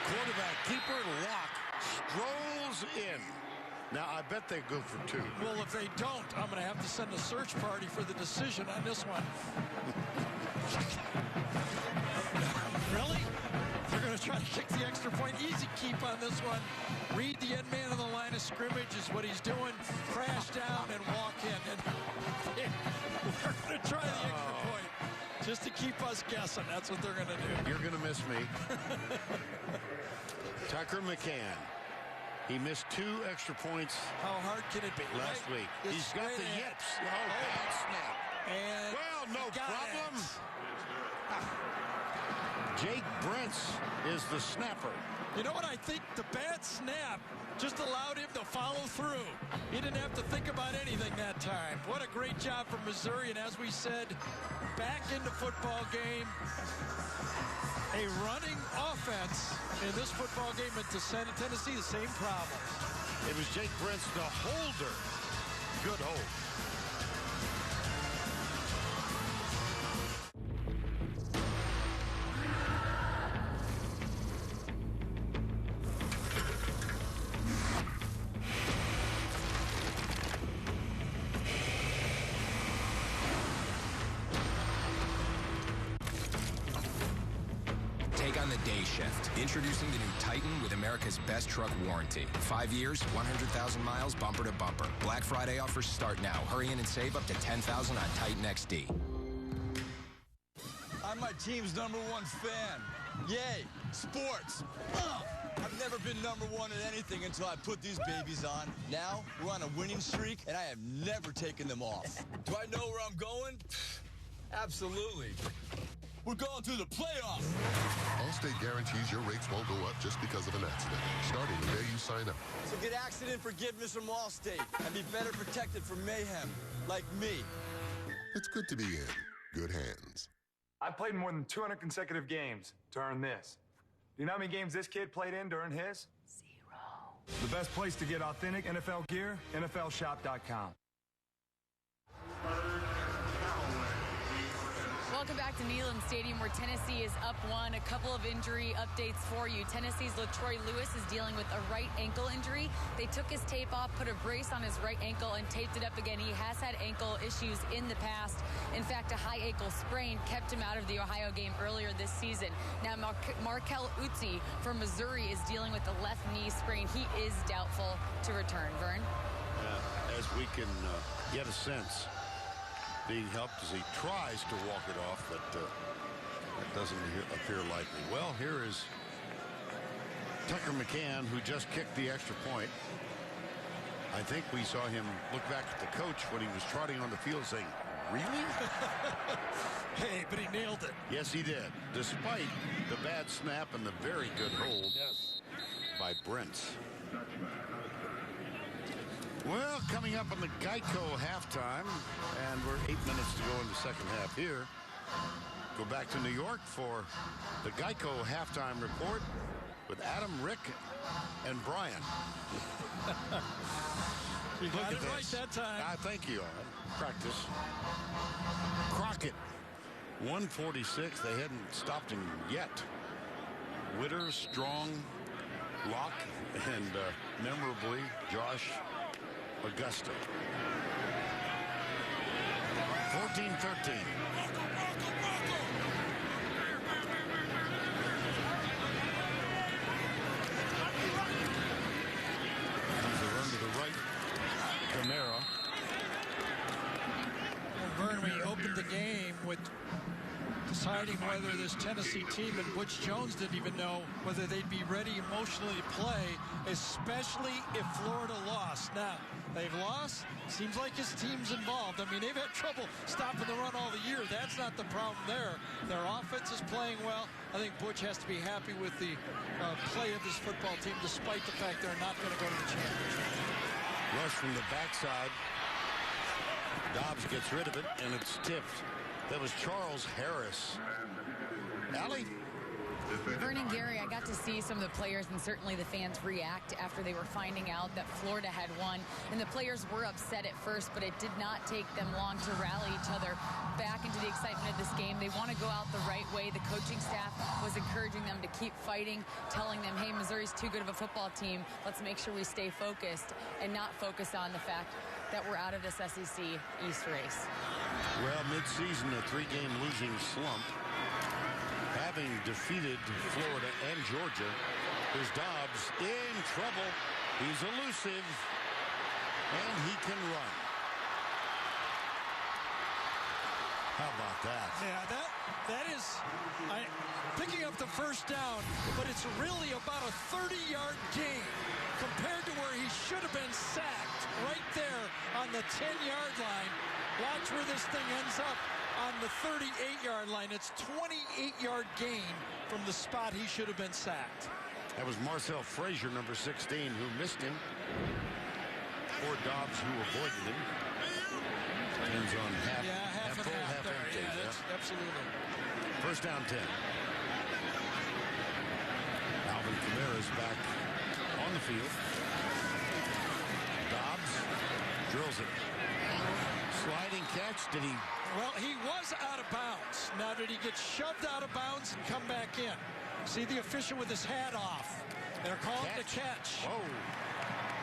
Quarterback keeper Locke strolls in. Now, I bet they go for 2. Well, if they don't, I'm going to have to send a search party for the decision on this one. Really? They're going to try to kick the extra point. Easy keep on this one. Read the end man of the line of scrimmage is what he's doing. Crash down and walk in. And we're going to try the extra point just to keep us guessing. That's what they're going to do. You're going to miss me. Tucker McCann. He missed 2 extra points. How hard can it be? Last week. He's got the yips. Oh, bad snap. And well, no problem. Jake Brents is the snapper. You know what? I think the bad snap just allowed him to follow through. He didn't have to think about anything that time. What a great job from Missouri. And as we said, back in the football game, a running offense in this football game at Tennessee, the same problem. It was Jake Brents, the holder. Good hold. Introducing the new Titan with America's best truck warranty. 5 years, 100,000 miles, bumper to bumper. Black Friday offers start now. Hurry in and save up to $10,000 on Titan XD. I'm my team's #1 fan. Yay, sports. I've never been #1 at anything until I put these babies on. Now, we're on a winning streak, and I have never taken them off. Do I know where I'm going? Absolutely. We're going to the playoffs. Allstate guarantees your rates won't go up just because of an accident, starting the day you sign up. So get accident forgiveness from Allstate and be better protected from mayhem, like me. It's good to be in good hands. I played more than 200 consecutive games to earn this. Do you know how many games this kid played in to earn his? 0. The best place to get authentic NFL gear, NFLshop.com. Welcome back to Neyland Stadium, where Tennessee is up 1. A couple of injury updates for you. Tennessee's LaTroy Lewis is dealing with a right ankle injury. They took his tape off, put a brace on his right ankle, and taped it up again. He has had ankle issues in the past. In fact, a high ankle sprain kept him out of the Ohio game earlier this season. Now, Markel Utzi from Missouri is dealing with a left knee sprain. He is doubtful to return. Vern? As we can get a sense, being helped as he tries to walk it off, but that doesn't appear likely. Well, here is Tucker McCann, who just kicked the extra point. I think we saw him look back at the coach when he was trotting on the field saying, really? Hey, but he nailed it. Yes, he did, despite the bad snap and the very good hold by Brents. Well, coming up on the Geico halftime, and we're 8 minutes to go in the second half here. Go back to New York for the Geico halftime report with Adam, Rick, and Brian. You got it right that time. Thank you. Practice. Crockett, 146. They hadn't stopped him yet. Witter, Strong, Locke, and memorably, Josh Augusta. 14-13. He's a run to the right. Camara. Well, Vern, we opened the game with deciding whether this Tennessee team and Butch Jones didn't even know whether they'd be ready emotionally to play, especially if Florida lost. Now, they've lost. Seems like his team's involved. I mean, they've had trouble stopping the run all the year. That's not the problem there. Their offense is playing well. I think Butch has to be happy with the play of this football team, despite the fact they're not going to go to the championship. Rush from the backside. Dobbs gets rid of it, and it's tipped. That was Charles Harris. Allie? Vernon Gary, I got to see some of the players and certainly the fans react after they were finding out that Florida had won. And the players were upset at first, but it did not take them long to rally each other back into the excitement of this game. They want to go out the right way. The coaching staff was encouraging them to keep fighting, telling them, hey, Missouri's too good of a football team. Let's make sure we stay focused and not focus on the fact that we're out of this SEC East race. Well, mid-season, a 3-game losing slump. Having defeated Florida and Georgia, there's Dobbs in trouble. He's elusive, and he can run. How about that? Yeah, that is picking up the first down, but it's really about a 30-yard gain compared to where he should have been sacked right there on the 10-yard line. Watch where this thing ends up on the 38-yard line. It's 28-yard gain from the spot he should have been sacked. That was Marcel Frazier, number 16, who missed him. Or Dobbs, who avoided him. Ends on half full, half empty. Yeah, absolutely. First down 10. Alvin Kamara's back on the field. Dobbs drills it. Sliding catch. Did he? Well, he was out of bounds. Now, did he get shoved out of bounds and come back in? See the official with his hat off. They're calling the catch. Oh,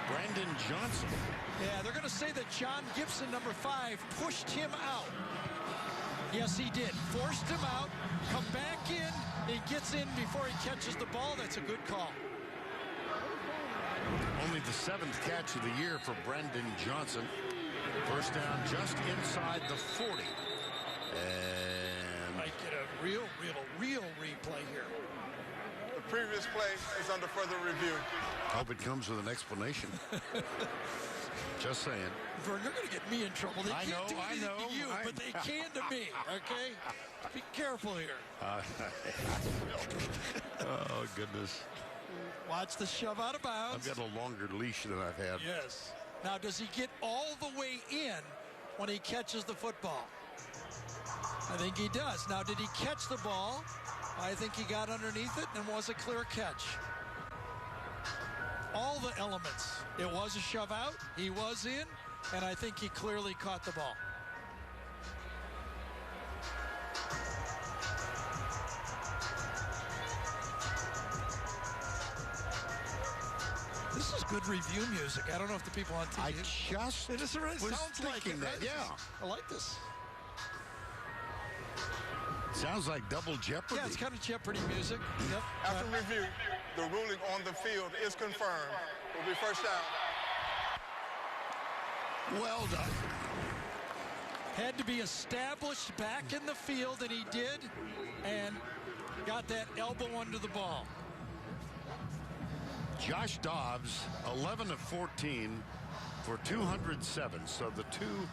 Brandon Johnson. Yeah, they're going to say that John Gibson, number 5, pushed him out. Yes, he did. Forced him out. Come back in. He gets in before he catches the ball. That's a good call. Only the 7th catch of the year for Brandon Johnson. First down just inside the 40. And might get a real replay here. The previous play is under further review. Hope it comes with an explanation. Just saying. Vern, you're going to get me in trouble. They can't do anything to you, but they can to me, okay? Be careful here. Oh, goodness. Watch the shove out of bounds. I've got a longer leash than I've had. Yes. Now, does he get all the way in when he catches the football? I think he does. Now, did he catch the ball? I think he got underneath it and was a clear catch. All the elements. It was a shove out. He was in, and I think he clearly caught the ball. This is good review music. I don't know if the people on TV. I just it sounds like it, that. Right? Yeah, I like this. Sounds like Double Jeopardy. Yeah, it's kind of Jeopardy music. Yep. After review, the ruling on the field is confirmed. It will be first down. Well done. Had to be established back in the field, and he did, and got that elbow under the ball. Josh Dobbs, 11 of 14 for 207. So the two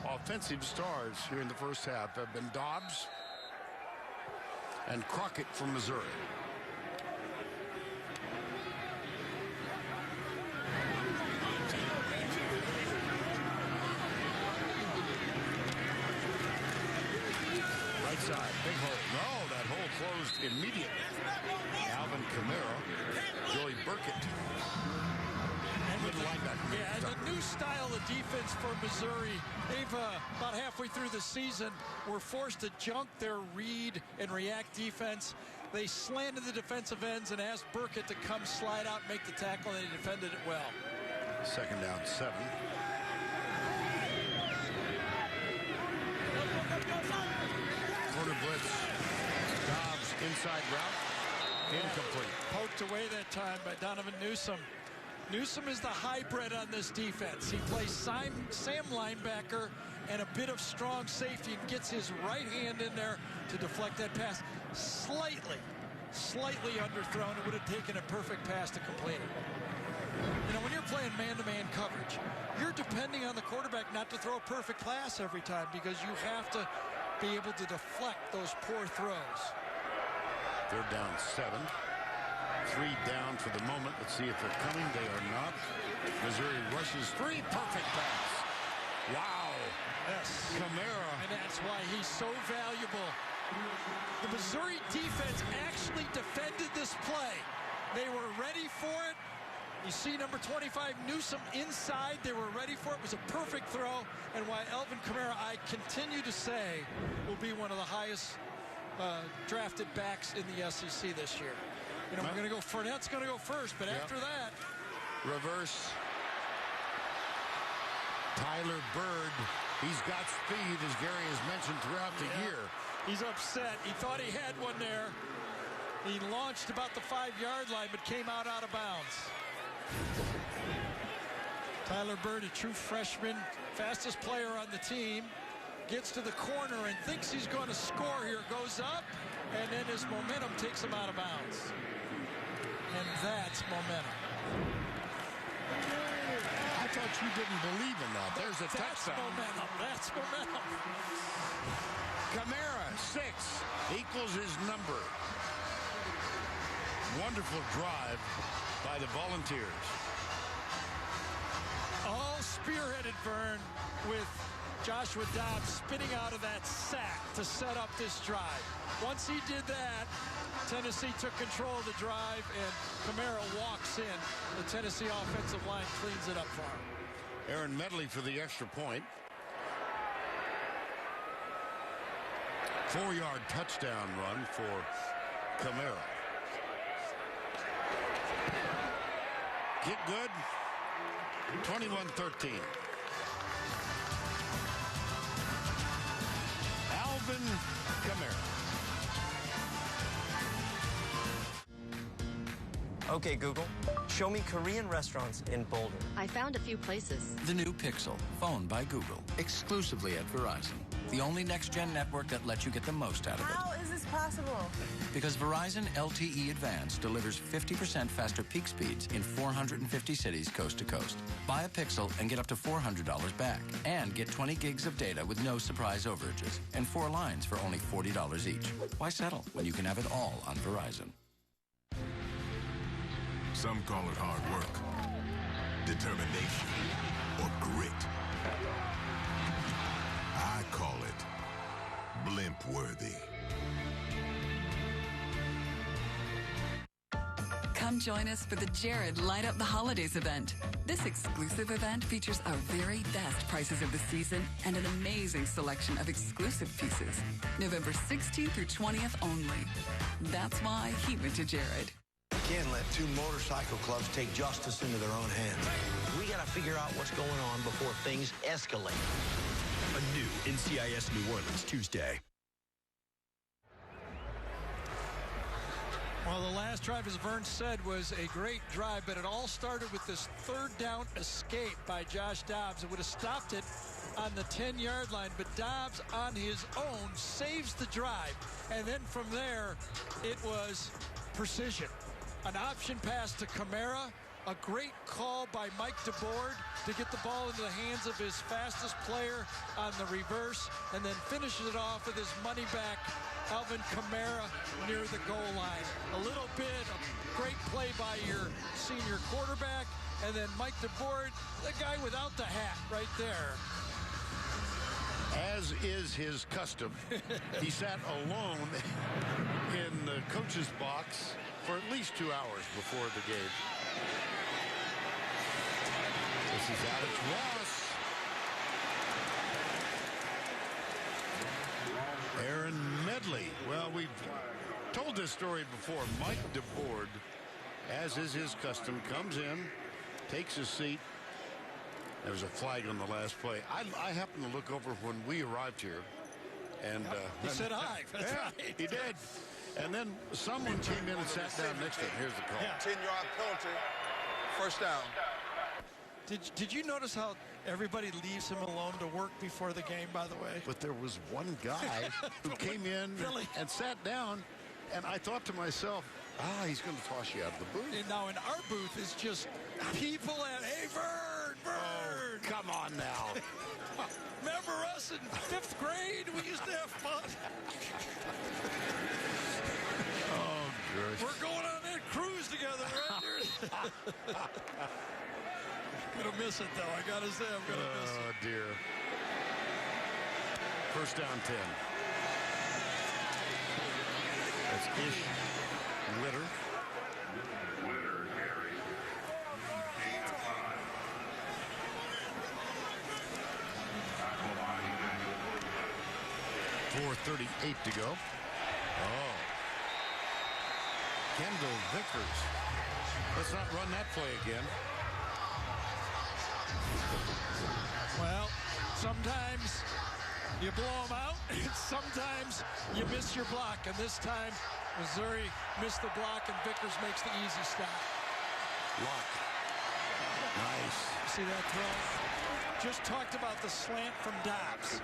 offensive stars here in the first half have been Dobbs and Crockett from Missouri. Right side, big hole. No, that hole closed immediately. Alvin Kamara, Joey Burkett. Yeah, and the new style of defense for Missouri, they've about halfway through the season were forced to junk their read and react defense. They slanted the defensive ends and asked Burkett to come slide out and make the tackle, and they defended it well. Second down, 7. Corner blitz. Dobbs inside route. Incomplete. Poked away that time by Donovan Newsom. Newsome is the hybrid on this defense. He plays Sam linebacker and a bit of strong safety and gets his right hand in there to deflect that pass. Slightly underthrown. It would have taken a perfect pass to complete it. You know, when you're playing man-to-man coverage, you're depending on the quarterback not to throw a perfect pass every time because you have to be able to deflect those poor throws. They're down 7. 3 down for the moment. Let's see if they're coming. They are not. Missouri rushes 3. Perfect pass. Wow. Yes. Kamara. And that's why he's so valuable. The Missouri defense actually defended this play. They were ready for it. You see number 25, Newsome, inside. They were ready for it. It was a perfect throw. And why Alvin Kamara, I continue to say, will be one of the highest drafted backs in the SEC this year. You know, we're going to go, Fournette's going to go first, but after that. Reverse. Tyler Bird, he's got speed, as Gary has mentioned throughout the year. He's upset. He thought he had one there. He launched about the 5-yard line, but came out of bounds. Tyler Bird, a true freshman, fastest player on the team, gets to the corner and thinks he's going to score here, goes up, and then his momentum takes him out of bounds. And that's momentum. I thought you didn't believe in that. There's a touchdown. That's momentum. Kamara, 6, equals his number. Wonderful drive by the Volunteers. All spearheaded, Vern, with Joshua Dobbs spinning out of that sack to set up this drive. Once he did that, Tennessee took control of the drive, and Kamara walks in. The Tennessee offensive line cleans it up for him. Aaron Medley for the extra point. 4-yard touchdown run for Kamara. Get good. 21-13. Alvin Kamara. Okay, Google, show me Korean restaurants in Boulder. I found a few places. The new Pixel, phone by Google, exclusively at Verizon. The only next-gen network that lets you get the most out of it. How is this possible? Because Verizon LTE Advanced delivers 50% faster peak speeds in 450 cities coast to coast. Buy a Pixel and get up to $400 back. And get 20 gigs of data with no surprise overages. And 4 lines for only $40 each. Why settle when you can have it all on Verizon? Some call it hard work, determination, or grit. I call it blimp-worthy. Come join us for the Jared Light Up the Holidays event. This exclusive event features our very best prices of the season and an amazing selection of exclusive pieces. November 16th through 20th only. That's why he went to Jared. Can't let 2 motorcycle clubs take justice into their own hands. We got to figure out what's going on before things escalate. A new NCIS New Orleans Tuesday. Well, the last drive, as Vern said, was a great drive, but it all started with this 3rd down escape by Josh Dobbs. It would have stopped it on the 10-yard line, but Dobbs on his own saves the drive. And then from there, it was precision. An option pass to Kamara, a great call by Mike DeBoard to get the ball into the hands of his fastest player on the reverse, and then finishes it off with his money back, Alvin Kamara, near the goal line. A little bit of great play by your senior quarterback, and then Mike DeBoard, the guy without the hat right there. As is his custom, he sat alone in the coach's box for at least 2 hours before the game. This is Alex Ross. Aaron Medley. Well, we've told this story before. Mike DeBoard, as is his custom, comes in, takes his seat. There was a flag on the last play. I happened to look over when we arrived here. And he said hi. That's yeah, right. He did. And then someone came in and sat down next to him. Here's the call. 10-yard penalty First down. Did you notice how everybody leaves him alone to work before the game, by the way? But there was one guy who came in and sat down, and I thought to myself, he's going to toss you out of the booth. And now in our booth is just people at, hey, Vern! Oh, come on now. Remember us in 5th grade? We used to have fun. Oh, gosh. We're going on that cruise together, right? Gonna miss it, though. I gotta say, I'm gonna miss it. Oh, dear. First down 10. That's Ish Witter. 4:38 to go. Oh. Kendall Vickers. Let's not run that play again. Well, sometimes you blow them out, and sometimes you miss your block. And this time, Missouri missed the block, and Vickers makes the easy stop. Lock. Nice. See that throw? Just talked about the slant from Dobbs.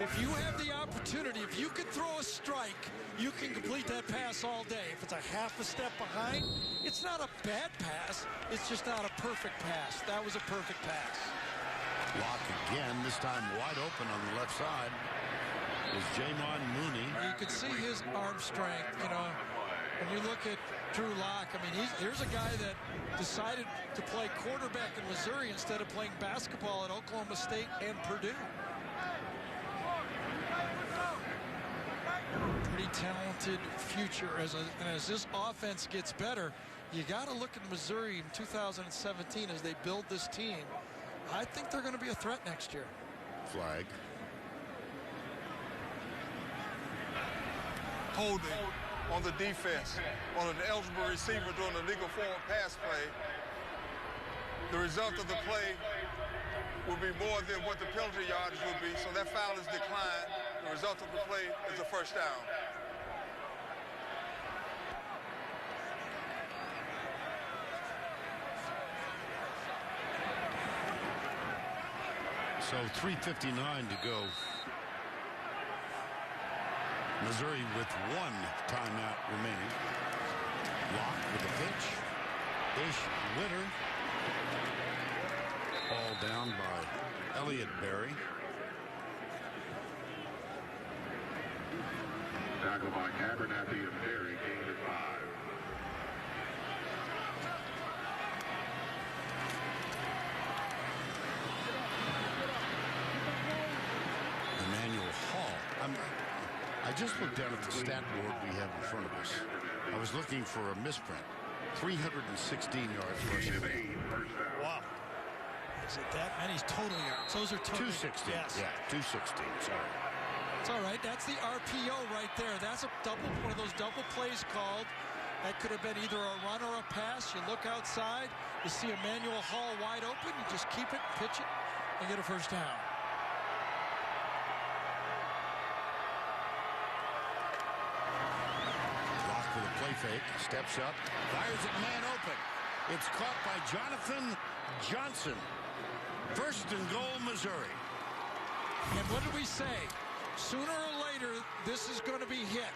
If you have the opportunity, if you can throw a strike, you can complete that pass all day. If it's a half a step behind, it's not a bad pass. It's just not a perfect pass. That was a perfect pass. Lock again, this time wide open on the left side is Jamon Mooney. You could see his arm strength, you know. When you look at Drew Lock, I mean, here's a guy that decided to play quarterback in Missouri instead of playing basketball at Oklahoma State and Purdue. Pretty talented future. As this offense gets better, you got to look at Missouri in 2017 as they build this team. I think they're going to be a threat next year. Flag. Holding on the defense, on an eligible receiver doing a legal form pass play. The result of the play will be more than what the penalty yardage would be, so that foul is declined. The result of the play is a first down. So 3:59 to go. Missouri with one timeout remaining. Lock with the pitch. Ish Witter. Ball down by Elliott Berry. Tackle by Abernathy and Berry, gain of 5. Emmanuel Hall. I just looked down at the stat board we have in front of us. I was looking for a misprint. 316 yards rushing. Wow. Is it that many total yards? Those are total. 216. Yes. Yeah, 216. Sorry. It's all right. That's the RPO right there. That's a double, one of those double plays called. That could have been either a run or a pass. You look outside, you see Emmanuel Hall wide open. You just keep it, pitch it, and get a first down. Play fake, steps up, fires it man open. It's caught by Jonathan Johnson. First and goal, Missouri. And what did we say? Sooner or later, this is going to be hit.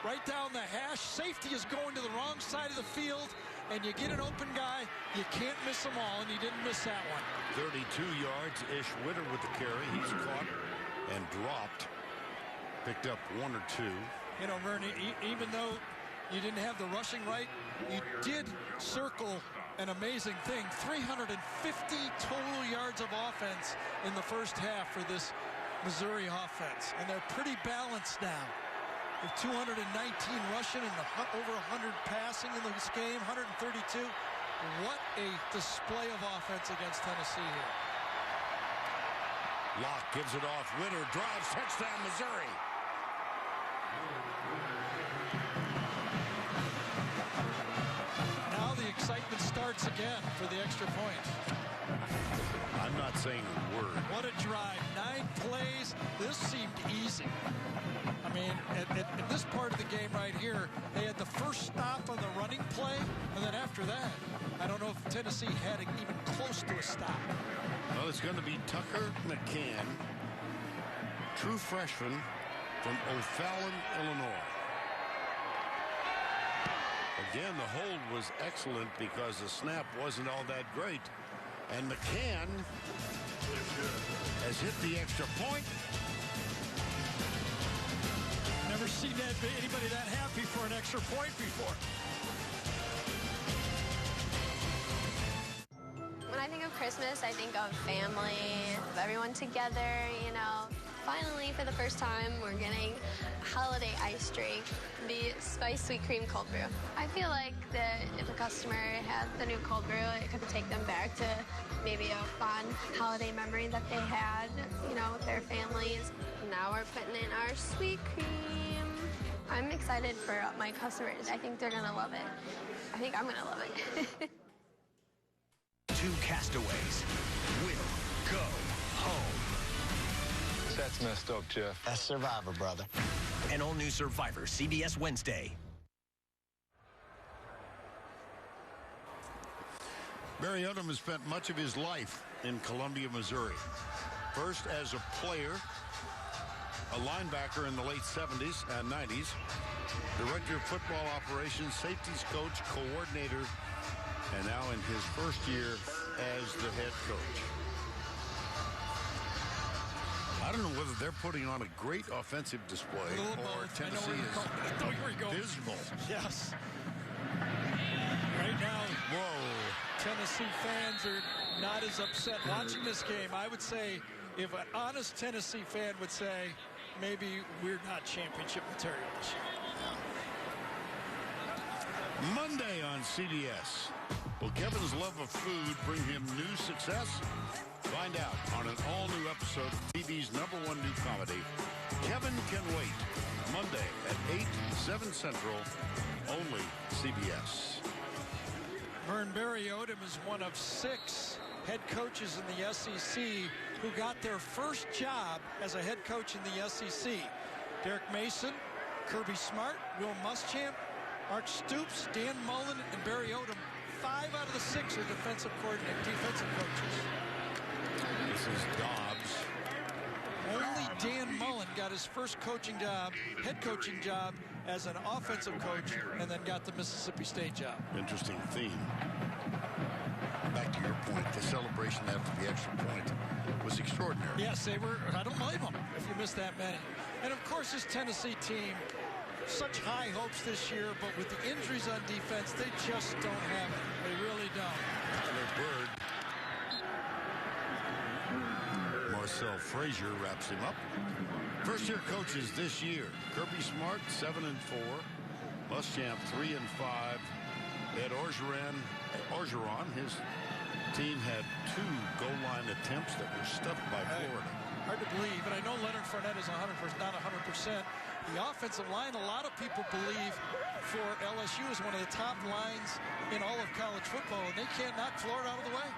Right down the hash. Safety is going to the wrong side of the field, and you get an open guy. You can't miss them all, and he didn't miss that one. 32 yards. Ish Witter with the carry. He's caught and dropped. Picked up one or two. You know, Vern, even though you didn't have the rushing right, you did circle an amazing thing. 350 total yards of offense in the first half for this Missouri offense. And they're pretty balanced now. With 219 rushing and over 100 passing in this game, 132. What a display of offense against Tennessee here. Locke gives it off. Witter drives. Touchdown, Missouri. Now the excitement starts again for the extra point. I'm not saying a word. What a drive. 9 plays. This seemed easy. I mean, at this part of the game right here, they had the first stop on the running play, and then after that, I don't know if Tennessee had even close to a stop. Well, it's going to be Tucker McCann, true freshman from O'Fallon, Illinois. Again, the hold was excellent because the snap wasn't all that great. And McCann has hit the extra point. Never seen anybody that happy for an extra point before. When I think of Christmas, I think of family, of everyone together, you know. Finally, for the first time, we're getting holiday ice drink, the Spice Sweet Cream Cold Brew. I feel like that if a customer had the new cold brew, it could take them back to maybe a fun holiday memory that they had, you know, with their families. Now we're putting in our sweet cream. I'm excited for my customers. I think they're gonna love it. I think I'm gonna love it. Two castaways will go home. That's messed up, Jeff. That's Survivor, brother. An all-new Survivor, CBS Wednesday. Barry Odom has spent much of his life in Columbia, Missouri. First as a player, a linebacker in the late 70s and 90s, director of football operations, safeties coach, coordinator, and now in his first year as the head coach. I don't know whether they're putting on a great offensive display or Tennessee is dismal. Yes. Right now, Tennessee fans are not as upset watching this game. I would say if an honest Tennessee fan would say, maybe we're not championship material this year. Monday on CBS. Will Kevin's love of food bring him new success? Find out on an all-new episode of TV's #1 new comedy, Kevin Can Wait. Monday at 8, 7 Central, only CBS. Vern Barry Odom is one of 6 head coaches in the SEC who got their first job as a head coach in the SEC. Derek Mason, Kirby Smart, Will Muschamp, Art Stoops, Dan Mullen, and Barry Odom. 5 out of the 6 are defensive coaches. This is Dobbs. Only Dan Mullen got his first head coaching job as an offensive coach, and then got the Mississippi State job. Interesting theme. Back to your point, the celebration after the extra point was extraordinary. Yes, they were. I don't blame them if you missed that many. And of course, this Tennessee team, such high hopes this year, but with the injuries on defense, they just don't have it. They really don't. Tyler Bird. Marcel Frazier wraps him up. First-year coaches this year: Kirby Smart 7-4, Muschamp 3-5. Ed Orgeron, his team had 2 goal line attempts that were stuffed by Florida. Hard to believe, and I know Leonard Fournette is not 100%. The offensive line, a lot of people believe for LSU is one of the top lines in all of college football, and they can't knock Florida out of the way.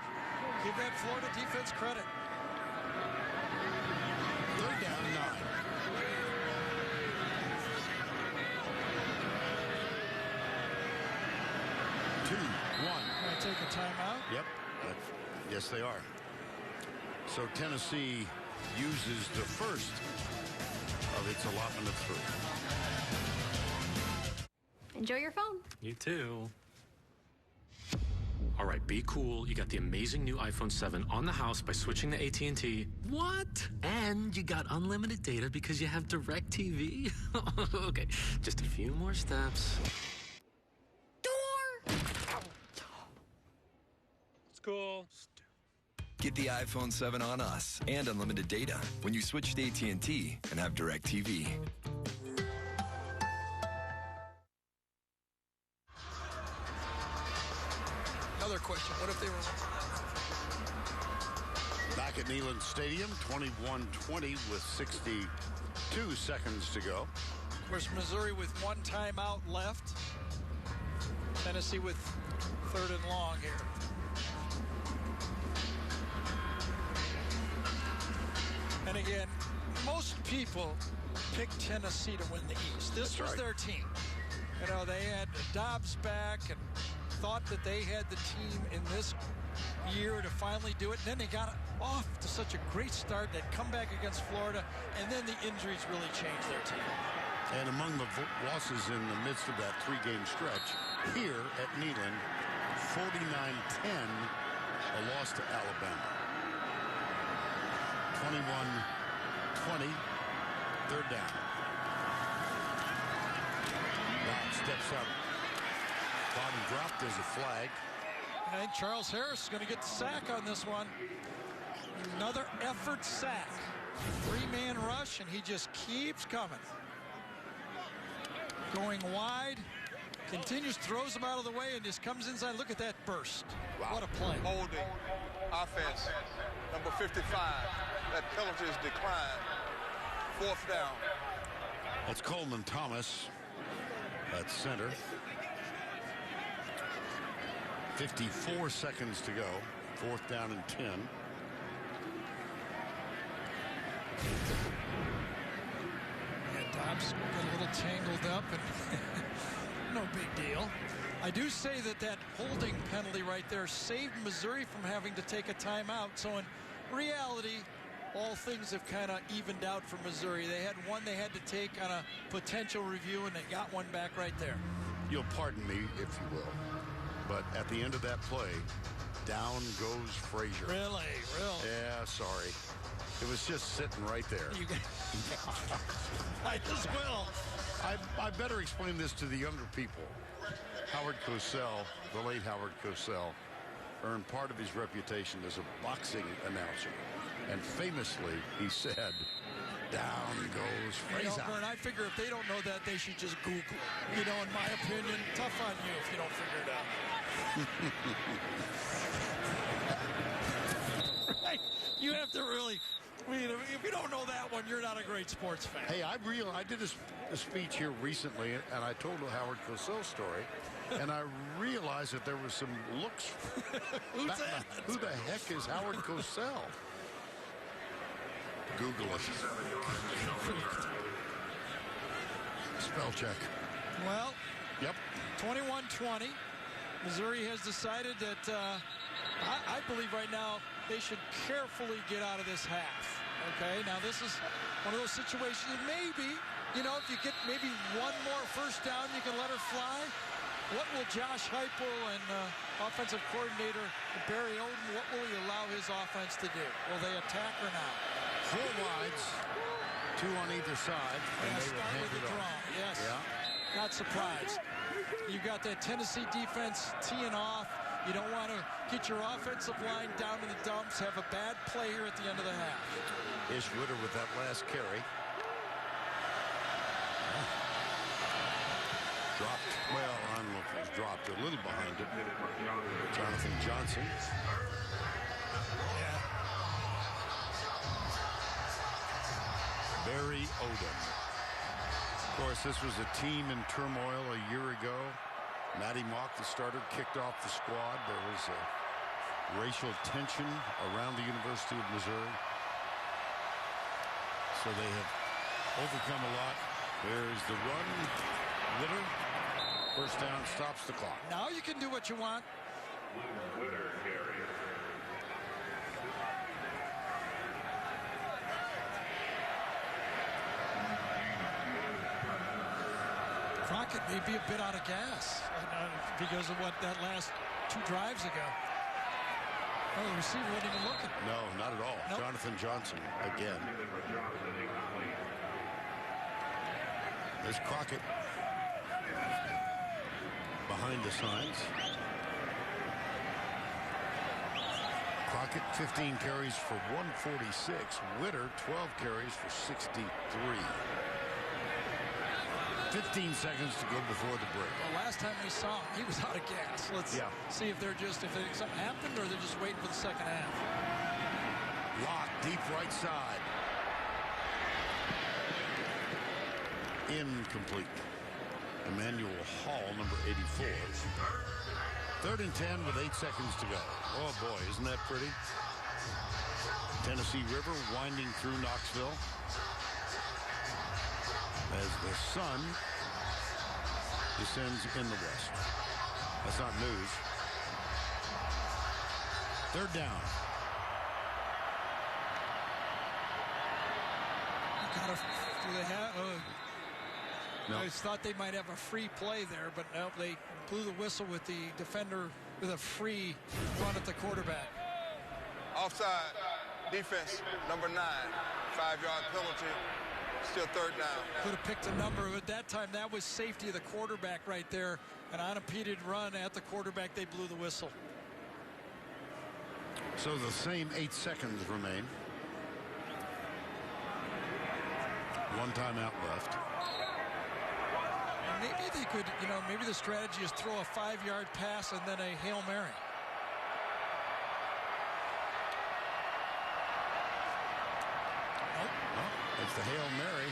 Give that Florida defense credit. They're down 9. Going to take a timeout? Yep. Yes, they are. So Tennessee uses the first of its allotment of 3. Enjoy your phone. You too. All right, be cool. You got the amazing new iPhone 7 on the house by switching to AT&T. What? And you got unlimited data because you have DirecTV? Okay, just a few more steps. Cool. Get the iPhone 7 on us and unlimited data when you switch to AT&T and have DirecTV. Another question. What if they were... Back at Neyland Stadium, 21-20 with 62 seconds to go. Of course, Missouri with 1 timeout left. Tennessee with 3rd and long here. And again, most people picked Tennessee to win the East. This was their team. You know, they had Dobbs back and thought that they had the team in this year to finally do it. And then they got off to such a great start. They'd come back against Florida, and then the injuries really changed their team. And among the losses in the midst of that three-game stretch, here at Neyland, 49-10, a loss to Alabama. 21-20, third down. Brown steps up. Bottom dropped as a flag. I think Charles Harris is going to get the sack on this one. Another effort sack. Three-man rush, and he just keeps coming. Going wide, continues, throws him out of the way, and just comes inside. Look at that burst. Wow. What a play. Holding offense, number 55. That penalty is declined. Fourth down. That's Coleman Thomas at center. 54 seconds to go. Fourth down and 10. Dobbs got a little tangled up, and no big deal. I do say that holding penalty right there saved Missouri from having to take a timeout. So in reality, all things have kind of evened out for Missouri. They had one they had to take on a potential review, and they got one back right there. You'll pardon me, if you will, but at the end of that play, down goes Frazier. Really? Yeah, sorry. It was just sitting right there. I just will. I better explain this to the younger people. Howard Cosell, the late Howard Cosell, earned part of his reputation as a boxing announcer. And famously, he said, down goes Frazier. Vern, I figure if they don't know that, they should just Google it. You know, in my opinion, tough on you if you don't figure it out. Right? You have to really... I mean, if you don't know that one, you're not a great sports fan. Hey, I did a speech here recently, and I told a Howard Cosell story, and I realized that there was some looks. Who's that? Who the heck is Howard Cosell? Google it. Spell check. Well, yep. 21-20. Missouri has decided that I believe right now they should carefully get out of this half. Okay, now this is one of those situations. Maybe, you know, if you get maybe one more first down, you can let her fly. What will Josh Heupel and offensive coordinator Barry Odom, what will he allow his offense to do? Will they attack or not? Four wides, two on either side, and they will hand it off. Yes. Yeah. Not surprised. You've got that Tennessee defense teeing off. You don't want to get your offensive line down in the dumps, have a bad play here at the end of the half. Ish Witter with that last carry. Dropped. Well, I don't know if it was dropped. A little behind it. Jonathan Johnson. Barry Odom. Of course, this was a team in turmoil a year ago. Matty Mock, the starter, kicked off the squad. There was a racial tension around the University of Missouri. So they have overcome a lot. There's the run. Witter. First down, stops the clock. Now you can do what you want. Witter carry. Crockett may be a bit out of gas because of what that last two drives ago. Oh, the receiver wasn't even looking. No, not at all. Nope. Jonathan Johnson again. There's Crockett behind the signs. Crockett 15 carries for 146. Witter 12 carries for 63. 15 seconds to go before the break. Well, last time we saw him, he was out of gas. Let's see if something happened or they're just waiting for the second half. Lock deep right side. Incomplete. Emmanuel Hall, number 84. 3rd and 10 with 8 seconds to go. Oh boy, isn't that pretty? Tennessee River winding through Knoxville. as the sun descends in the west. That's not news. Third down. Do they have? No. I just thought they might have a free play there, but no, they blew the whistle with the defender with a free run at the quarterback. Offside. Defense, number 9. 5-yard penalty. Still third down. Could have picked a number. At that time, that was safety of the quarterback right there. An unimpeded run at the quarterback, they blew the whistle. So the same 8 seconds remain. One timeout left. And maybe they could, maybe the strategy is throw a 5-yard pass and then a Hail Mary. It's the Hail Mary.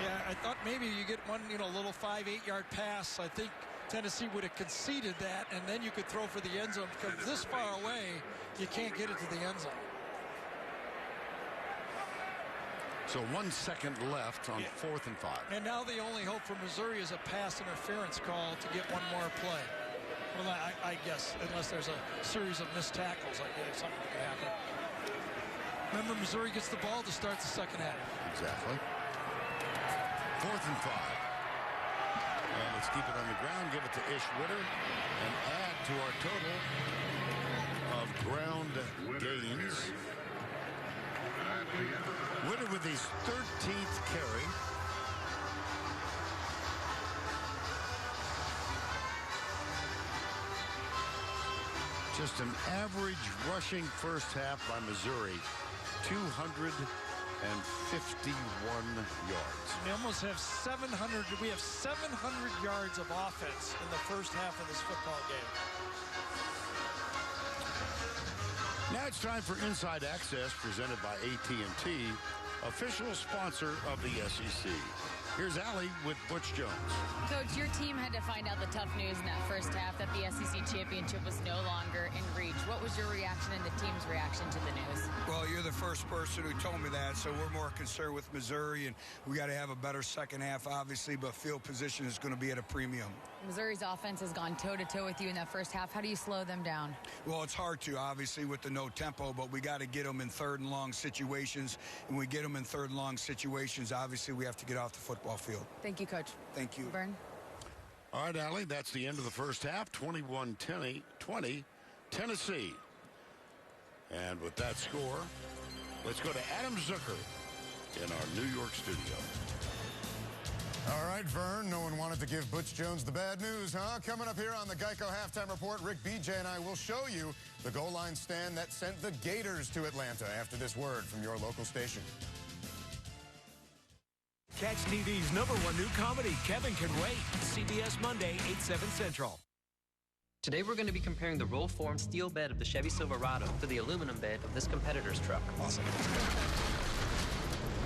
Yeah, I thought maybe you get one, little 5-8-yard pass. I think Tennessee would have conceded that, and then you could throw for the end zone, because this far away, you can't get it to the end zone. So 1 second left on 4th and 5. And now the only hope for Missouri is a pass interference call to get one more play. Well, I guess, unless there's a series of missed tackles, I guess something could happen. Remember, Missouri gets the ball to start the second half. Exactly. 4th and 5. And let's keep it on the ground, give it to Ish Witter, and add to our total of ground gains. Witter with his 13th carry. Just an average rushing first half by Missouri. 251 yards. We almost have 700. We have 700 yards of offense in the first half of this football game. Now it's time for Inside Access, presented by AT&T, official sponsor of the SEC. Here's Allie with Butch Jones. Coach, your team had to find out the tough news in that first half that the SEC championship was no longer in reach. What was your reaction and the team's reaction to the news? Well, you're the first person who told me that, so we're more concerned with Missouri, and we got to have a better second half, obviously, but field position is going to be at a premium. Missouri's offense has gone toe-to-toe with you in that first half. How do you slow them down? Well, it's hard to, obviously, with the no tempo, but we got to get them in third and long situations. And we get them in third and long situations, obviously, we have to get off the football field. Thank you, Coach. Thank you. Vern? All right, Allie, that's the end of the first half. 21-20, Tennessee. And with that score, let's go to Adam Zucker in our New York studio. All right, Vern, no one wanted to give Butch Jones the bad news, huh? Coming up here on the Geico Halftime Report, Rick BJ and I will show you the goal line stand that sent the Gators to Atlanta after this word from your local station. Catch TV's #1 new comedy, Kevin Can Wait, CBS Monday, 8/7 Central. Today we're going to be comparing the roll-form steel bed of the Chevy Silverado to the aluminum bed of this competitor's truck. Awesome.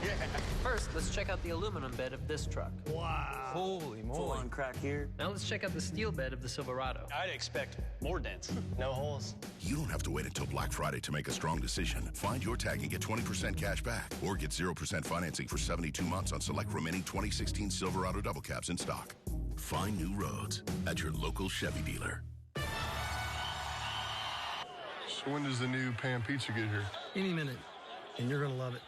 Yeah. First, let's check out the aluminum bed of this truck. Wow. Holy moly. Full on crack here. Now let's check out the steel bed of the Silverado. I'd expect more dents, no holes. You don't have to wait until Black Friday to make a strong decision. Find your tag and get 20% cash back, or get 0% financing for 72 months on select remaining 2016 Silverado double cabs in stock. Find new roads at your local Chevy dealer. So when does the new pan pizza get here? Any minute, and you're going to love it.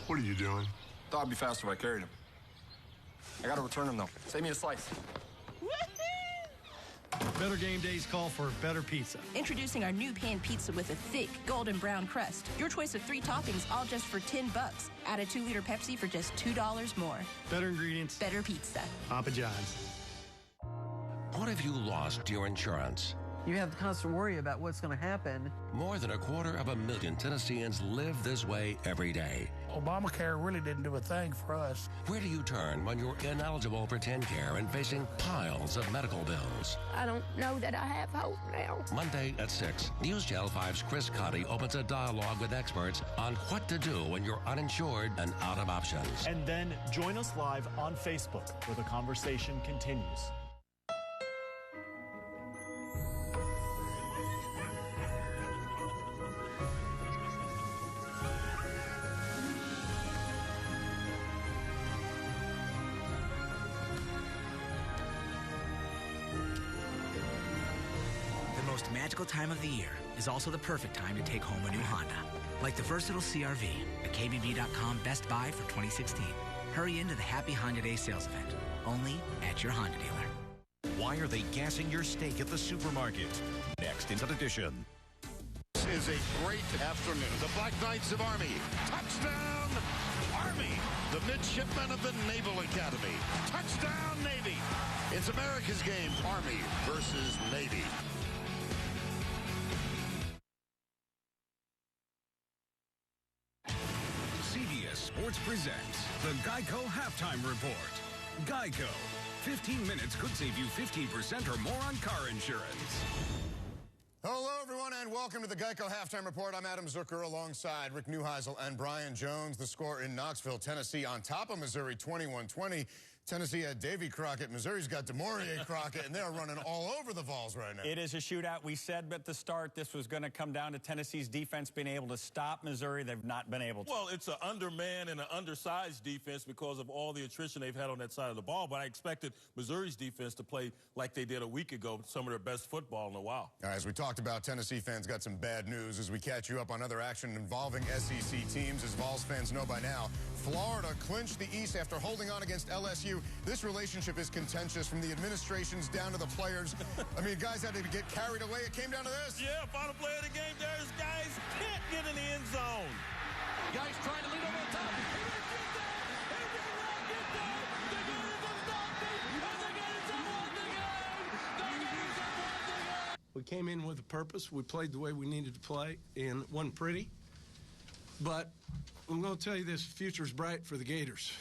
What are you doing? Thought it'd be faster if I carried him. I gotta return him, though. Save me a slice. Better game days call for better pizza. Introducing our new pan pizza with a thick golden brown crust. Your choice of 3 toppings, all just for $10. Add a 2-liter Pepsi for just $2 more. Better ingredients. Better pizza. Papa John's. What if you lost your insurance? You have the constant worry about what's going to happen. More than 250,000 Tennesseans live this way every day. Obamacare really didn't do a thing for us. Where do you turn when you're ineligible for TennCare and facing piles of medical bills? I don't know that I have hope now. Monday at 6, News Channel 5's Chris Cotty opens a dialogue with experts on what to do when you're uninsured and out of options. And then join us live on Facebook where the conversation continues. most magical time of the year is also the perfect time to take home a new Honda. Like the versatile CR-V, a KBB.com Best Buy for 2016. Hurry into the Happy Honda Day sales event, only at your Honda dealer. Why are they gassing your steak at the supermarket? Next in edition. This is a great afternoon. The Black Knights of Army. Touchdown, Army. The midshipmen of the Naval Academy. Touchdown, Navy. It's America's game. Army versus Navy. CBS Sports presents the Geico Halftime Report. Geico. 15 minutes could save you 15% or more on car insurance. Hello, everyone, and welcome to the Geico Halftime Report. I'm Adam Zucker alongside Rick Neuheisel and Brian Jones. The score in Knoxville, Tennessee, on top of Missouri, 21-20. Tennessee had Davy Crockett. Missouri's got DeMaurier Crockett, and they're running all over the Vols right now. It is a shootout. We said at the start this was going to come down to Tennessee's defense being able to stop Missouri. They've not been able to. Well, it's an undermanned and an undersized defense because of all the attrition they've had on that side of the ball. But I expected Missouri's defense to play like they did a week ago, some of their best football in a while. All right, as we talked about, Tennessee fans got some bad news as we catch you up on other action involving SEC teams. As Vols fans know by now, Florida clinched the East after holding on against LSU. This relationship is contentious from the administrations down to the players. I mean, guys had to get carried away. It came down to this. Yeah, final play of the game, there's guys can't get in the end zone. Guys trying to lead over the top. We came in with a purpose. We played the way we needed to play, and it wasn't pretty. But I'm going to tell you this, the future's bright for the Gators.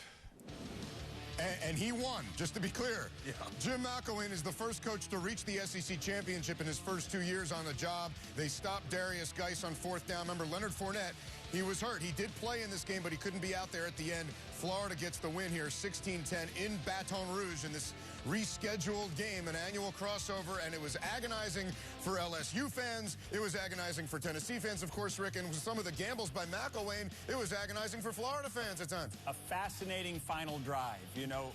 And he won, just to be clear. Yeah. Jim McElwain is the first coach to reach the SEC championship in his first 2 years on the job. They stopped Darius Geis on fourth down. Remember, Leonard Fournette, he was hurt. He did play in this game, but he couldn't be out there at the end. Florida gets the win here, 16-10 in Baton Rouge in this rescheduled game, an annual crossover, and it was agonizing for LSU fans. It was agonizing for Tennessee fans, of course, Rick, and with some of the gambles by McElwain, it was agonizing for Florida fans at times. A fascinating final drive. You know,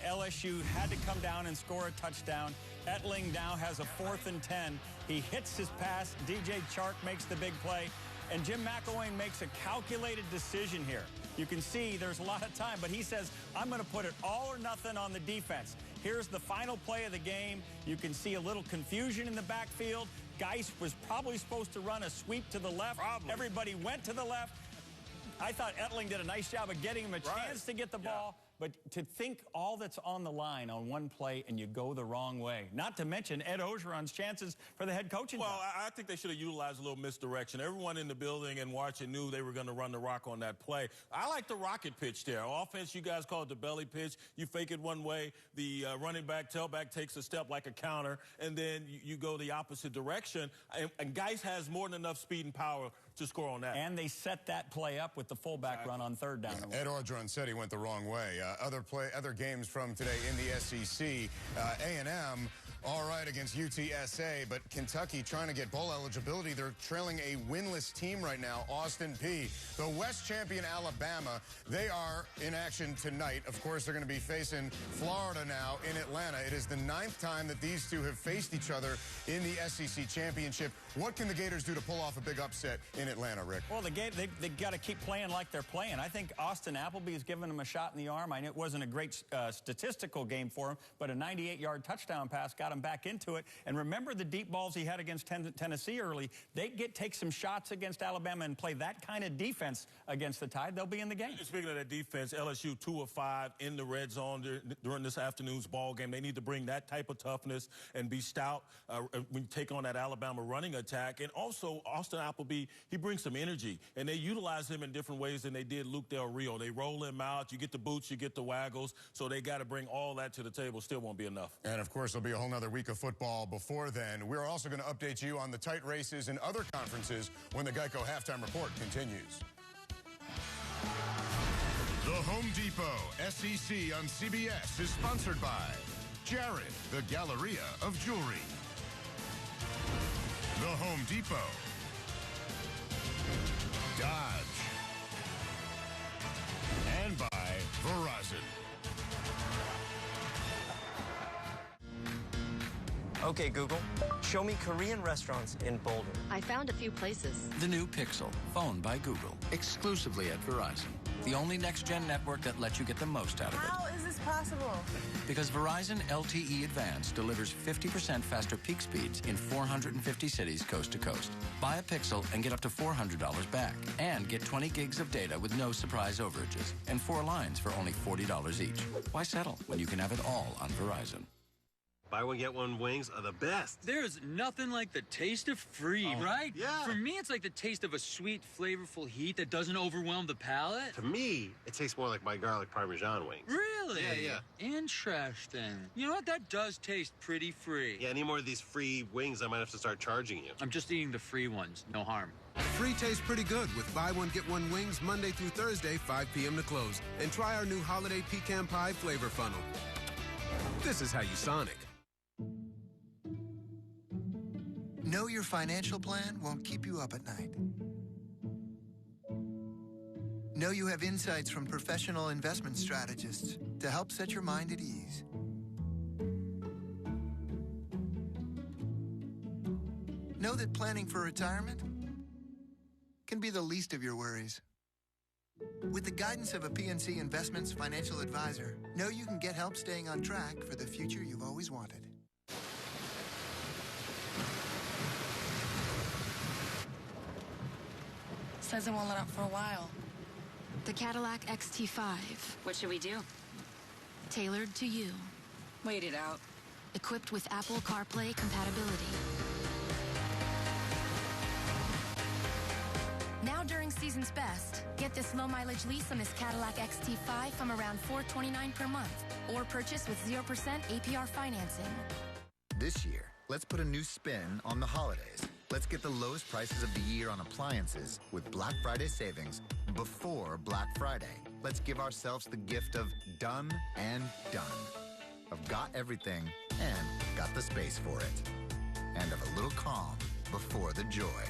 LSU had to come down and score a touchdown. Etling now has a 4th and 10. He hits his pass. DJ Chark makes the big play. And Jim McElwain makes a calculated decision here. You can see there's a lot of time, but he says, I'm going to put it all or nothing on the defense. Here's the final play of the game. You can see a little confusion in the backfield. Geis was probably supposed to run a sweep to the left. Probably. Everybody went to the left. I thought Etling did a nice job of getting him a chance to get the ball. But to think all that's on the line on one play and you go the wrong way, not to mention Ed Ogeron's chances for the head coaching job. Well, I think they should have utilized a little misdirection. Everyone in the building and watching knew they were going to run the rock on that play. I like the rocket pitch there. Offense, you guys call it the belly pitch. You fake it one way. The running back, tailback takes a step like a counter, and then you go the opposite direction. And Geis has more than enough speed and power to score on that. And they set that play up with the fullback run on third down. Ed Orgeron said he went the wrong way. Other games from today in the SEC, A&M, all right against UTSA, but Kentucky trying to get bowl eligibility. They're trailing a winless team right now, Austin Peay. The West champion Alabama, they are in action tonight. Of course, they're going to be facing Florida now in Atlanta. It is the 9th time that these two have faced each other in the SEC championship. What can the Gators do to pull off a big upset in Atlanta, Rick? Well, they got to keep playing like they're playing. I think Austin Appleby has given them a shot in the arm. I know it wasn't a great statistical game for him, but a 98-yard touchdown pass got him back into it. And remember the deep balls he had against Tennessee early. They take some shots against Alabama and play that kind of defense against the Tide. They'll be in the game. Speaking of that defense, LSU 2 of 5 in the red zone during this afternoon's ball game. They need to bring that type of toughness and be stout when you take on that Alabama running attack. And also, Austin Appleby, he brings some energy. And they utilize him in different ways than they did Luke Del Rio. They roll him out. You get the boots, you get the waggles. So they got to bring all that to the table. Still won't be enough. And, of course, there'll be a whole nother week of football before then. We're also going to update you on the tight races and other conferences when the Geico Halftime Report continues. The Home Depot SEC on CBS is sponsored by Jared, the Galleria of Jewelry. The Home Depot. Dodge. And by Verizon. Okay, Google, show me Korean restaurants in Boulder. I found a few places. The new Pixel, phone by Google, exclusively at Verizon. The only next-gen network that lets you get the most out of it. How is this possible? Because Verizon LTE Advanced delivers 50% faster peak speeds in 450 cities coast to coast. Buy a Pixel and get up to $400 back. And get 20 gigs of data with no surprise overages. And 4 lines for only $40 each. Why settle when you can have it all on Verizon? Buy one, get one wings are the best. There's nothing like the taste of free, right? Yeah. For me, it's like the taste of a sweet, flavorful heat that doesn't overwhelm the palate. To me, it tastes more like my garlic Parmesan wings. Really? Yeah. Interesting. You know what? That does taste pretty free. Yeah, any more of these free wings, I might have to start charging you. I'm just eating the free ones. No harm. Free tastes pretty good with buy one, get one wings Monday through Thursday, 5 p.m. to close. And try our new holiday pecan pie flavor funnel. This is how you Sonic. Know your financial plan won't keep you up at night. Know you have insights from professional investment strategists to help set your mind at ease. Know that planning for retirement can be the least of your worries. With the guidance of a PNC Investments financial advisor, know you can get help staying on track for the future you've always wanted. Says it won't let up for a while. The Cadillac XT5. What should we do? Tailored to you. Wait it out. Equipped with Apple CarPlay compatibility. Now during season's best, get this low mileage lease on this Cadillac XT5 from around $429 per month. Or purchase with 0% APR financing. This year, let's put a new spin on the holidays. Let's get the lowest prices of the year on appliances with Black Friday savings before Black Friday. Let's give ourselves the gift of done and done. Of got everything and got the space for it. And of a little calm before the joy.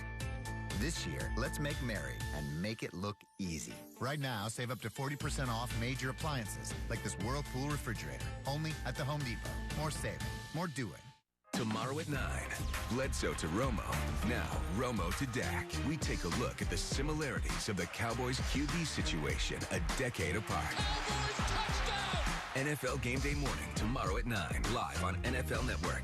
This year, let's make merry and make it look easy. Right now, save up to 40% off major appliances like this Whirlpool refrigerator. Only at the Home Depot. More saving, more doing. Tomorrow at 9, Bledsoe to Romo. Now, Romo to Dak. We take a look at the similarities of the Cowboys QB situation a decade apart. Cowboys touchdown! NFL Game Day morning, tomorrow at 9, live on NFL Network.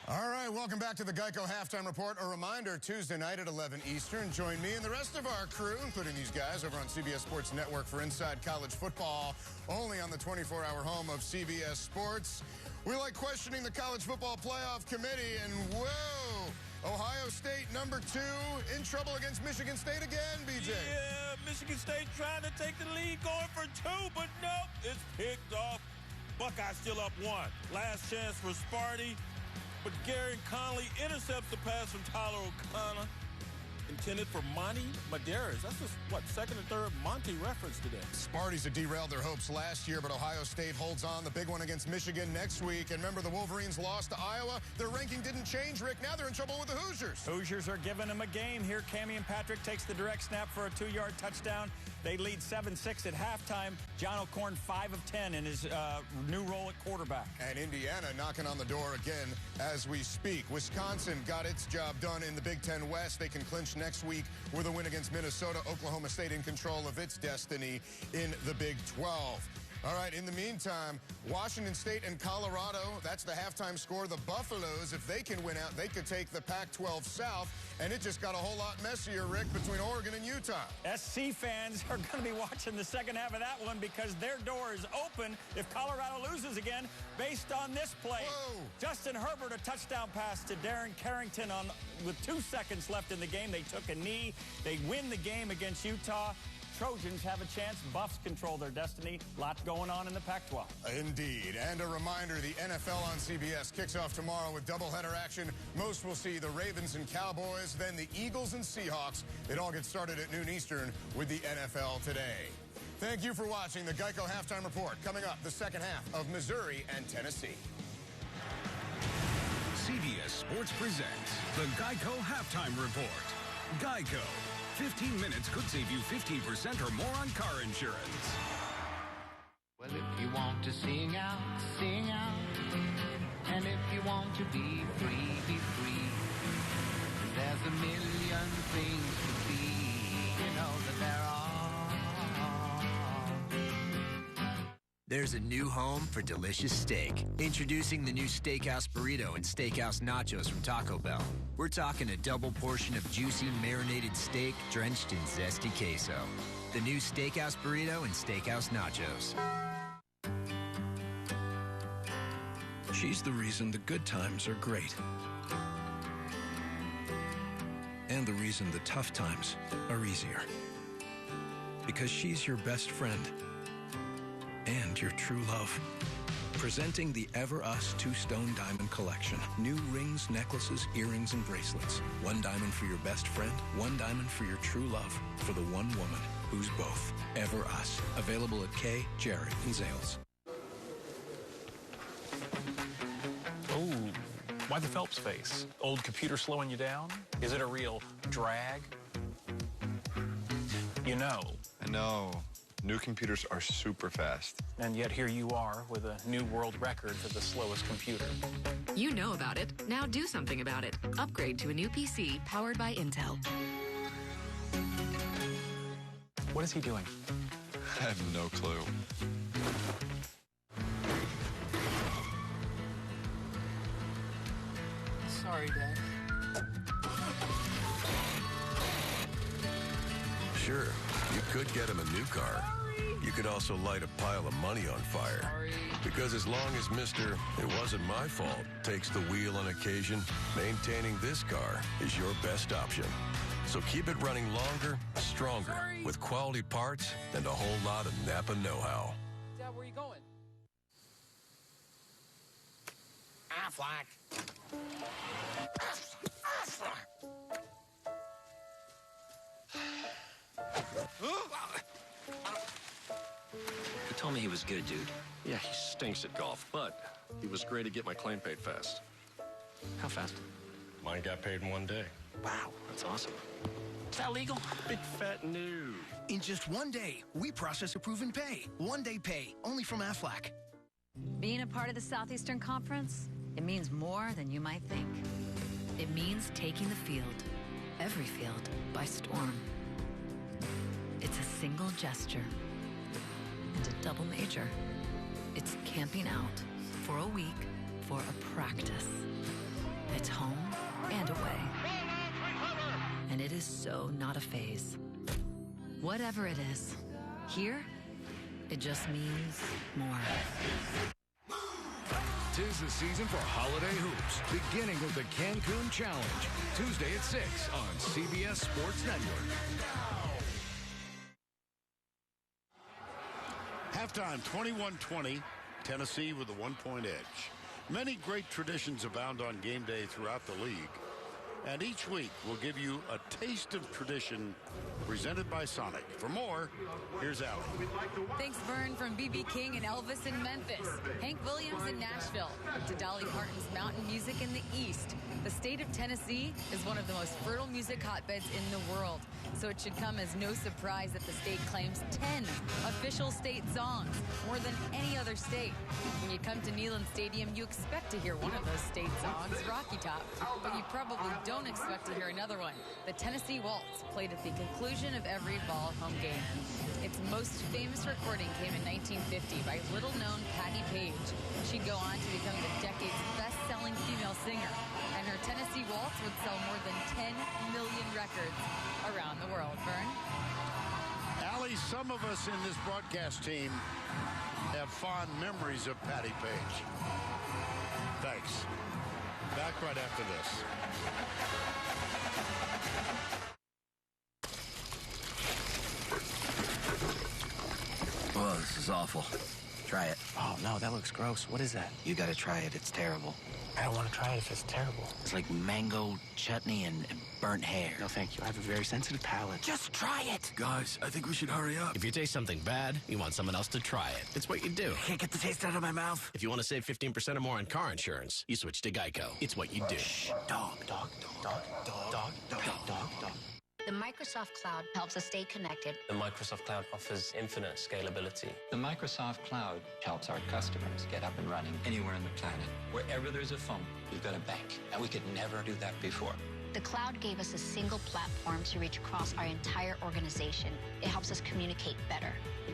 All right, welcome back to the Geico Halftime Report. A reminder, Tuesday night at 11 Eastern, join me and the rest of our crew, including these guys, over on CBS Sports Network for Inside College Football, only on the 24-hour home of CBS Sports. We like questioning the College Football Playoff Committee, and whoa, Ohio State, number 2, in trouble against Michigan State again, BJ. Yeah, Michigan State trying to take the lead, going for 2, but nope, it's picked off. Buckeyes still up 1. Last chance for Sparty. But Gary Conley intercepts the pass from Tyler O'Connor, intended for Monty Medeiros. That's just, second and third Monty reference today. Sparty's had derailed their hopes last year, but Ohio State holds on. The big one against Michigan next week. And remember, the Wolverines lost to Iowa. Their ranking didn't change, Rick. Now they're in trouble with the Hoosiers. Hoosiers are giving them a game here. Camion Patrick takes the direct snap for a 2-yard touchdown. They lead 7-6 at halftime. John O'Korn 5 of 10 in his new role at quarterback. And Indiana knocking on the door again as we speak. Wisconsin got its job done in the Big Ten West. They can clinch next week with a win against Minnesota. Oklahoma State in control of its destiny in the Big 12. All right, in the meantime, Washington State and Colorado, that's the halftime score. The Buffaloes, if they can win out, they could take the Pac-12 South. And it just got a whole lot messier, Rick, between Oregon and Utah. SC fans are going to be watching the second half of that one because their door is open if Colorado loses again based on this play. Whoa. Justin Herbert, a touchdown pass to Darren Carrington with 2 seconds left in the game. They took a knee. They win the game against Utah. Trojans have a chance. Buffs control their destiny. Lots going on in the Pac-12. Indeed. And a reminder, the NFL on CBS kicks off tomorrow with doubleheader action. Most will see the Ravens and Cowboys, then the Eagles and Seahawks. It all gets started at noon Eastern with the NFL Today. Thank you for watching the Geico Halftime Report. Coming up, the second half of Missouri and Tennessee. CBS Sports presents the Geico Halftime Report. Geico. 15 minutes could save you 15% or more on car insurance. Well, if you want to sing out, sing out. And if you want to be free, be free. There's a million things to be, you know that there are. There's a new home for delicious steak. Introducing the new Steakhouse Burrito and Steakhouse Nachos from Taco Bell. We're talking a double portion of juicy marinated steak drenched in zesty queso. The new Steakhouse Burrito and Steakhouse Nachos. She's the reason the good times are great. And the reason the tough times are easier. Because she's your best friend. And your true love. Presenting the Ever Us two-stone diamond collection. New rings, necklaces, earrings, and bracelets. One diamond for your best friend, one diamond for your true love. For the one woman who's both. Ever Us. Available at Kay, Jared, and Zales. Oh, why the Phelps face? Old computer slowing you down? Is it a real drag? You know. I know. New computers are super fast. And yet here you are with a new world record for the slowest computer. You know about it. Now do something about it. Upgrade to a new PC powered by Intel. What is he doing? I have no clue. Sorry, Dad. Sure, you could get him a new car. You could also light a pile of money on fire. Because as long as Mr. It wasn't my fault takes the wheel on occasion, maintaining this car is your best option. So keep it running longer, stronger, with quality parts and a whole lot of Napa know-how. Dad, where are you going? Aflac. You told me he was good, dude. Yeah, he stinks at golf, but he was great to get my claim paid fast. How fast? Mine got paid in 1 day. Wow, that's awesome. Is that legal? Big fat no. In just 1 day, we process, approve, and pay. 1 day pay, only from Aflac. Being a part of the Southeastern Conference, it means more than you might think. It means taking the field, every field, by storm. It's a single gesture and a double major. It's camping out for a week for a practice. It's home and away. And it is so not a phase. Whatever it is, here, it just means more. 'Tis the season for holiday hoops, beginning with the Cancun Challenge, Tuesday at 6 on CBS Sports Network. Halftime, 21-20, Tennessee with a 1-point edge. Many great traditions abound on game day throughout the league. And each week, we'll give you a taste of tradition presented by Sonic. For more, here's Allie. Thanks, Vern, from B.B. King and Elvis in Memphis, Hank Williams in Nashville, to Dolly Parton's mountain music in the East. The state of Tennessee is one of the most fertile music hotbeds in the world. So it should come as no surprise that the state claims 10 official state songs, more than any other state. When you come to Neyland Stadium, you expect to hear one of those state songs, Rocky Top, but you probably don't expect to hear another one, the Tennessee Waltz, played at the conclusion of every ball home game. Its most famous recording came in 1950 by little-known Patti Page. She'd go on to become the decade's best-selling female singer, and her Tennessee Waltz would sell more than 10 million records around the world. Vern? Allie, some of us in this broadcast team have fond memories of Patti Page. Thanks. Back right after this. Well, this is awful. Try it. Oh, no, that looks gross. What is that? You gotta try it. It's terrible. I don't want to try it if it's terrible. It's like mango chutney and burnt hair. No, thank you. I have a very sensitive palate. Just try it. Guys, I think we should hurry up. If you taste something bad, you want someone else to try it. It's what you do. I can't get the taste out of my mouth. If you want to save 15% or more on car insurance, you switch to Geico. It's what you do. Shh. Dog. The Microsoft Cloud helps us stay connected. The Microsoft Cloud offers infinite scalability. The Microsoft Cloud helps our customers get up and running anywhere on the planet. Wherever there's a phone, we've got a bank, and we could never do that before. The cloud gave us a single platform to reach across our entire organization. It helps us communicate better.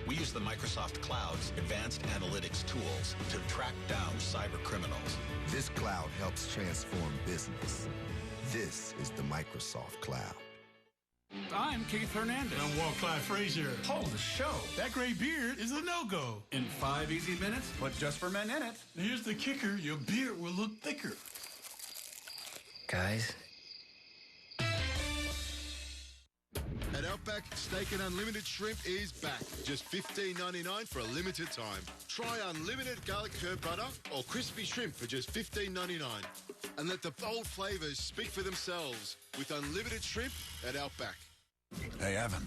We use the Microsoft Cloud's advanced analytics tools to track down cyber criminals. This cloud helps transform business. This is the Microsoft Cloud. I'm Keith Hernandez. I'm Walt Clyde Frazier. Hold the show. That gray beard is a no-go. In 5 easy minutes, put Just for Men in it. Here's the kicker. Your beard will look thicker. Guys. At Outback, Steak and Unlimited Shrimp is back. Just $15.99 for a limited time. Try unlimited garlic herb butter or crispy shrimp for just $15.99. And let the bold flavors speak for themselves with unlimited shrimp at Outback. Hey, Evan.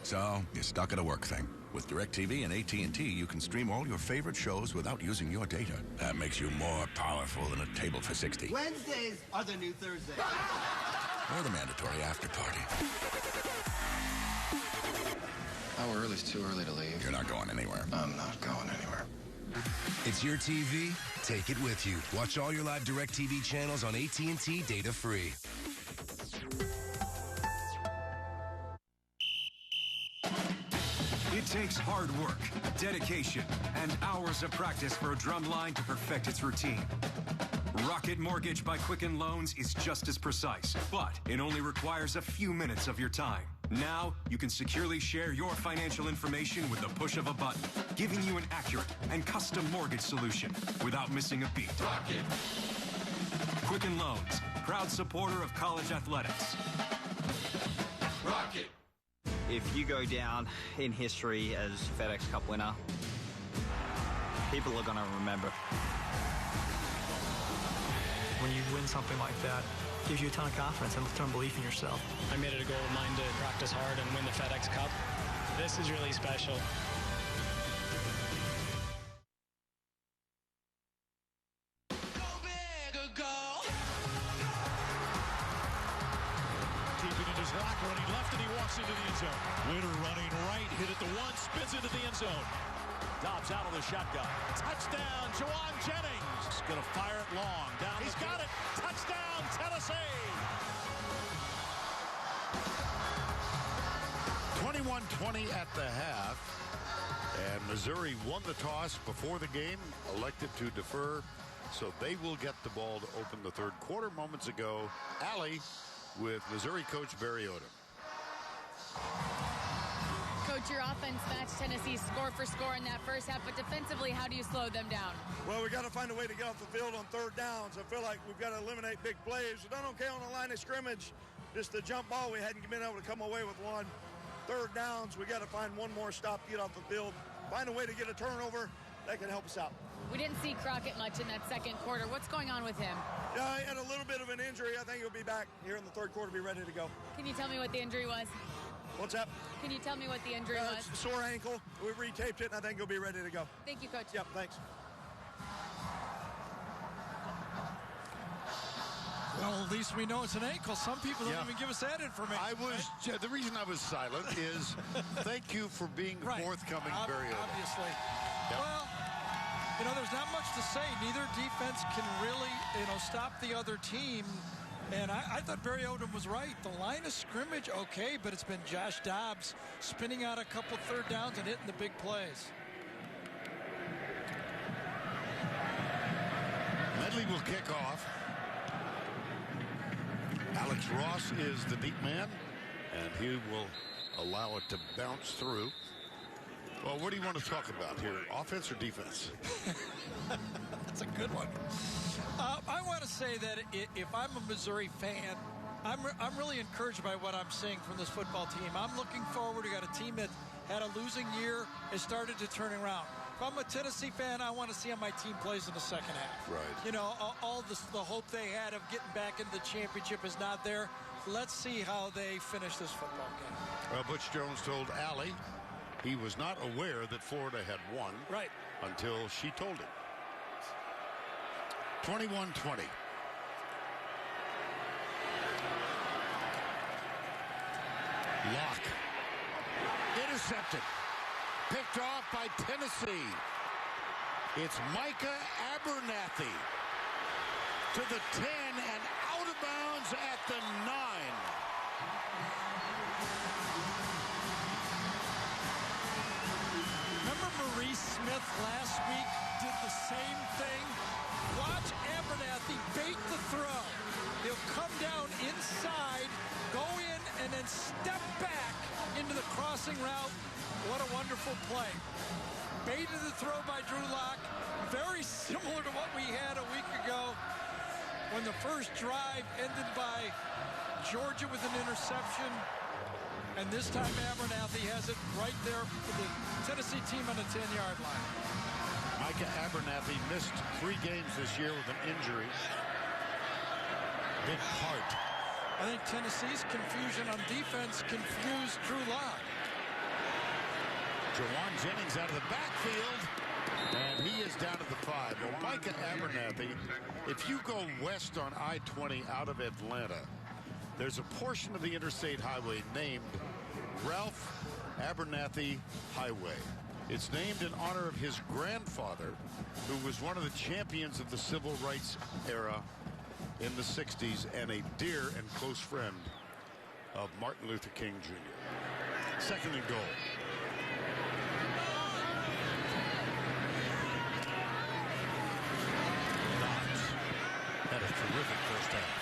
So, you're stuck at a work thing. With DirecTV and AT&T, you can stream all your favorite shows without using your data. That makes you more powerful than a table for 60. Wednesdays are the new Thursdays. Or the mandatory after party. How early's too early to leave? You're not going anywhere. I'm not going anywhere. It's your TV. Take it with you. Watch all your live DirecTV channels on AT&T data free. It takes hard work, dedication, and hours of practice for a drum line to perfect its routine. Rocket Mortgage by Quicken Loans is just as precise, but it only requires a few minutes of your time. Now, you can securely share your financial information with the push of a button, giving you an accurate and custom mortgage solution without missing a beat. Rocket. Quicken Loans, proud supporter of college athletics. Rocket. If you go down in history as FedEx Cup winner, people are going to remember. When you win something like that, it gives you a ton of confidence and a ton of belief in yourself. I made it a goal of mine to practice hard and win the FedEx Cup. This is really special. Keeping it his lock, running left, and he walks into the end zone. Winter running right, hit at the one, spins into the end zone. Dobbs out of the shotgun. Touchdown, Jawan Jennings. Going to fire it long. Down. He's got it. Touchdown, Tennessee. 21-20 at the half. And Missouri won the toss before the game, elected to defer. So they will get the ball to open the third quarter. Moments ago, Allie with Missouri coach Barry Odom. Coach, your offense matched Tennessee score for score in that first half, but defensively, how do you slow them down? Well, we got to find a way to get off the field on third downs. I feel like we've got to eliminate big plays. We've done okay on the line of scrimmage. Just the jump ball, we hadn't been able to come away with one. Third downs, we got to find one more stop to get off the field. Find a way to get a turnover that can help us out. We didn't see Crockett much in that second quarter. What's going on with him? Yeah, he had a little bit of an injury. I think he'll be back here in the third quarter, be ready to go. Can you tell me what the injury was? What's that? Can you tell me what the injury was? It's a sore ankle. We retaped it, and I think he'll be ready to go. Thank you, Coach. Yep, thanks. Well, at least we know it's an ankle. Some people don't even give us that information. The reason I was silent is thank you for being forthcoming, Barry Odom. Obviously. Yep. Well, you know, there's not much to say. Neither defense can really, stop the other team. And I thought Barry Odom was right. The line of scrimmage, okay, but it's been Josh Dobbs spinning out a couple third downs and hitting the big plays. Medley will kick off. Alex Ross is the deep man, and he will allow it to bounce through. Well, what do you want to talk about here? Offense or defense? That's a good one. I want to say that if I'm a Missouri fan, I'm really encouraged by what I'm seeing from this football team. I'm looking forward. We got a team that had a losing year, has started to turn around. If I'm a Tennessee fan, I want to see how my team plays in the second half. Right. You know, all the hope they had of getting back into the championship is not there. Let's see how they finish this football game. Well, Butch Jones told Allie he was not aware that Florida had won. Right. Until she told him. 21-20. Lock. Intercepted. Picked off by Tennessee. It's Micah Abernathy to the 10 and out of bounds at the 9. Remember Maurice Smith last week did the same thing? Watch Abernathy bait the throw. He'll come down inside, go in, and then step back into the crossing route. What a wonderful play. Baited the throw by Drew Lock. Very similar to what we had a week ago when the first drive ended by Georgia with an interception. And this time Abernathy has it right there for the Tennessee team on the 10-yard line. Micah Abernathy missed 3 games this year with an injury. Big part. I think Tennessee's confusion on defense confused Drew Lock. Jawan Jennings out of the backfield, and he is down to the 5. Well, Micah Abernathy, if you go west on I-20 out of Atlanta, there's a portion of the interstate highway named Ralph Abernathy Highway. It's named in honor of his grandfather, who was one of the champions of the civil rights era in the 60s and a dear and close friend of Martin Luther King Jr. Second and goal. Had a terrific first half.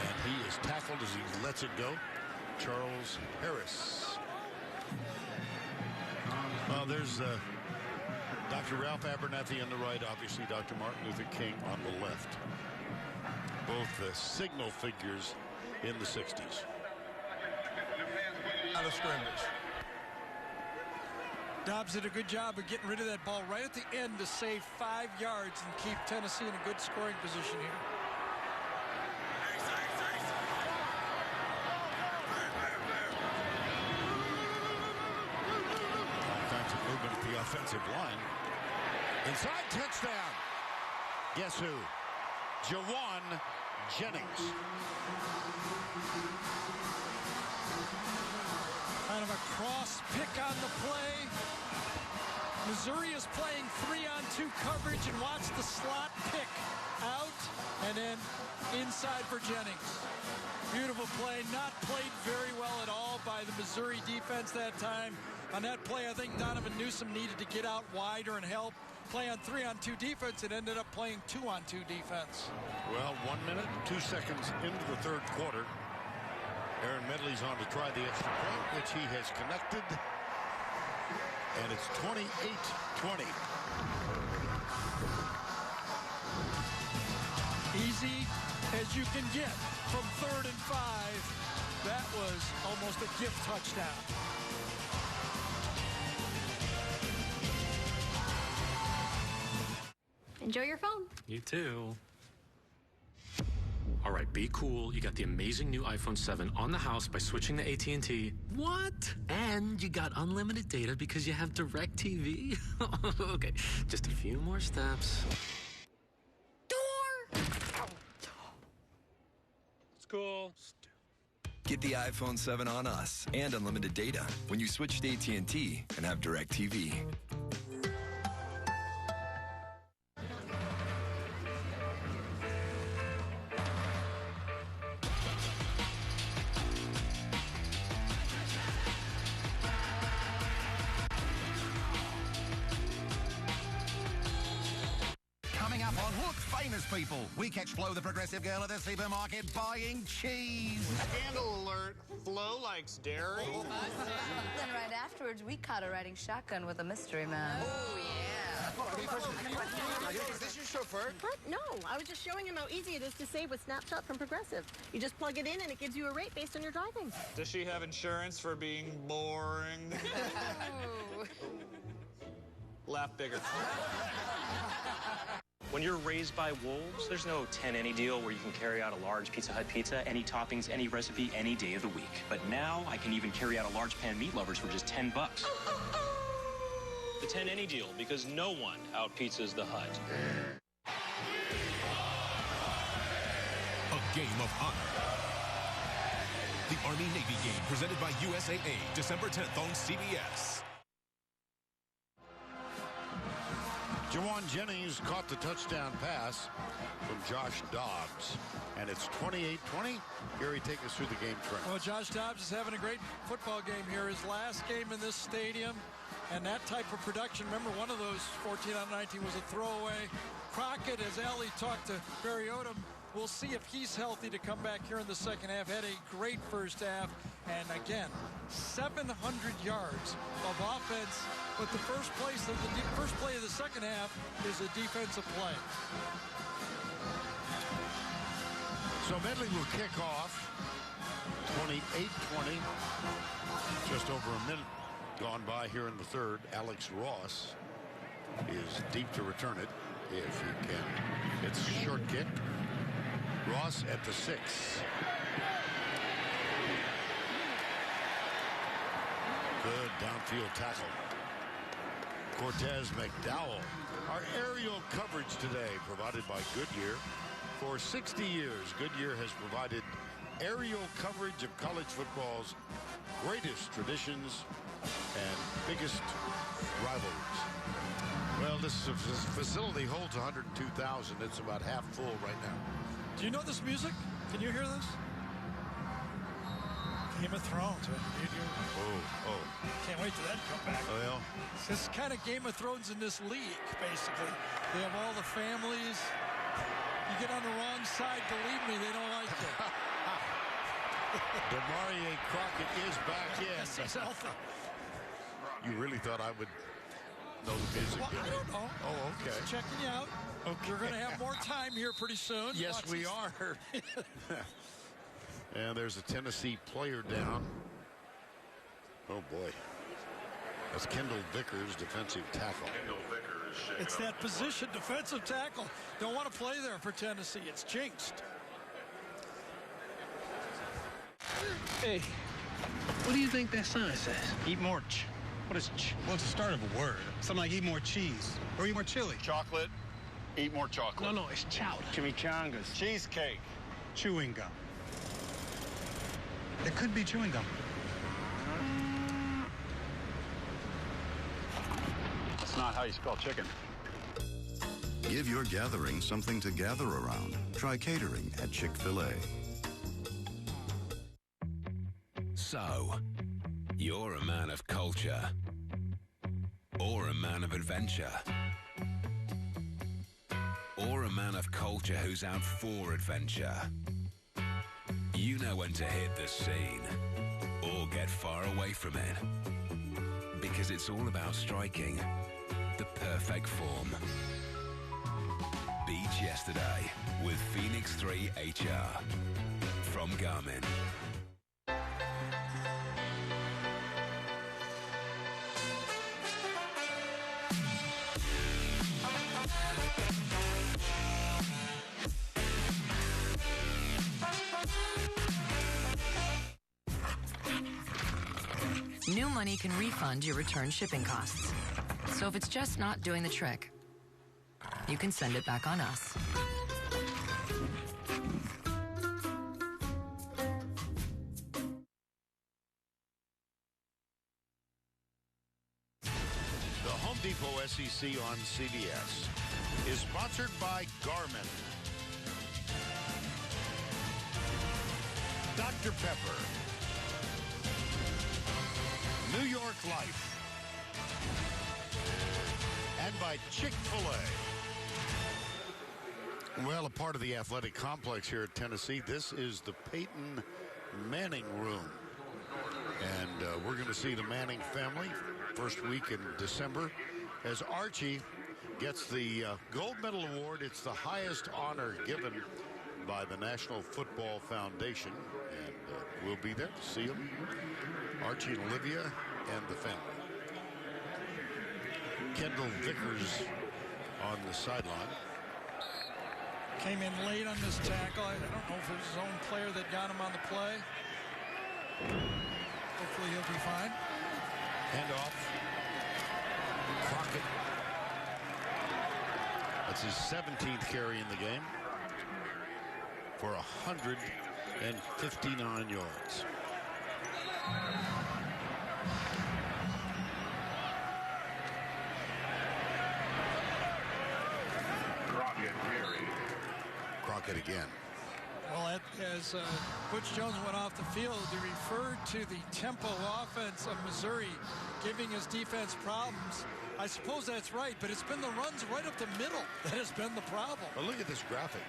And he is tackled as he lets it go. Charles Harris. Well, there's Dr. Ralph Abernathy on the right, obviously Dr. Martin Luther King on the left. Both signal figures in the 60s. Out of scrimmage. Dobbs did a good job of getting rid of that ball right at the end to save 5 yards and keep Tennessee in a good scoring position here. All kinds of movement at the offensive line. Inside touchdown. Guess who? Jawan Jennings. Kind of a cross pick on the play. Missouri is playing 3-on-2 coverage, and watch the slot pick out and then inside for Jennings. Beautiful play, not played very well at all by the Missouri defense that time. On that play, I think Donovan Newsom needed to get out wider and help play on 3-on-2 defense. It ended up playing 2-on-2 defense. Well, 1 minute, 2 seconds into the third quarter. Aaron Medley's on to try the extra point, which he has connected. And it's 28-20. Easy as you can get from 3rd and 5. That was almost a gift touchdown. Enjoy your phone. You too. All right, be cool. You got the amazing new iPhone 7 on the house by switching to AT&T. What? And you got unlimited data because you have DirecTV? Okay, just a few more steps. Door! It's cool. Get the iPhone 7 on us and unlimited data when you switch to AT&T and have DirecTV. People. We catch Flo, the progressive girl at the supermarket, buying cheese. Scandal alert. Flo likes dairy. Then right afterwards, we caught her riding shotgun with a mystery man. Oh, yeah. Is this your chauffeur? What? No, I was just showing him how easy it is to save with Snapshot from Progressive. You just plug it in and it gives you a rate based on your driving. Does she have insurance for being boring? Laugh bigger. When you're raised by wolves, there's no 10 any deal where you can carry out a large Pizza Hut pizza, any toppings, any recipe, any day of the week. But now I can even carry out a large pan meat lovers for just $10. The 10 any deal, because no one out pizzas the Hut. A game of honor. The Army-Navy game presented by USAA, December 10th on CBS. Jawan Jennings caught the touchdown pass from Josh Dobbs. And it's 28-20. Gary, take us through the game trend. Well, Josh Dobbs is having a great football game here. His last game in this stadium. And that type of production, remember one of those 14 out of 19 was a throwaway. Crockett, as Ellie talked to Barry Odom, we'll see if he's healthy to come back here in the second half. Had a great first half. And again, 700 yards of offense. But the first play of the second half is a defensive play. So Medley will kick off. 28-20. Just over a minute gone by here in the third. Alex Ross is deep to return it if he can. It's a short kick. Ross at the 6. Good downfield tackle. Cortez McDowell. Our aerial coverage today provided by Goodyear. For 60 years, Goodyear has provided aerial coverage of college football's greatest traditions and biggest rivalries. Well, this facility holds 102,000. It's about half full right now. Do you know this music? Can you hear this? Game of Thrones. Oh. Can't wait till that come back. Well, it's kind of Game of Thrones in this league, basically. They have all the families. You get on the wrong side, believe me, they don't like you. Demarie Crockett is back in. Yes, he's healthy. You really thought I would know the music? Well, I don't know. Oh, okay. Just checking you out. Okay. We're going to have more time here pretty soon. Yes, we are. And there's a Tennessee player down. Oh, boy. That's Kendall Vickers, defensive tackle. It's that position, defensive tackle. Don't want to play there for Tennessee. It's jinxed. Hey, what do you think that sign says? Eat more what is Well, it's the start of a word. Something like eat more cheese or eat more chili. chocolate? Eat more chocolate. No, it's chowder. Chimichangas. Cheesecake. Chewing gum. It could be chewing gum. That's not how you spell chicken. Give your gathering something to gather around. Try catering at Chick-fil-A. So, you're a man of culture or a man of adventure or a man of culture who's out for adventure. You know when to hit the scene or get far away from it, because it's all about striking the perfect form. Beach yesterday with Phoenix 3 HR from Garmin. New Money can refund your return shipping costs. So if it's just not doing the trick, you can send it back on us. The Home Depot SEC on CBS is sponsored by Garmin. Dr. Pepper. New York Life. And by Chick-fil-A. Well, a part of the athletic complex here at Tennessee. This is the Peyton Manning room. And we're going to see the Manning family first week in December as Archie gets the gold medal award. It's the highest honor given by the National Football Foundation. And we'll be there to see him. Archie and Olivia and the family. Kendall Vickers on the sideline. Came in late on this tackle. I don't know if it was his own player that got him on the play. Hopefully he'll be fine. Handoff. Crockett. That's his 17th carry in the game for 159 yards. Crockett again. Well, as Butch Jones went off the field, he referred to the tempo offense of Missouri giving his defense problems. I suppose that's right, but it's been the runs right up the middle that has been the problem. Well, look at this graphic.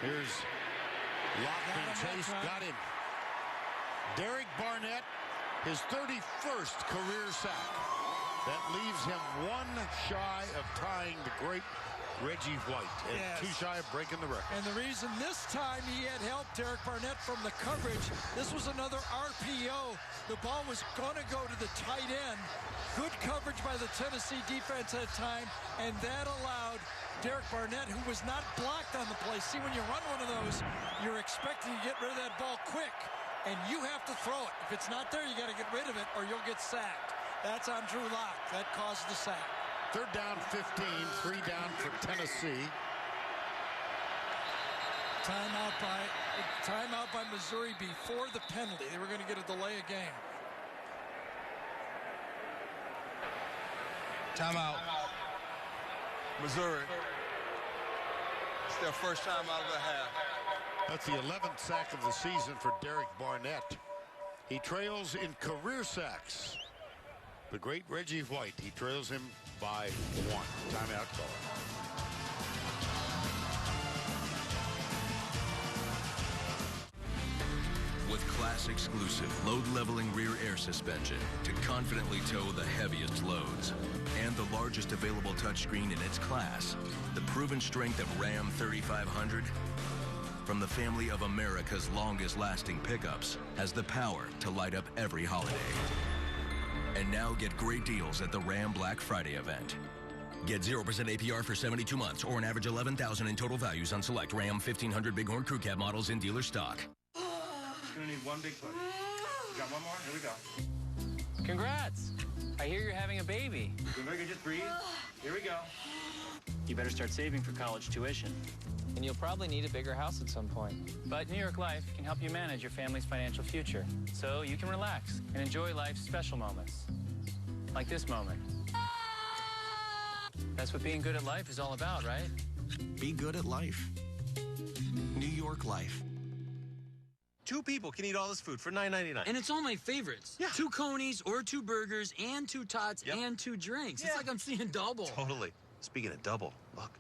Here's Lockman Chase, got him. Derek Barnett, his 31st career sack. That leaves him one shy of tying the great Reggie White, and too shy of breaking the record. And the reason this time he had helped Derek Barnett from the coverage, this was another RPO. The ball was going to go to the tight end. Good coverage by the Tennessee defense at the time, and that allowed Derek Barnett, who was not blocked on the play. See, when you run one of those, you're expecting to get rid of that ball quick, and you have to throw it. If it's not there, you got to get rid of it, or you'll get sacked. That's on Drew Lock. That caused the sack. 3rd down, 15, 3 down for Tennessee. Timeout by Missouri before the penalty. They were going to get a delay of game. Timeout. Missouri. It's their first timeout of the half. That's the 11th sack of the season for Derek Barnett. He trails in career sacks. The great Reggie White, he trails him by 1. Timeout call. With class exclusive load leveling rear air suspension to confidently tow the heaviest loads and the largest available touchscreen in its class, the proven strength of Ram 3500 from the family of America's longest lasting pickups has the power to light up every holiday. And now get great deals at the Ram Black Friday event. Get 0% APR for 72 months or an average $11,000 in total values on select Ram 1500 Bighorn Crew Cab models in dealer stock. Just gonna need one big push. You got one more? Here we go. Congrats! I hear you're having a baby. Rebecca, just breathe. Here we go. You better start saving for college tuition. And you'll probably need a bigger house at some point. But New York Life can help you manage your family's financial future, so you can relax and enjoy life's special moments. Like this moment. That's what being good at life is all about, right? Be good at life. New York Life. 2 people can eat all this food for $9.99. And it's all my favorites. Yeah. 2 Conies or 2 burgers and 2 tots and 2 drinks. Yeah. It's like I'm seeing double. Totally. Speaking of double, look.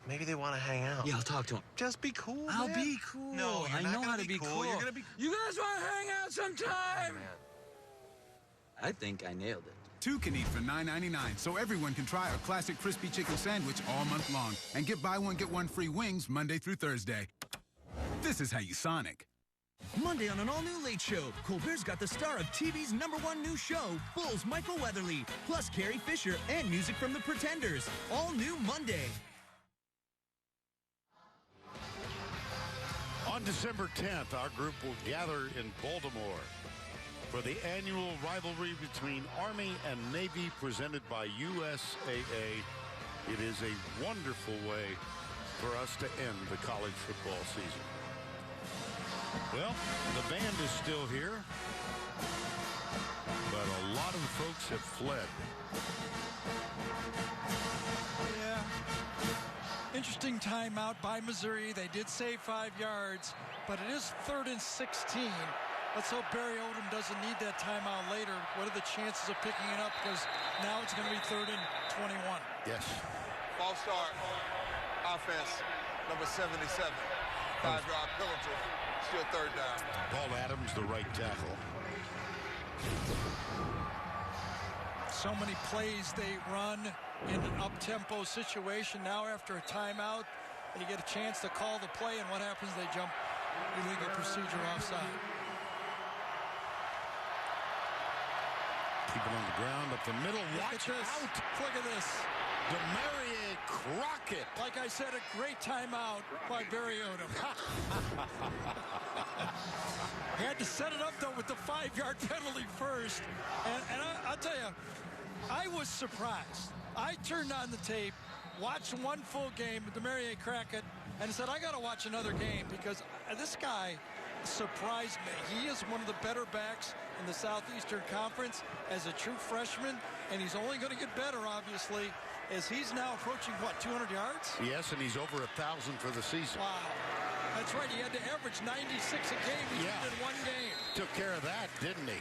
Maybe they want to hang out. Yeah, I'll talk to them. Just be cool, I'll man. be cool. No, you're I not know gonna how to be cool. You're gonna be. You guys want to hang out sometime? Oh, I think I nailed it. 2 can eat for $9.99, so everyone can try our classic crispy chicken sandwich all month long and get buy one, get one free wings Monday through Thursday. This is how you Sonic. Monday on an all-new Late Show, Colbert's got the star of TV's #1 new show, Bulls Michael Weatherly, plus Carrie Fisher and music from The Pretenders. All new Monday. On December 10th, our group will gather in Baltimore for the annual rivalry between Army and Navy presented by USAA. It is a wonderful way for us to end the college football season. Well, the band is still here, but a lot of folks have fled. Yeah. Interesting timeout by Missouri. They did save 5 yards, but it is 3rd and 16. Let's hope Barry Odom doesn't need that timeout later. What are the chances of picking it up? Because now it's going to be 3rd and 21. Yes. False start. Offense, number 77. 5-yard penalty. Still 3rd down. Paul Adams, the right tackle. So many plays they run in an up-tempo situation. Now after a timeout, they get a chance to call the play, and what happens? They jump illegal procedure offside. Keep it on the ground, up the middle. Watch Look at this. out. Look at this. Demarie Crockett. Like I said, a great timeout by Barry Odom. Had to set it up, though, with the 5-yard penalty first. And I'll tell you, I was surprised. I turned on the tape, watched one full game with Demarie Crockett, and said, I got to watch another game because this guy surprised me. He is one of the better backs in the Southeastern Conference as a true freshman, and he's only going to get better, obviously, as he's now approaching, what, 200 yards? Yes, and he's over 1,000 for the season. Wow. That's right. He had to average 96 a game. He did in one game. Took care of that, didn't he?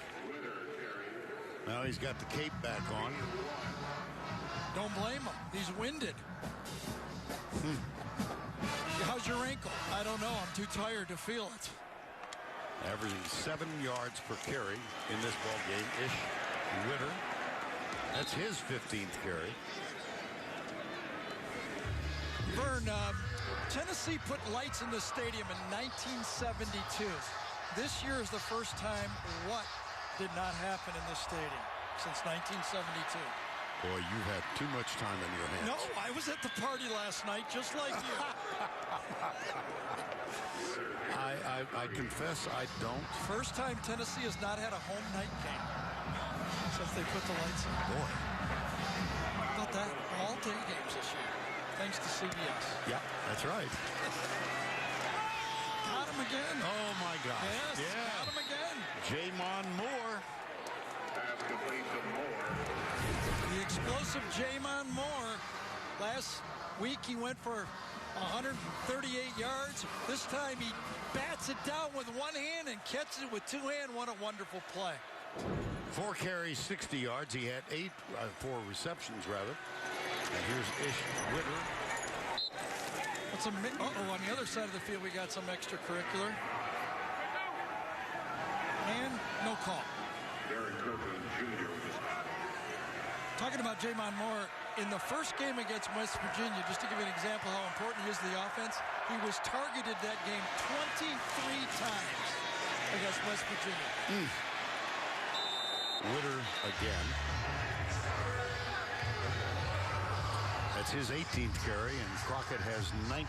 Now he's got the cape back on. Don't blame him. He's winded. How's your ankle? I don't know. I'm too tired to feel it. Averaging 7 yards per carry in this ball game. Ish Witter. That's his 15th carry. Vern, Tennessee put lights in the stadium in 1972. This year is the first time what did not happen in this stadium since 1972. Boy, you've had too much time on your hands. No, I was at the party last night, just like you. I confess I don't. First time Tennessee has not had a home night game since they put the lights on. Boy. How about that? All day games this year, thanks to CBS. Yeah, that's right. Got him again. Oh, my gosh. Yes, yeah. got him again. Jamon Moore. The explosive Jamon Moore. Last week he went for 138 yards. This time he bats it down with one hand and catches it with two hands. What a wonderful play. 4 carries, 60 yards. He had 4 receptions, rather. And here's Ish Witter. On the other side of the field, we got some extracurricular. And no call. Talking about Jamon Moore, in the first game against West Virginia, just to give you an example how important he is to the offense, he was targeted that game 23 times against West Virginia. Witter again. That's his 18th carry, and Crockett has 19.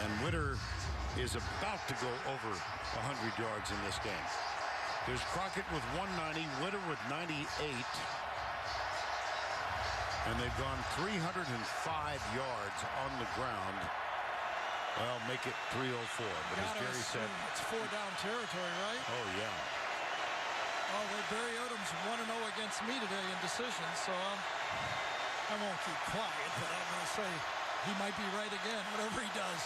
And Witter is about to go over 100 yards in this game. There's Crockett with 190, Witter with 98. And they've gone 305 yards on the ground. Well, make it 304. But as Jerry said, it's 4-down territory, right? Oh, yeah. Oh, well, Barry Odom's 1-0 against me today in decisions, so I won't keep quiet, but I'm going to say he might be right again, whatever he does.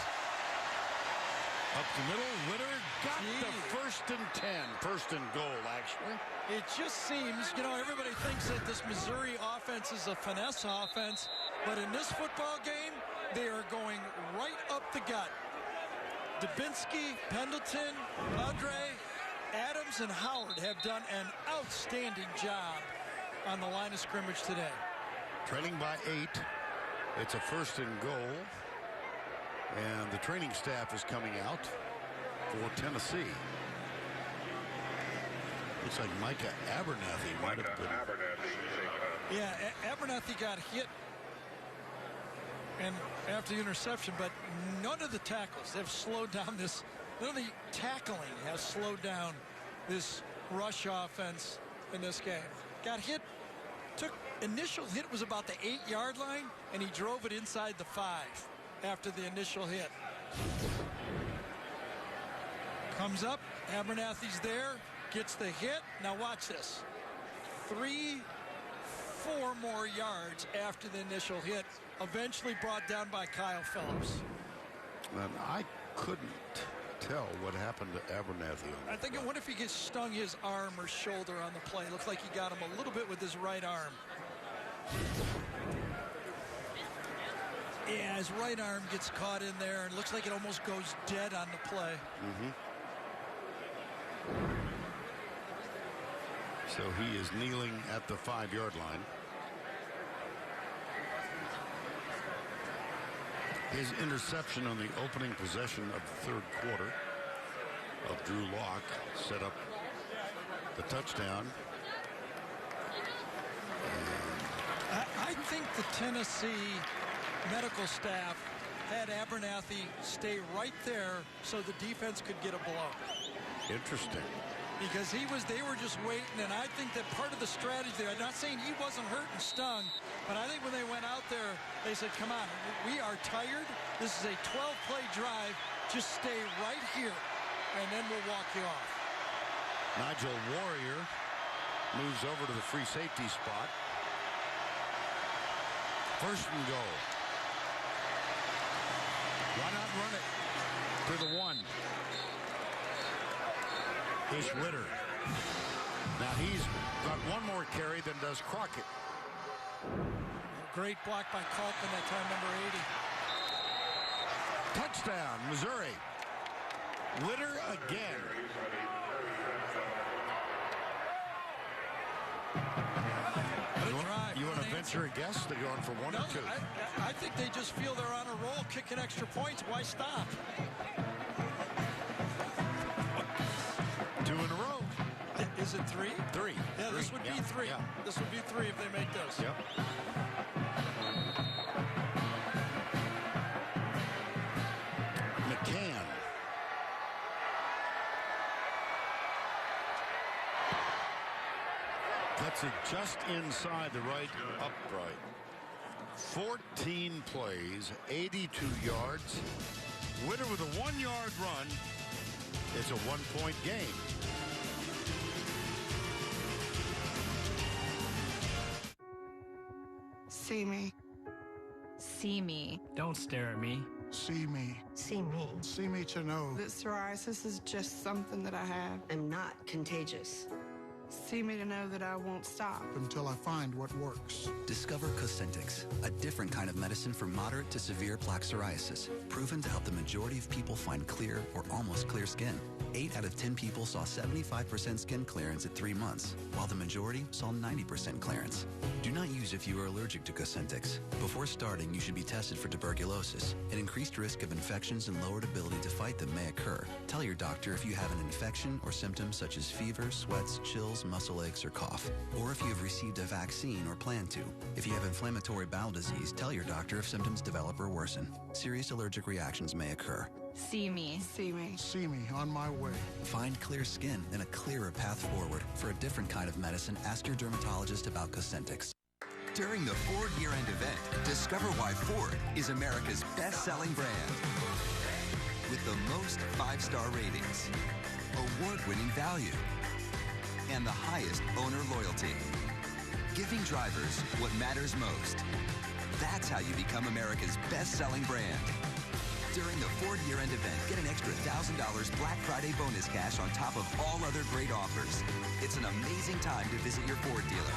Up the middle, Witter got the 1st and 10. 1st and goal, actually. It just seems, everybody thinks that this Missouri offense is a finesse offense, but in this football game, they are going right up the gut. Dubinsky, Pendleton, Padre, Adams, and Howard have done an outstanding job on the line of scrimmage today. Trailing by 8. It's a 1st and goal. And the training staff is coming out for Tennessee. Looks like Micah Abernathy might have been. Yeah, Abernathy got hit and after the interception, but none of the tackles have slowed down this. None of the tackling has slowed down this rush offense in this game. Got hit. Initial hit was about the 8-yard line, and he drove it inside the 5 after the initial hit. Comes up, Abernathy's there, gets the hit. Now watch this. 3-4 more yards after the initial hit, eventually brought down by Kyle Phillips. And I couldn't tell what happened to Abernathy. I think, what if he gets stung his arm or shoulder on the play? Looks like he got him a little bit with his right arm. Yeah, his right arm gets caught in there and looks like it almost goes dead on the play. So he is kneeling at the 5-yard line. His interception on the opening possession of the 3rd quarter of Drew Lock set up the touchdown. I think the Tennessee medical staff had Abernathy stay right there so the defense could get a blow. Interesting. Because they were just waiting, and I think that part of the strategy there, I'm not saying he wasn't hurt and stung, but I think when they went out there, they said, come on, we are tired. This is a 12-play drive. Just stay right here, and then we'll walk you off. Nigel Warrior moves over to the free safety spot. First and goal. Why not run it to the 1? Here's Witter. Now he's got one more carry than does Crockett. Great block by Kaufman that time, number 80. Touchdown, Missouri. Witter again. You want to venture a guess? They're going for 1 or 2? I think they just feel they're on a roll, kicking extra points. Why stop? 2 in a row. Is it 3? 3. Yeah, this would be 3. Yeah. This would be 3 if they make this. Yep. McCann. Cuts it just inside the right upright. 14 plays, 82 yards. Witter with a 1-yard run. It's a 1-point game. See me. See me. Don't stare at me. See me. See me. See me to know that psoriasis is just something that I have. I'm not contagious. See me to know that I won't stop until I find what works. Discover Cosentyx, a different kind of medicine for moderate to severe plaque psoriasis, proven to help the majority of people find clear or almost clear skin. 8 out of 10 people saw 75% skin clearance at 3 months, while the majority saw 90% clearance. Do not use if you are allergic to Cosentyx. Before starting, you should be tested for tuberculosis. An increased risk of infections and lowered ability to fight them may occur. Tell your doctor if you have an infection or symptoms such as fever, sweats, chills, muscle aches, or cough, or if you have received a vaccine or plan to. If you have inflammatory bowel disease, tell your doctor if symptoms develop or worsen. Serious allergic reactions may occur. See me. See me. See me on my way. Find clear skin and a clearer path forward. For a different kind of medicine, ask your dermatologist about Cosentyx. During the Ford year-end event, discover why Ford is America's best-selling brand. With the most 5-star ratings, award-winning value, and the highest owner loyalty. Giving drivers what matters most. That's how you become America's best-selling brand. During the Ford year-end event, get an extra $1,000 Black Friday bonus cash on top of all other great offers. It's an amazing time to visit your Ford dealer.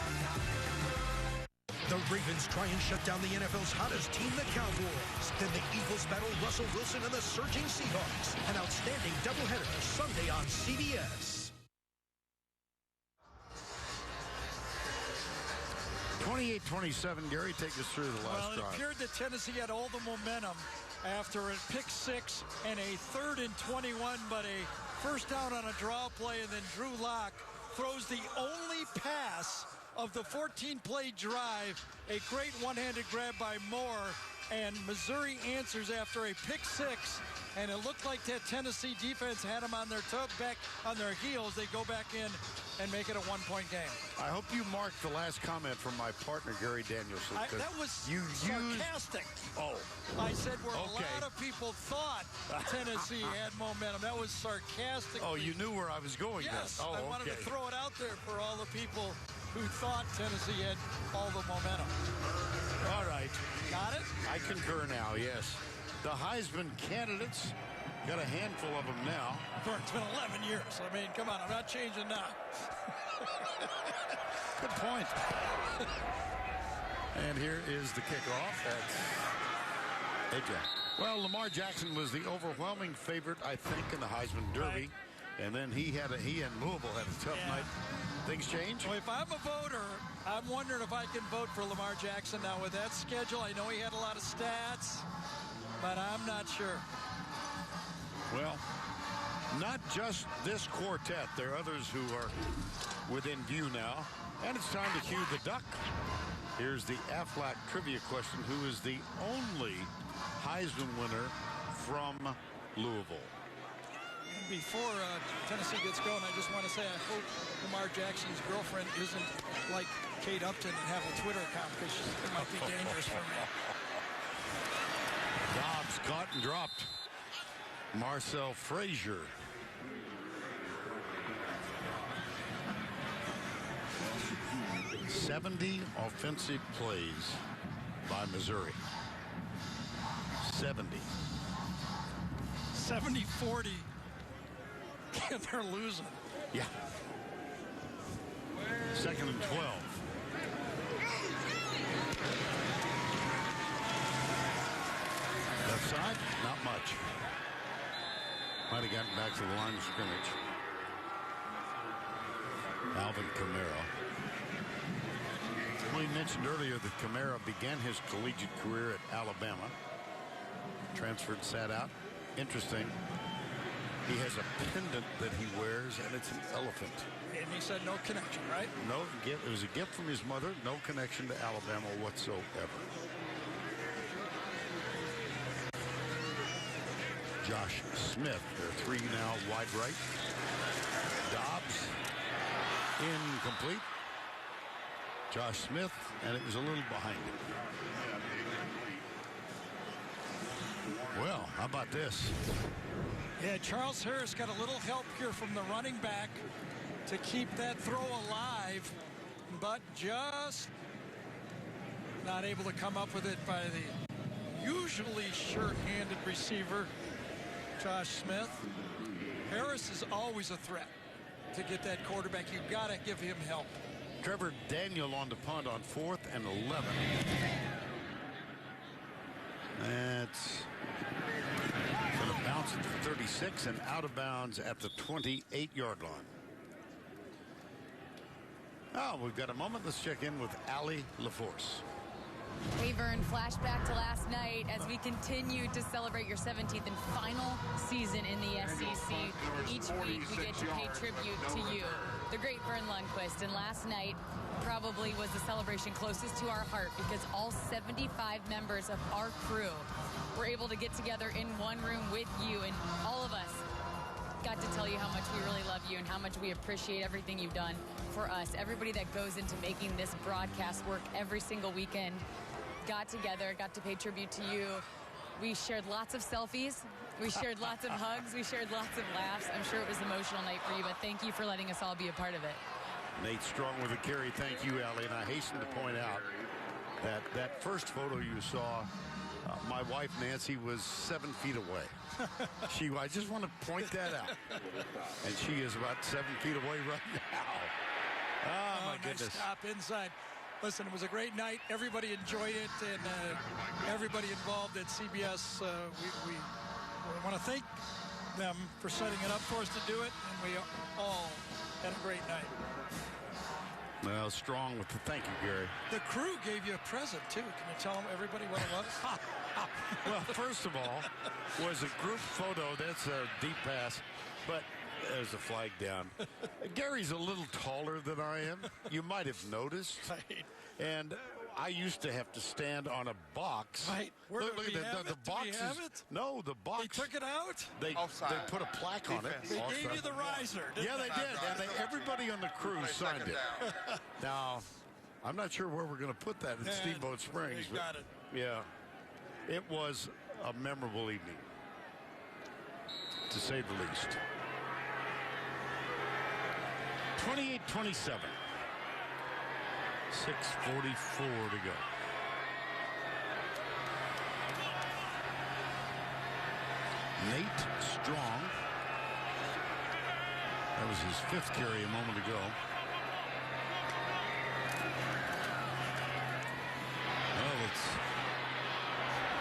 The Ravens try and shut down the NFL's hottest team, the Cowboys. Then the Eagles battle Russell Wilson and the surging Seahawks. An outstanding doubleheader Sunday on CBS. 28-27, Gary, take us through the last drive. Well, it appeared that Tennessee had all the momentum after a pick 6 and a 3rd and 21, but a first down on a draw play, and then Drew Lock throws the only pass of the 14-play drive. A great one-handed grab by Moore, and Missouri answers after a pick 6, and it looked like that Tennessee defense had them on their back on their heels. They go back in and make it a 1-point game. I hope you marked the last comment from my partner, Gary Danielson. That was sarcastic. Oh. I said where a lot of people thought Tennessee had momentum. That was sarcastic. Oh, you knew where I was going. Yes, then. Oh, I wanted to throw it out there for all the people who thought Tennessee had all the momentum. All right. Got it? I concur now, yes. The Heisman candidates, got a handful of them now. It's been 11 years. I mean, come on, I'm not changing now. Good point. And here is the kickoff. That's AJ. Well, Lamar Jackson was the overwhelming favorite, I think, in the Heisman Derby. Right. And then he and Louisville had a tough night. Things change? Well, if I'm a voter, I'm wondering if I can vote for Lamar Jackson now with that schedule. I know he had a lot of stats, but I'm not sure. Well, not just this quartet. There are others who are within view now. And it's time to cue the duck. Here's the Aflac trivia question. Who is the only Heisman winner from Louisville? And before Tennessee gets going, I just want to say I hope Lamar Jackson's girlfriend isn't like Kate Upton and have a Twitter account, because it might be dangerous for me. Dobbs caught and dropped. Marcel Frazier. "70 offensive plays by Missouri." 70. 70-40. And they're losing. Yeah. 2nd and 12. Left side, not much. Might have gotten back to the line of scrimmage. Alvin Kamara. We mentioned earlier that Kamara began his collegiate career at Alabama. Transferred, sat out. Interesting. He has a pendant that he wears, and it's an elephant. And he said no connection, right? No gift. It was a gift from his mother. No connection to Alabama whatsoever. Josh Smith, their 3 now wide right. Dobbs, incomplete. Josh Smith, and it was a little behind him. Well, how about this? Yeah, Charles Harris got a little help here from the running back to keep that throw alive, but just not able to come up with it by the usually sure-handed receiver, Josh Smith. Harris is always a threat to get that quarterback. You've got to give him help. Trevor Daniel on the punt on 4th and 11. That's going to bounce it for 36 and out of bounds at the 28-yard line. Oh, we've got a moment. Let's check in with Allie LaForce. Hey, Vern, flashback to last night as we continue to celebrate your 17th and final season in the SEC. Each week we get to pay tribute to you, the great Vern Lundquist. And last night probably was the celebration closest to our heart, because all 75 members of our crew were able to get together in one room with you, and all of us got to tell you how much we really love you and how much we appreciate everything you've done for us. Everybody that goes into making this broadcast work every single weekend got together, got to pay tribute to you. We shared lots of selfies. We shared lots of hugs. We shared lots of laughs. I'm sure it was an emotional night for you, but thank you for letting us all be a part of it. Nate Strong with a carry. Thank you, Allie. And I hasten to point out that that first photo you saw, my wife Nancy was 7 feet away. I just want to point that out. And she is about 7 feet away right now. Oh, my goodness. Nice stop inside. Listen, it was a great night. Everybody enjoyed it, and everybody involved at CBS. We want to thank them for setting it up for us to do it, and we all had a great night. Well, Strong with the thank you, Gary. The crew gave you a present, too. Can you tell them, everybody, what it was? Well, first of all, was a group photo. That's a deep pass, but there's a flag down. Gary's a little taller than I am. You might have noticed. Right. And I used to have to stand on a box. Right. Where look do we have the it? box Do we have it? No, the box. They took it out? They put a plaque on it. They gave you the riser. Yeah, they did. And everybody on the crew signed it. Now, I'm not sure where we're going to put that in Steamboat Springs. They got it. Yeah. It was a memorable evening, to say the least. 28-27. 6:44 to go. Nate Strong. That was his 5th carry a moment ago. Well, let's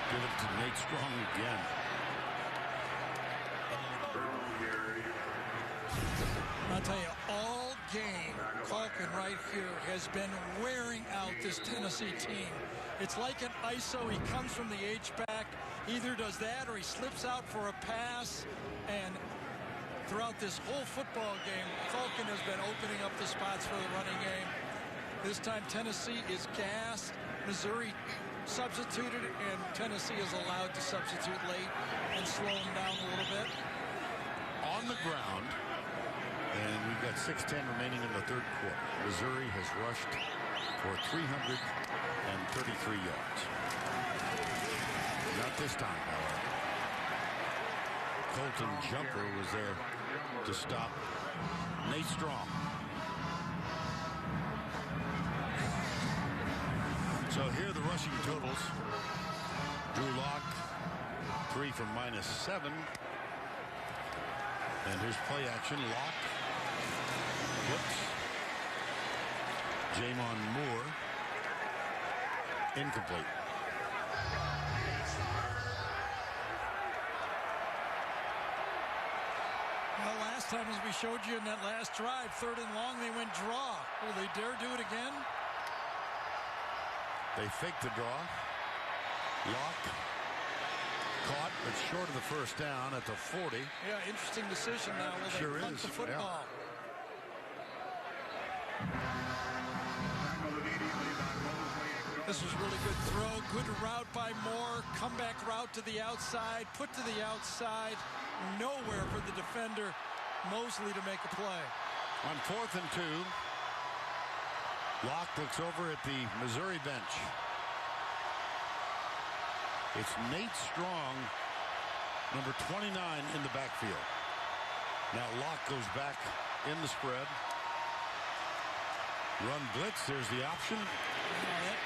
give it to Nate Strong again. I'll tell you, all game, Culkin right here has been wearing out this Tennessee team. It's like an ISO. He comes from the H-back, either does that or he slips out for a pass. And throughout this whole football game, Culkin has been opening up the spots for the running game. This time Tennessee is gassed. Missouri substituted, and Tennessee is allowed to substitute late and slow them down a little bit. On the ground, and we've got 6:10 remaining in the third quarter. Missouri has rushed for 333 yards. Not this time, however. Colton Jumper was there to stop Nate Strong. So here are the rushing totals. Drew Lock, 3 from -7. And here's play action. Lock. Whoops. Jamon Moore. Incomplete. Well, last time, as we showed you in that last drive, 3rd and long, they went draw. Will they dare do it again? They faked the draw. Lock caught, but short of the first down at the 40. Yeah, interesting decision now. Will Sure they punt is. the football? This was really good throw. Good route by Moore. Comeback route to the outside. Put to the outside. Nowhere for the defender, Mosley, to make a play. On 4th and 2, Locke looks over at the Missouri bench. It's Nate Strong, number 29 in the backfield. Now Locke goes back in the spread. Run blitz, there's the option.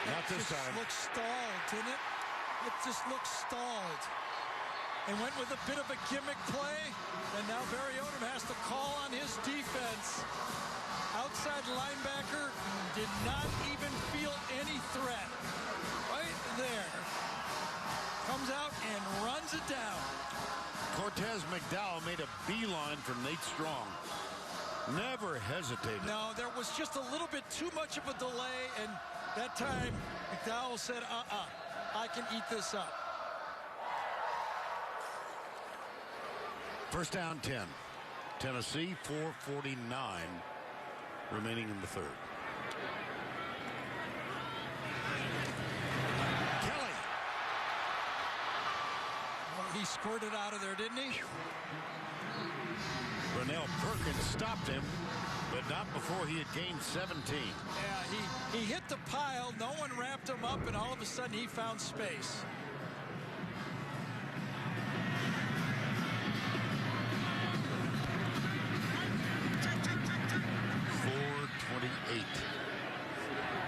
Not this time. It looks stalled, didn't it? It just looks stalled. And went with a bit of a gimmick play, and now Barry Odom has to call on his defense. Outside linebacker did not even feel any threat. Right there. Comes out and runs it down. Cortez McDowell made a beeline for Nate Strong. Never hesitated. No, there was just a little bit too much of a delay, and that time McDowell said, I can eat this up. First down 10. Tennessee, 4:49 remaining in the third. Kelly. Well, he squirted out of there, didn't he? Ronnell Perkins stopped him, but not before he had gained 17. Yeah, he hit the pile. No one wrapped him up, and all of a sudden he found space.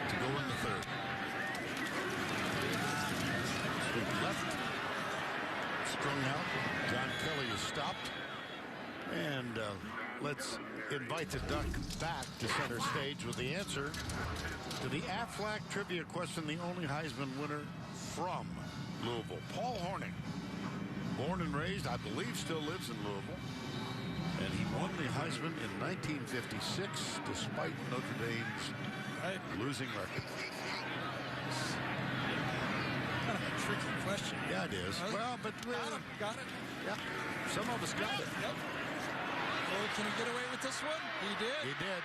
To go in the third. Sweep left. Strung out. John Kelly is stopped. And let's invite the Duck back to center stage with the answer to the Aflac trivia question, the only Heisman winner from Louisville. Paul Hornung, born and raised, I believe still lives in Louisville. And he won the Heisman in 1956 despite Notre Dame's losing record. Kind of a tricky question. Yeah, it is. Well, but got it. Yeah, some of us got it. Yep. Oh, can he get away with this one? He did. He did.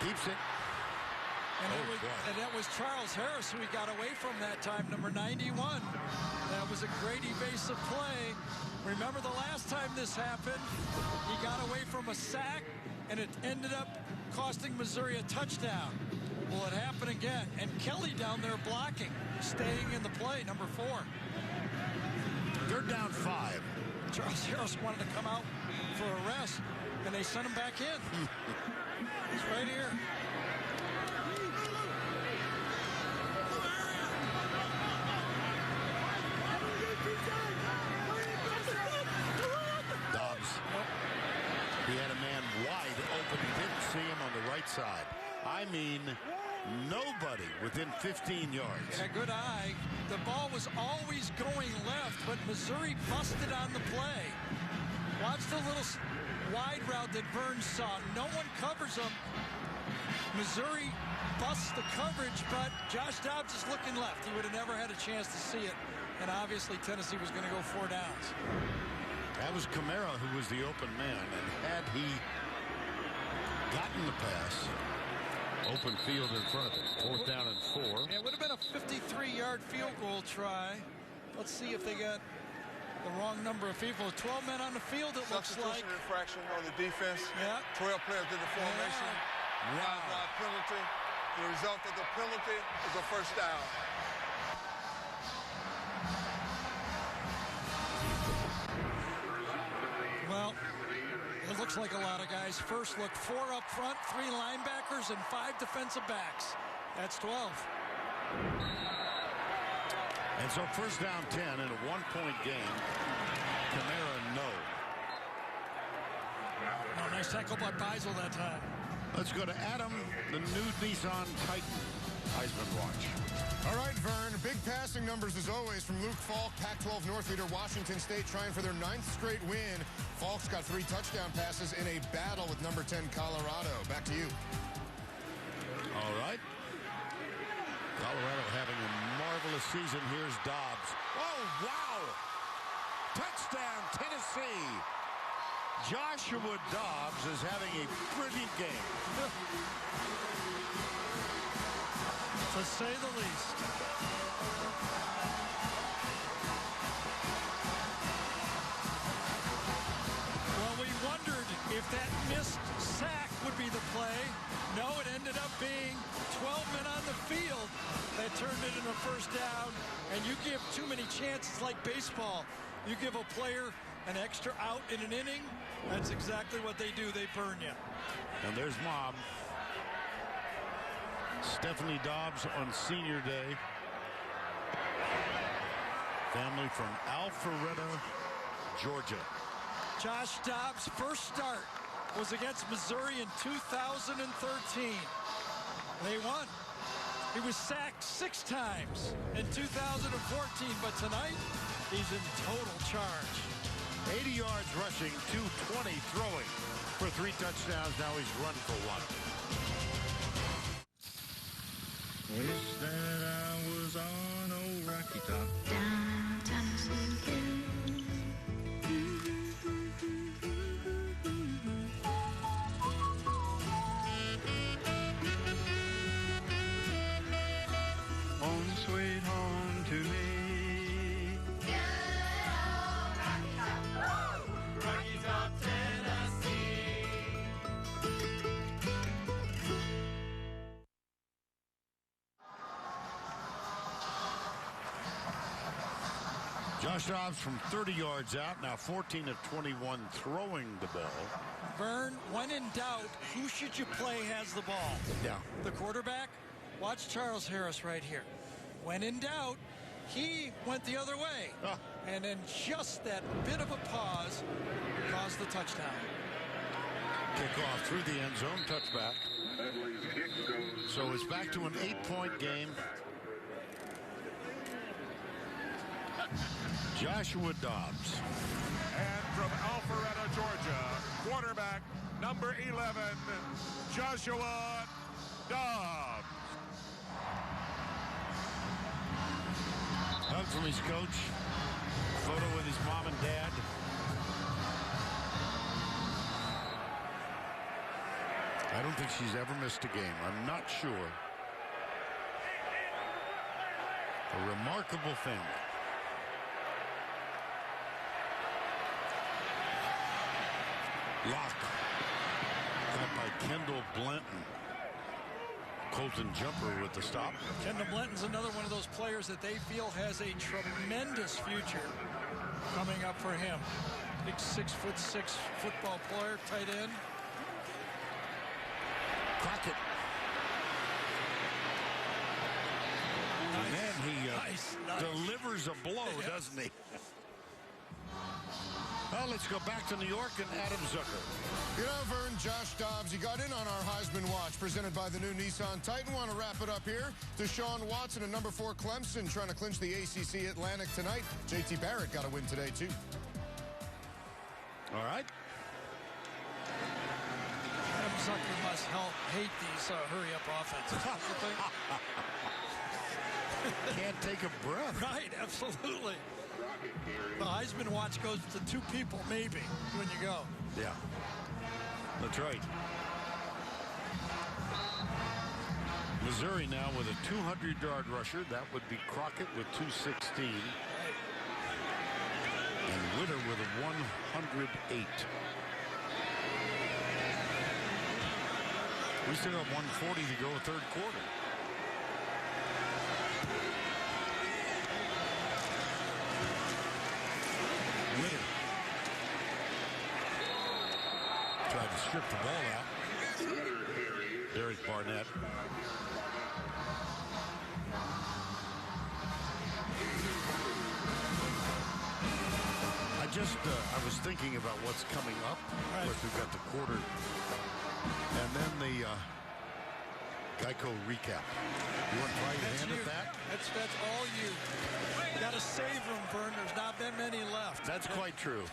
Keeps it. And that was Charles Harris who he got away from that time, number 91. That was a great evasive play. Remember the last time this happened, he got away from a sack, and it ended up costing Missouri a touchdown. Will it happen again? And Kelly down there blocking, staying in the play, number 4. Third down 5. Charles Harris wanted to come out for a rest, and they sent him back in. He's right here. Dobbs. He had a man wide open. He didn't see him on the right side. I mean, nobody within 15 yards. Yeah, good eye. The ball was always going left, but Missouri busted on the play. Watch the little wide route that Burns saw. No one covers him. Missouri busts the coverage, but Josh Dobbs is looking left. He would have never had a chance to see it. And obviously Tennessee was going to go 4 downs. That was Kamara who was the open man, and had he gotten the pass, Open field in front of him. 4th down and 4. It would have been a 53-yard field goal try. Let's see if they got the wrong number of people. 12 men on the field, it looks like. Infraction on the defense. Yeah. 12 players did the formation. Wow. Penalty. The result of the penalty is a first down. Well, it looks like a lot of guys. First look, 4 up front, 3 linebackers, and 5 defensive backs. That's 12. And so first down 10 in a 1-point game. Kamara, no. Oh, nice tackle by Beisel that time. Let's go to Adam, the new Nissan Titan. Heisman Watch. All right, Vern. Big passing numbers as always from Luke Falk, Pac-12 North leader, Washington State, trying for their 9th straight win. Falk's got 3 touchdown passes in a battle with number 10 Colorado. Back to you. All right. Colorado having a marvelous season. Here's Dobbs. Oh, wow! Touchdown, Tennessee. Joshua Dobbs is having a brilliant game. To say the least. Well, we wondered if that missed sack would be the play. No, it ended up being 12 men on the field that turned it into a first down. And you give too many chances like baseball. You give a player an extra out in an inning, that's exactly what they do. They burn you. And there's Mom. Stephanie Dobbs on senior day. Family from Alpharetta, Georgia. Josh Dobbs' first start was against Missouri in 2013. They won. He was sacked 6 times in 2014, but tonight he's in total charge. 80 yards rushing, 220 throwing for 3 touchdowns. Now he's run for 1. Wish that I was on old Rocky Top. Down Tennessee. Home sweet home to me. Good old Rocky Top. Rocky Top, Tennessee. Josh Dobbs from 30 yards out, now 14 of 21 throwing the ball. Vern, when in doubt, who should you play has the ball? Yeah. The quarterback? Watch Charles Harris right here. When in doubt, he went the other way. And then just that bit of a pause caused the touchdown. Kickoff through the end zone, touchback. So it's back to an 8-point game. Joshua Dobbs. And from Alpharetta, Georgia, quarterback number 11, Joshua Dobbs. Hug from his coach. Photo with his mom and dad. I don't think she's ever missed a game. I'm not sure. A remarkable family. Lock. Got by Kendall Blanton. Colton Jumper with the stop. Kendall Blanton's another one of those players that they feel has a tremendous future coming up for him. Big 6'6" football player, tight end. Crockett. And then he delivers a blow, doesn't he? Well, let's go back to New York and Adam Zucker. You know, Vern, Josh Dobbs, he got in on our Heisman Watch presented by the new Nissan Titan. Want to wrap it up here. Deshaun Watson and number 4 Clemson trying to clinch the ACC Atlantic tonight. J.T. Barrett got a win today, too. All right. Adam Zucker must hate these hurry-up offenses. Can't take a breath. Right, absolutely. The Heisman Watch goes to 2 people, maybe, when you go. Yeah, that's right. Missouri now with a 200-yard rusher. That would be Crockett with 216. And Witter with a 108. We still have 140 to go, third quarter. Witter tried to strip the ball out. There's Barnett. I was thinking about what's coming up. Of course, we've got the quarter and then the Geico recap. You want to try your hand at that? That's all you. Got to save them, Vern. There's not that many left. That's quite true.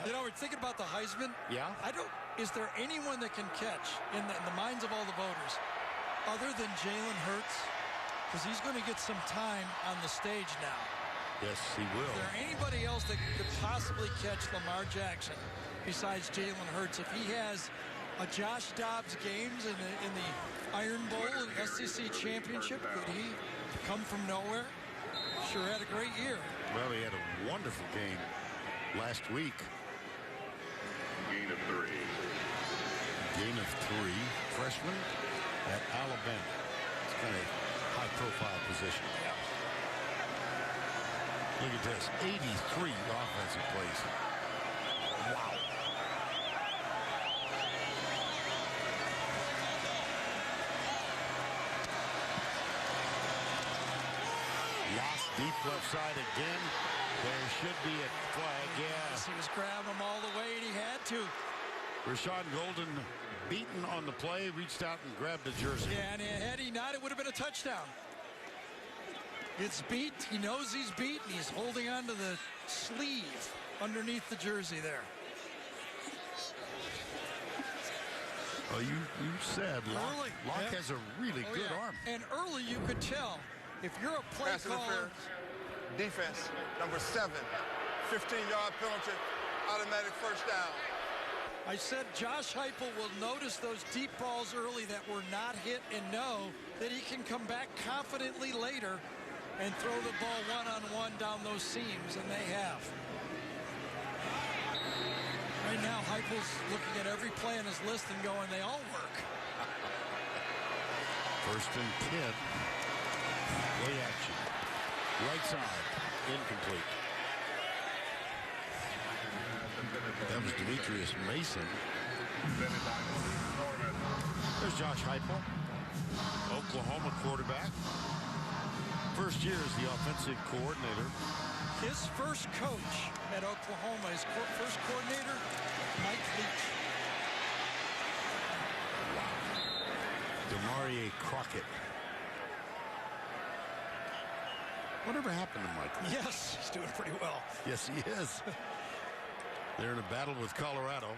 We're thinking about the Heisman. Yeah. Is there anyone that can catch in the minds of all the voters other than Jalen Hurts? Because he's going to get some time on the stage now. Yes, he will. Is there anybody else that could possibly catch Lamar Jackson besides Jalen Hurts? If he has a Josh Dobbs games in the Iron Bowl and SEC championship, could he come from nowhere? Sure had a great year. Well, he had a wonderful game last week. Gain of 3. Gain of 3. Freshman at Alabama. It's kind of high-profile position. Yeah. Look at this. 83 offensive plays. Wow. Lost deep left side again. There should be a flag, Yes, he was grabbing him all the way, and he had to. Rashawn Golden beaten on the play, reached out and grabbed the jersey. Yeah, and had he not, it would have been a touchdown. Gets beat. He knows he's beat, and he's holding on to the sleeve underneath the jersey there. Well, you said Locke has a really good arm. And early you could tell if you're a play Pass caller. interference. Defense, number 7. 15-yard penalty. Automatic first down. I said Josh Heupel will notice those deep balls early that were not hit and know that he can come back confidently later and throw the ball one-on-one down those seams, and they have. Right now, Heupel's looking at every play on his list and going, they all work. First and 10. Play action. Right side. Incomplete. That was Demetrius Mason. There's Josh Heupel, Oklahoma quarterback. First year as the offensive coordinator. His first coach at Oklahoma, his first coordinator, Mike Leach. Demarie Crockett. Whatever happened to Michael? Yes, he's doing pretty well. Yes, he is. They're in a battle with Colorado.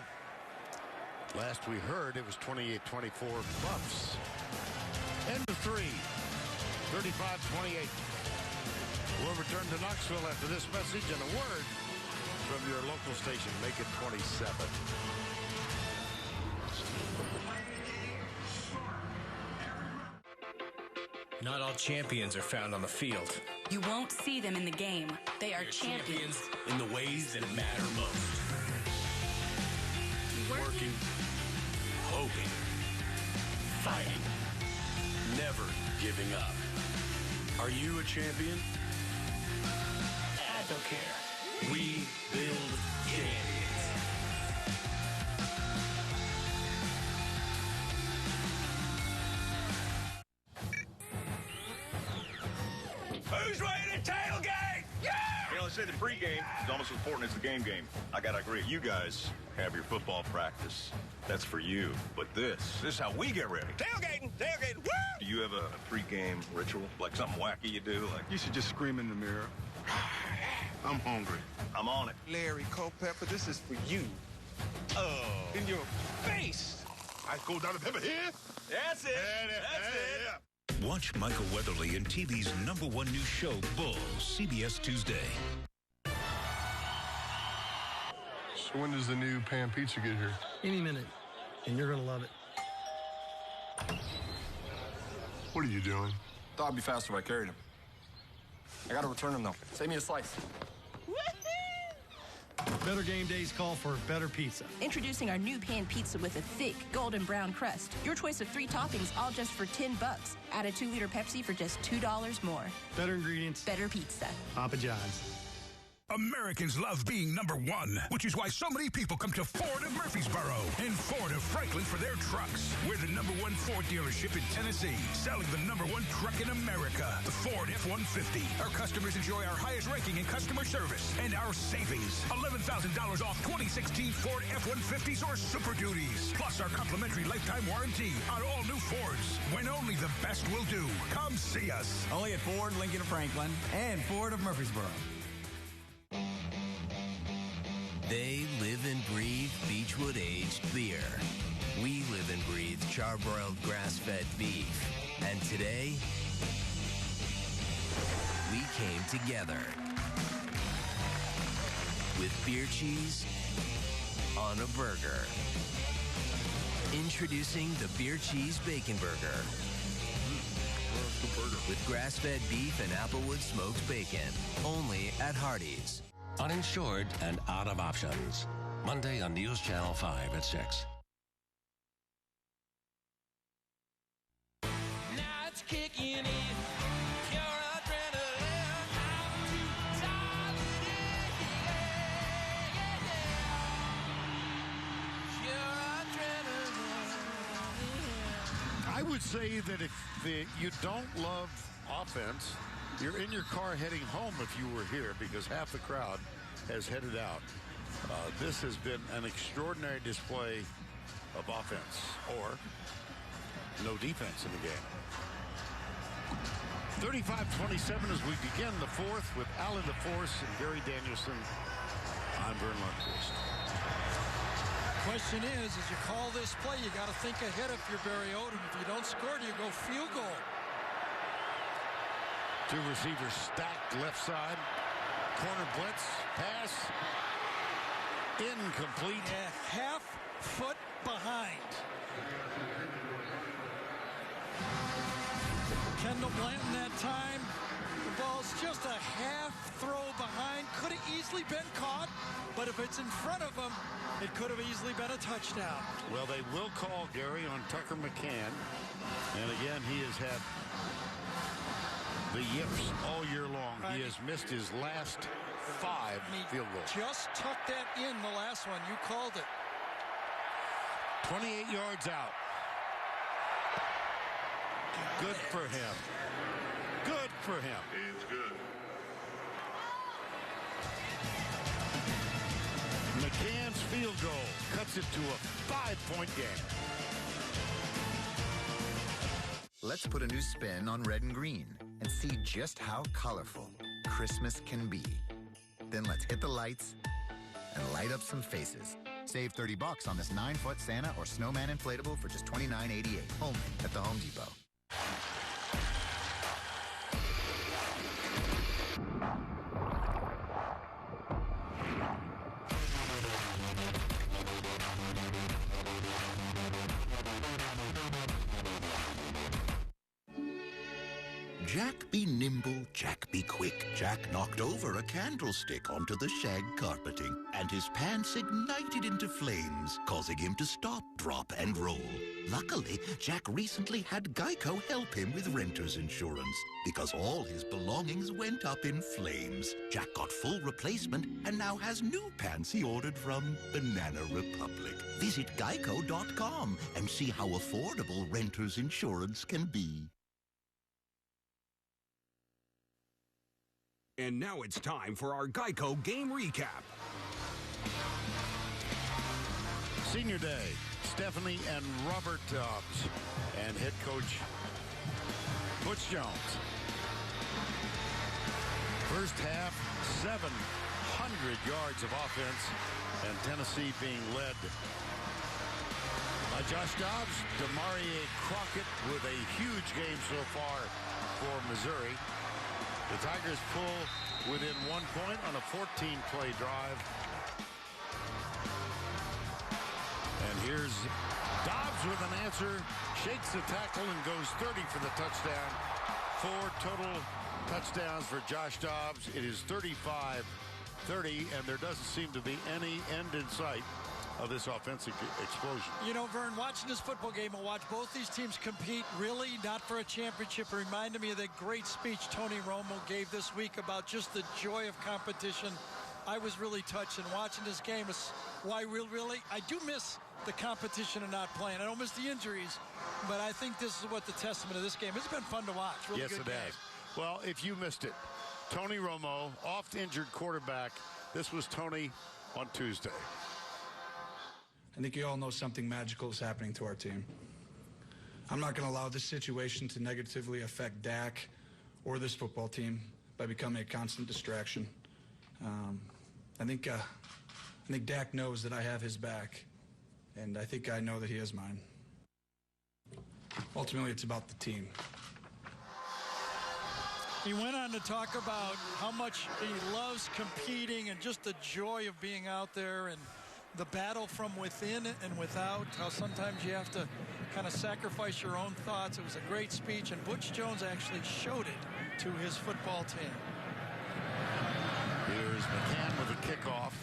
Last we heard, it was 28-24 Buffs. End of 3. 35-28. We'll return to Knoxville after this message and a word from your local station. Make it 27. Not all champions are found on the field. You won't see them in the game. They are champions in the ways that matter most. Working, hoping, fighting, never giving up. Are you a champion? I don't care. We build champions. Who's ready to tailgate? Yeah! You know, they say the pregame is almost as important as the game. I gotta agree. You guys have your football practice. That's for you. But this is how we get ready. Tailgating! Woo! Do you have a pregame ritual? Like something wacky you do? Like You should just scream in the mirror. I'm hungry. I'm on it. Larry Culpepper, this is for you. Oh. In your face. I go down to pepper here. That's it. That's it. Watch Michael Weatherly in TV's #1 new show, Bulls, CBS Tuesday. So when does the new pan pizza get here? Any minute, and you're going to love it. What are you doing? Thought it'd be faster if I carried him. I gotta return him, though. Save me a slice. Better game days call for better pizza. Introducing our new pan pizza with a thick golden brown crust. Your choice of 3 toppings, all just for $10. Add a 2-liter Pepsi for just $2 more. Better ingredients. Better pizza. Papa John's. Americans love being #1, which is why so many people come to Ford of Murfreesboro and Ford of Franklin for their trucks. We're the #1 Ford dealership in Tennessee, selling the #1 truck in America, the Ford F-150. Our customers enjoy our highest ranking in customer service and our savings. $11,000 off 2016 Ford F-150s or Super Duties, plus our complimentary lifetime warranty on all new Fords, when only the best will do. Come see us. Only at Ford, Lincoln of Franklin, and Ford of Murfreesboro. They live and breathe Beechwood aged beer. We live and breathe charbroiled grass-fed beef. And today, we came together with beer cheese on a burger. Introducing the Beer Cheese Bacon Burger. With grass-fed beef and Applewood smoked bacon. Only at Hardee's. Uninsured and out of options. Monday on News Channel 5 at 6. Now it's kicking in. Pure adrenaline. I'm too tired. Pure adrenaline. I would say that if you don't love offense, you're in your car heading home if you were here, because half the crowd has headed out. This has been an extraordinary display of offense, or no defense in the game. 35-27 as we begin the fourth with Alan DeForce and Gary Danielson. I'm Vern Lundquist. Question is, as you call this play, you got to think ahead if you're Barry Odom. If you don't score, you go field goal. 2 receivers stacked left side. Corner blitz. Pass. Incomplete. Yeah, half foot behind. Kendall Blanton that time. The ball's just a half throw behind. Could have easily been caught, but if it's in front of him, it could have easily been a touchdown. Well, they will call Gary on Tucker McCann. And again, he has had the yips all year long. He has missed his last 5 field goals. Just tucked that in the last one. You called it. 28 yards out. Good for him. Good for him. It's good. McCann's field goal cuts it to a 5-point game. Let's put a new spin on red and green and see just how colorful Christmas can be. Then let's hit the lights and light up some faces. Save $30 on this 9-foot Santa or Snowman inflatable for just $29.88. Only at the Home Depot. Jack be nimble, Jack be quick. Jack knocked over a candlestick onto the shag carpeting, and his pants ignited into flames, causing him to stop, drop, and roll. Luckily, Jack recently had Geico help him with renter's insurance, because all his belongings went up in flames. Jack got full replacement and now has new pants he ordered from Banana Republic. Visit geico.com and see how affordable renter's insurance can be. And now it's time for our Geico game recap. Senior Day, Stephanie and Robert Dobbs, and head coach Butch Jones. First half, 700 yards of offense, and Tennessee being led by Josh Dobbs. Demarie Crockett with a huge game so far for Missouri. The Tigers pull within 1 point on a 14-play drive. And here's Dobbs with an answer. shakes the tackle and goes 30 for the touchdown. 4 total touchdowns for Josh Dobbs. It is 35-30, and there doesn't seem to be any end in sight of this offensive explosion. You know, Vern, watching this football game, I watched both these teams compete, really not for a championship. It reminded me of that great speech Tony Romo gave this week about just the joy of competition. I was really touched, and watching this game is why I do miss the competition and not playing. I don't miss the injuries, but I think this is what the testament of this game. It's been fun to watch. Really yes, good it game. has. Well, if you missed it, Tony Romo, oft-injured quarterback. This was Tony on Tuesday. I think you all know something magical is happening to our team. I'm not going to allow this situation to negatively affect Dak or this football team by becoming a constant distraction. I think Dak knows that I have his back, and I think I know that he has mine. Ultimately, it's about the team. He went on to talk about how much he loves competing and just the joy of being out there and the battle from within and without, how sometimes you have to kind of sacrifice your own thoughts. It was a great speech, and Butch Jones actually showed it to his football team. Here's McCann with a kickoff.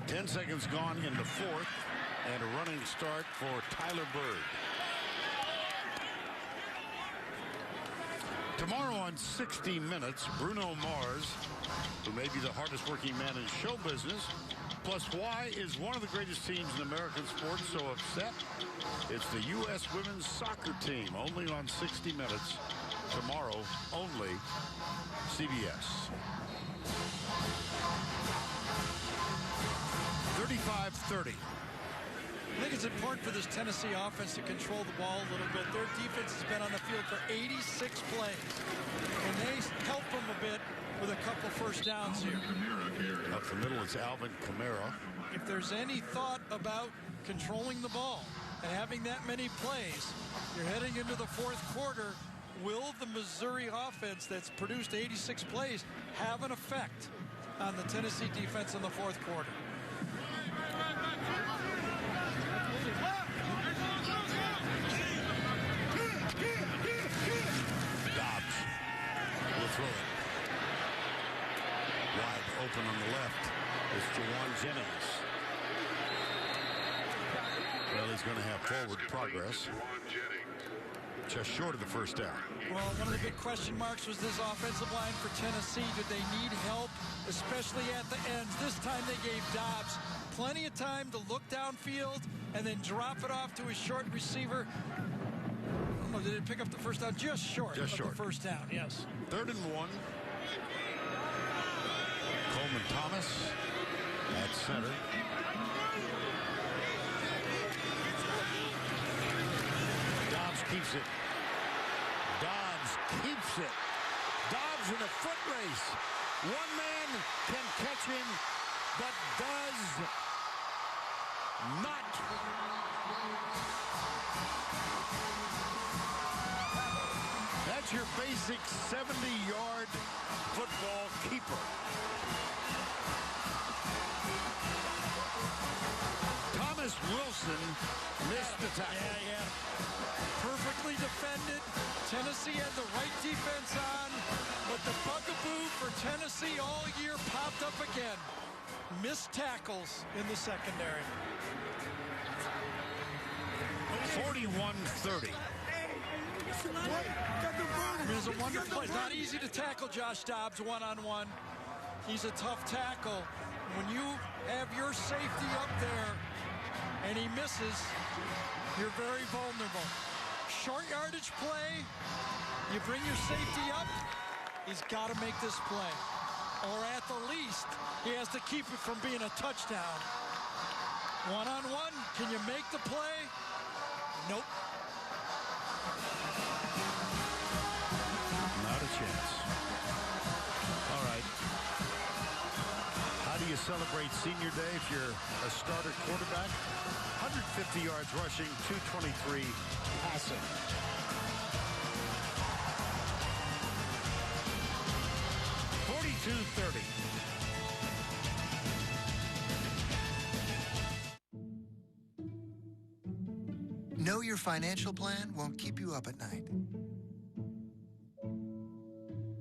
10 seconds gone in the fourth, and a running start for Tyler Bird. Tomorrow on 60 Minutes, Bruno Mars, who may be the hardest working man in show business, plus why is one of the greatest teams in American sports so upset? It's the U.S. women's soccer team, only on 60 Minutes. Tomorrow, only CBS. 35-30. I think it's important for this Tennessee offense to control the ball a little bit. Their defense has been on the field for 86 plays, and they help them a bit with a couple first downs here. Up the middle is Alvin Kamara. If there's any thought about controlling the ball and having that many plays, you're heading into the fourth quarter. Will the Missouri offense that's produced 86 plays have an effect on the Tennessee defense in the fourth quarter? Dobbs will throw it. Wide open on the left is Jawan Jennings. Well, he's going to have forward progress. Just short of the first down. Well, one of the big question marks was this offensive line for Tennessee. Did they need help, especially at the ends? This time they gave Dobbs plenty of time to look downfield and then drop it off to his short receiver. Oh, did it pick up the first down? Just short of the first down, yes. 3rd and 1. Coleman Thomas at center. Dobbs keeps it. Dobbs keeps it. Dobbs in a foot race. One man can catch him, but does not. That's your basic 70-yard football keeper. Thomas Wilson missed the tackle. Yeah. Perfectly defended. Tennessee had the right defense on, but the bugaboo for Tennessee all year popped up again. Missed tackles in the secondary. 41-30. It's a wonderful play. It's not easy to tackle Josh Dobbs one-on-one. He's a tough tackle. When you have your safety up there and he misses, you're very vulnerable. Short yardage play, you bring your safety up, he's got to make this play. Or at the least, he has to keep it from being a touchdown. One-on-one, can you make the play? Nope. Not a chance. All right. How do you celebrate senior day if you're a starter quarterback? 150 yards rushing, 223 passing. $42-30. Know your financial plan won't keep you up at night.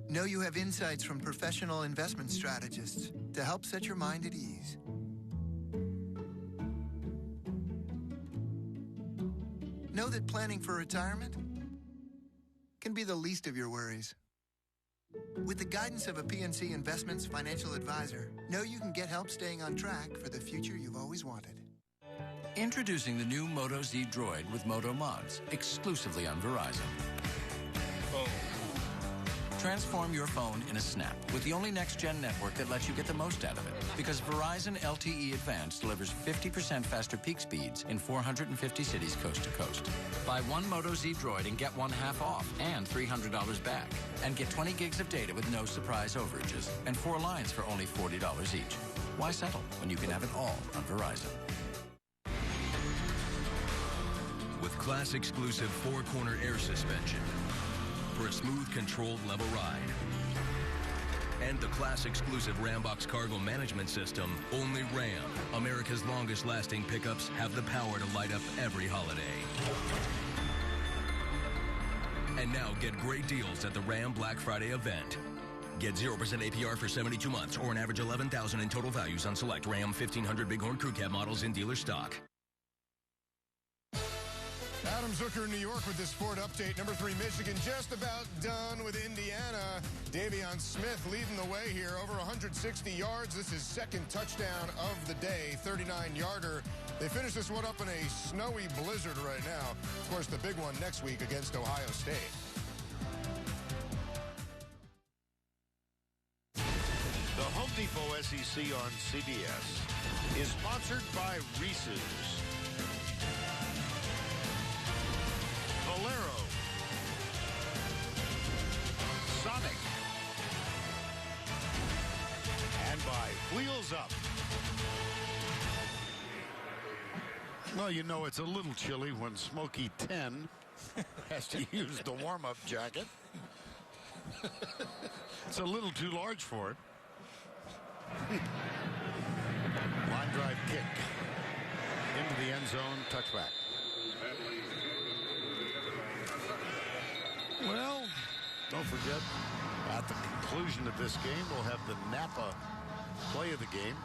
Know you have insights from professional investment strategists to help set your mind at ease. Know that planning for retirement can be the least of your worries. With the guidance of a PNC Investments financial advisor, know you can get help staying on track for the future you've always wanted. Introducing the new Moto Z Droid with Moto Mods, exclusively on Verizon. Transform your phone in a snap with the only next-gen network that lets you get the most out of it. Because Verizon LTE Advanced delivers 50% faster peak speeds in 450 cities coast to coast. Buy one Moto Z Droid and get one half off and $300 back. And get 20 gigs of data with no surprise overages and 4 lines for only $40 each. Why settle when you can have it all on Verizon? With class-exclusive 4-corner air suspension for a smooth, controlled, level ride. And the class-exclusive Rambox cargo management system, only Ram, America's longest-lasting pickups, have the power to light up every holiday. And now get great deals at the Ram Black Friday event. Get 0% APR for 72 months or an average $11,000 in total values on select Ram 1500 Bighorn Crew Cab models in dealer stock. Adam Zucker in New York with this sport update. Number 3, Michigan just about done with Indiana. Davion Smith leading the way here, over 160 yards. This is second touchdown of the day, 39-yarder. They finish this one up in a snowy blizzard right now. Of course, the big one next week against Ohio State. The Home Depot SEC on CBS is sponsored by Reese's, Valero, Sonic, and by Wheels Up. Well, you know it's a little chilly when Smokey 10 has to use the warm-up jacket. It's a little too large for it. Line drive kick into the end zone, touchback. Well, don't forget, at the conclusion of this game, we'll have the Napa play of the game.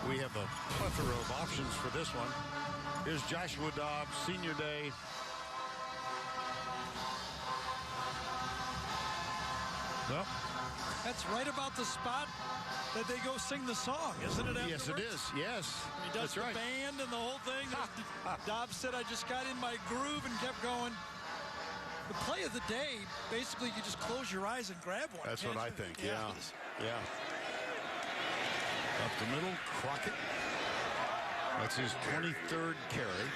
We have a plethora of options for this one. Here's Joshua Dobbs, senior day. Well, that's right about the spot that they go sing the song, isn't it? Yes, it is. Yes, he does that's the right. band and the whole thing. Dobbs said, I just got in my groove and kept going. The play of the day, basically, you just close your eyes and grab one. That's what I think, yeah. Yeah. Up the middle, Crockett. That's his 23rd carry.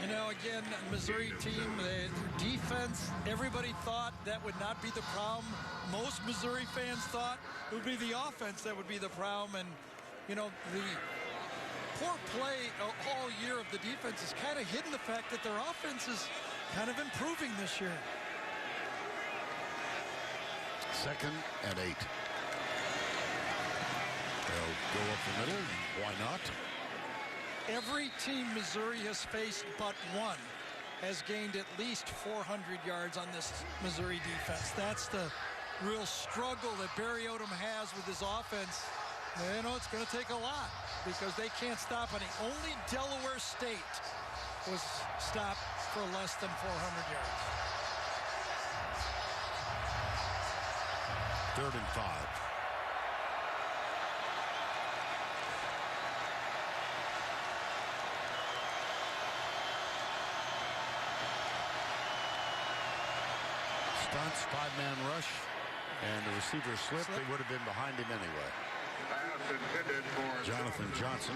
You know, again, Missouri team, their defense, everybody thought that would not be the problem. Most Missouri fans thought it would be the offense that would be the problem. And, you know, the poor play all year of the defense has kind of hidden the fact that their offense is kind of improving this year. 2nd and 8. They'll go up the middle. Why not? Every team Missouri has faced but one has gained at least 400 yards on this Missouri defense. That's the real struggle that Barry Odom has with his offense. You know, it's going to take a lot because they can't stop any. Only Delaware State was stopped for less than 400 yards. 3rd and 5. Stunts, 5-man rush, and the receiver slipped. They would have been behind him anyway. Jonathan Johnson,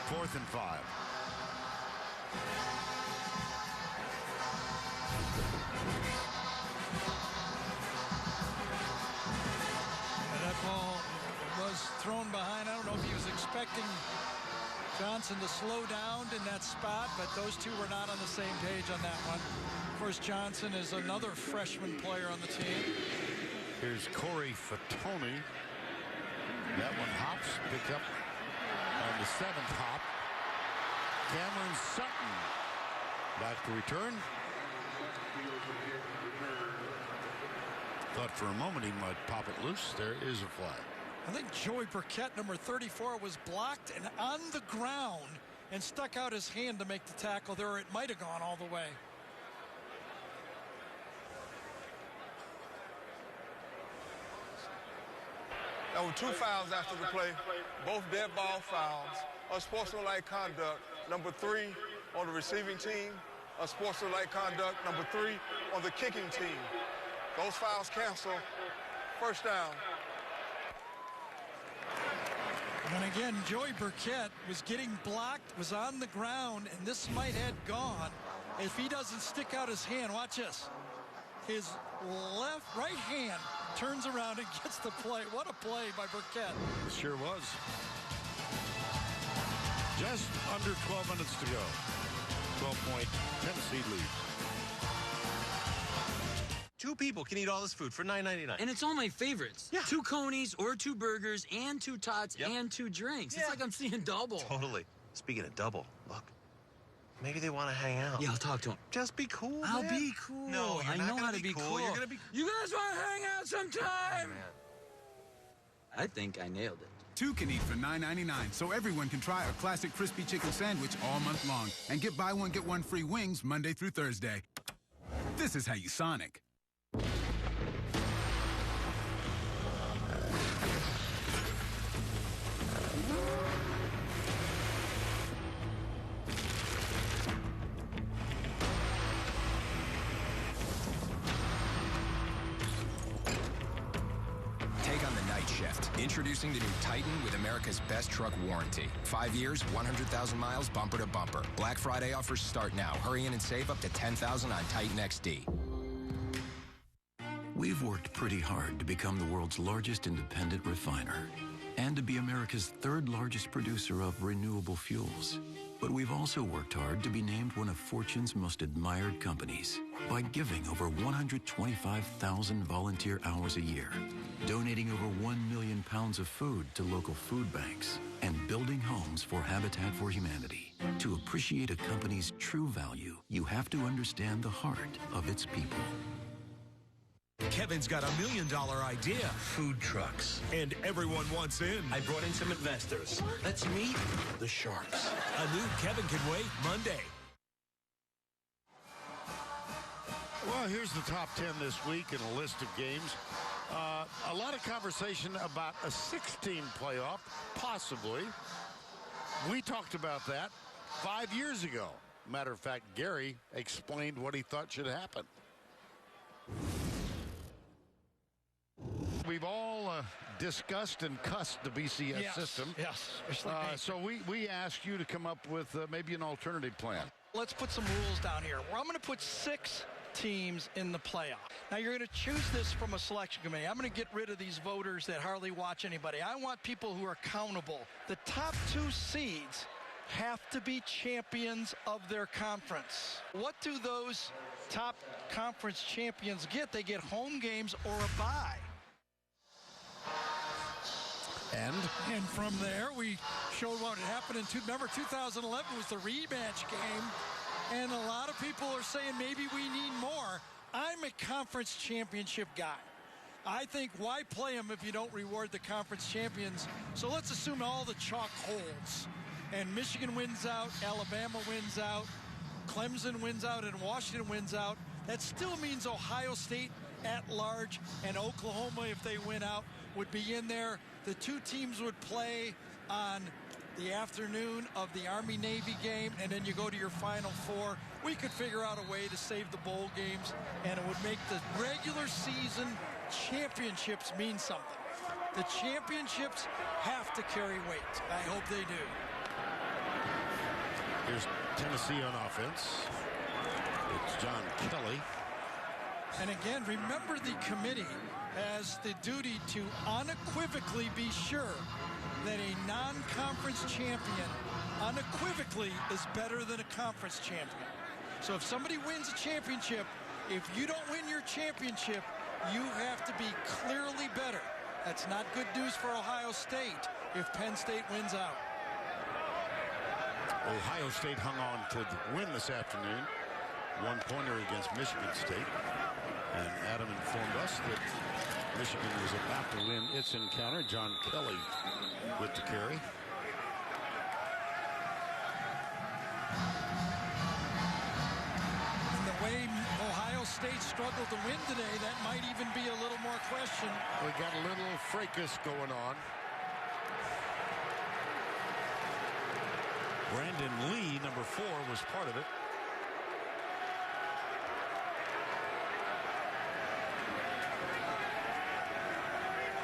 4th and 5. And that ball was thrown behind. I don't know if he was expecting Johnson to slow down in that spot, but those two were not on the same page on that one. Of course, Johnson is another freshman player on the team. Here's Corey Fatone. That one hops, picked up on the 7th hop. Cameron Sutton Back to return. Thought for a moment he might pop it loose. There is a flag. I think Joey Burkett, number 34, was blocked and on the ground and stuck out his hand to make the tackle there. It might have gone all the way. There were 2 fouls after the play, both dead ball fouls, unsportsmanlike conduct, number 3 on the receiving team, unsportsmanlike conduct, number 3 on the kicking team. Those fouls cancel. First down. And again, Joey Burkett was getting blocked, was on the ground, and this might have gone if he doesn't stick out his hand. Watch this. His right hand turns around and gets the play. What a play by Burkett. It sure was. Just under 12 minutes to go. 12-point Tennessee lead. 2 people can eat all this food for $9.99. And it's all my favorites. Yeah. 2 Conies or 2 burgers and 2 tots and 2 drinks. Yeah. It's like I'm seeing double. Totally. Speaking of double, look. Maybe they want to hang out. Yeah, I'll talk to him. Just be cool, I'll man. be cool. No, you're I not know gonna how to be cool. You're gonna be. You guys want to hang out sometime? Man. I think I nailed it. 2 can eat for $9.99, so everyone can try our classic crispy chicken sandwich all month long and get buy one, get one free wings Monday through Thursday. This is how you Sonic. Take on the night shift. Introducing the new Titan with America's best truck warranty. 5 years, 100,000 miles, bumper to bumper. Black Friday offers start now. Hurry in and save up to $10,000 on Titan XD. We've worked pretty hard to become the world's largest independent refiner and to be America's 3rd largest producer of renewable fuels. But we've also worked hard to be named one of Fortune's most admired companies by giving over 125,000 volunteer hours a year, donating over 1 million pounds of food to local food banks, and building homes for Habitat for Humanity. To appreciate a company's true value, you have to understand the heart of its people. Kevin's got $1 million idea. Food trucks. And everyone wants in. I brought in some investors. Let's meet the Sharks. A new Kevin Can Wait Monday. Well, here's the top 10 this week in a list of games. A lot of conversation about a 16 playoff, possibly. We talked about that 5 years ago. Matter of fact, Gary explained what he thought should happen. We've all discussed and cussed the BCS system. Yes. So we asked you to come up with maybe an alternative plan. Let's put some rules down here. I'm going to put 6 teams in the playoff. Now, you're going to choose this from a selection committee. I'm going to get rid of these voters that hardly watch anybody. I want people who are accountable. The top 2 seeds have to be champions of their conference. What do those top conference champions get? They get home games or a bye. And from there, we showed what had happened in 2011 was the rematch game. And a lot of people are saying maybe we need more. I'm a conference championship guy. I think why play them if you don't reward the conference champions? So let's assume all the chalk holds. And Michigan wins out, Alabama wins out, Clemson wins out, and Washington wins out. That still means Ohio State at large and Oklahoma, if they win out, would be in there. The 2 teams would play on the afternoon of the Army-Navy game, and then you go to your Final 4. We could figure out a way to save the bowl games, and it would make the regular season championships mean something. The championships have to carry weight. I hope they do. Here's Tennessee on offense. It's John Kelly. And again, remember the committee has the duty to unequivocally be sure that a non-conference champion unequivocally is better than a conference champion. So if somebody wins a championship, if you don't win your championship, you have to be clearly better. That's not good news for Ohio State if Penn State wins out. Ohio State hung on to the win this afternoon. one-pointer against Michigan State. And Adam informed us that Michigan was about to win its encounter. John Kelly with the carry. And the way Ohio State struggled to win today, that might even be a little more question. We got a little fracas going on. Brandon Lee, number 4, was part of it.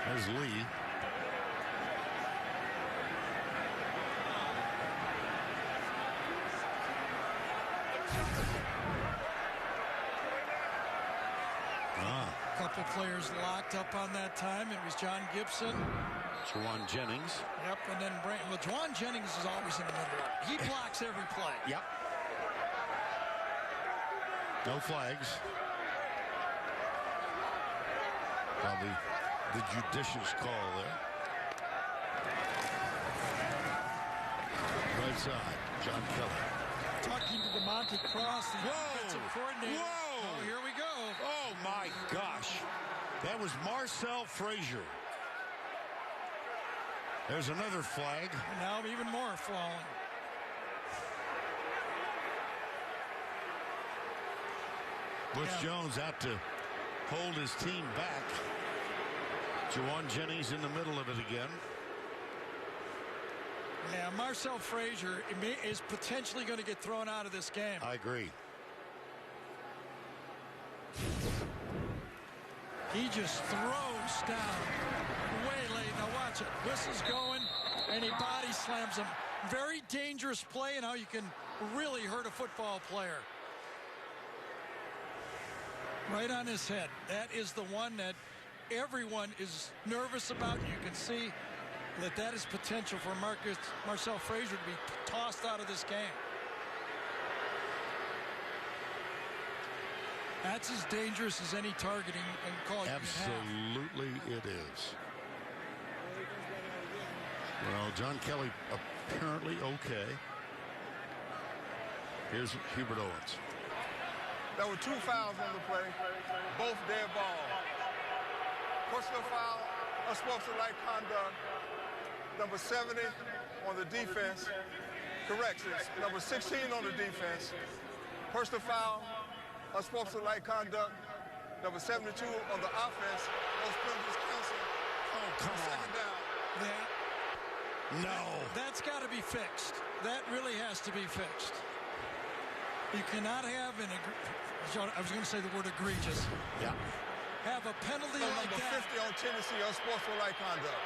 There's Lee. A couple players locked up on that time. It was John Gibson. Juwan Jennings. Yep, and then Brandon. Well, Juwan Jennings is always in the middle of it. He blocks every play. Yep. No flags. Probably the judicious call there. Right side, John Kelly. Talking to DeMonte Cross, the offensive coordinator. Whoa! Oh, here we go. Oh, my gosh. That was Marcel Frazier. There's another flag. And now even more falling. Butch Jones out to hold his team back. Juwan Jennings in the middle of it again. Yeah, Marcel Frazier is potentially going to get thrown out of this game. I agree. He just throws down way late. Now watch it. Whistle's going, and he body slams him. Very dangerous play, and how you can really hurt a football player. Right on his head. That is the one that everyone is nervous about. You can see that is potential for Marcel Frazier to be tossed out of this game. That's as dangerous as any targeting call you can have. Absolutely it is. Well, John Kelly apparently okay. Here's Hubert Owens. There were 2 fouls on the play, both dead ball. Personal foul, unsportsmanlike conduct. Number 70 on the defense. Corrections, number 16 on the defense. Personal foul, unsportsmanlike conduct. Number 72 on the offense. Those penalties counted. Oh, come second down. No. That's got to be fixed. That really has to be fixed. You cannot have I was going to say the word egregious. Yeah. Have a penalty like number that. 50 on Tennessee, unsportsmanlike conduct.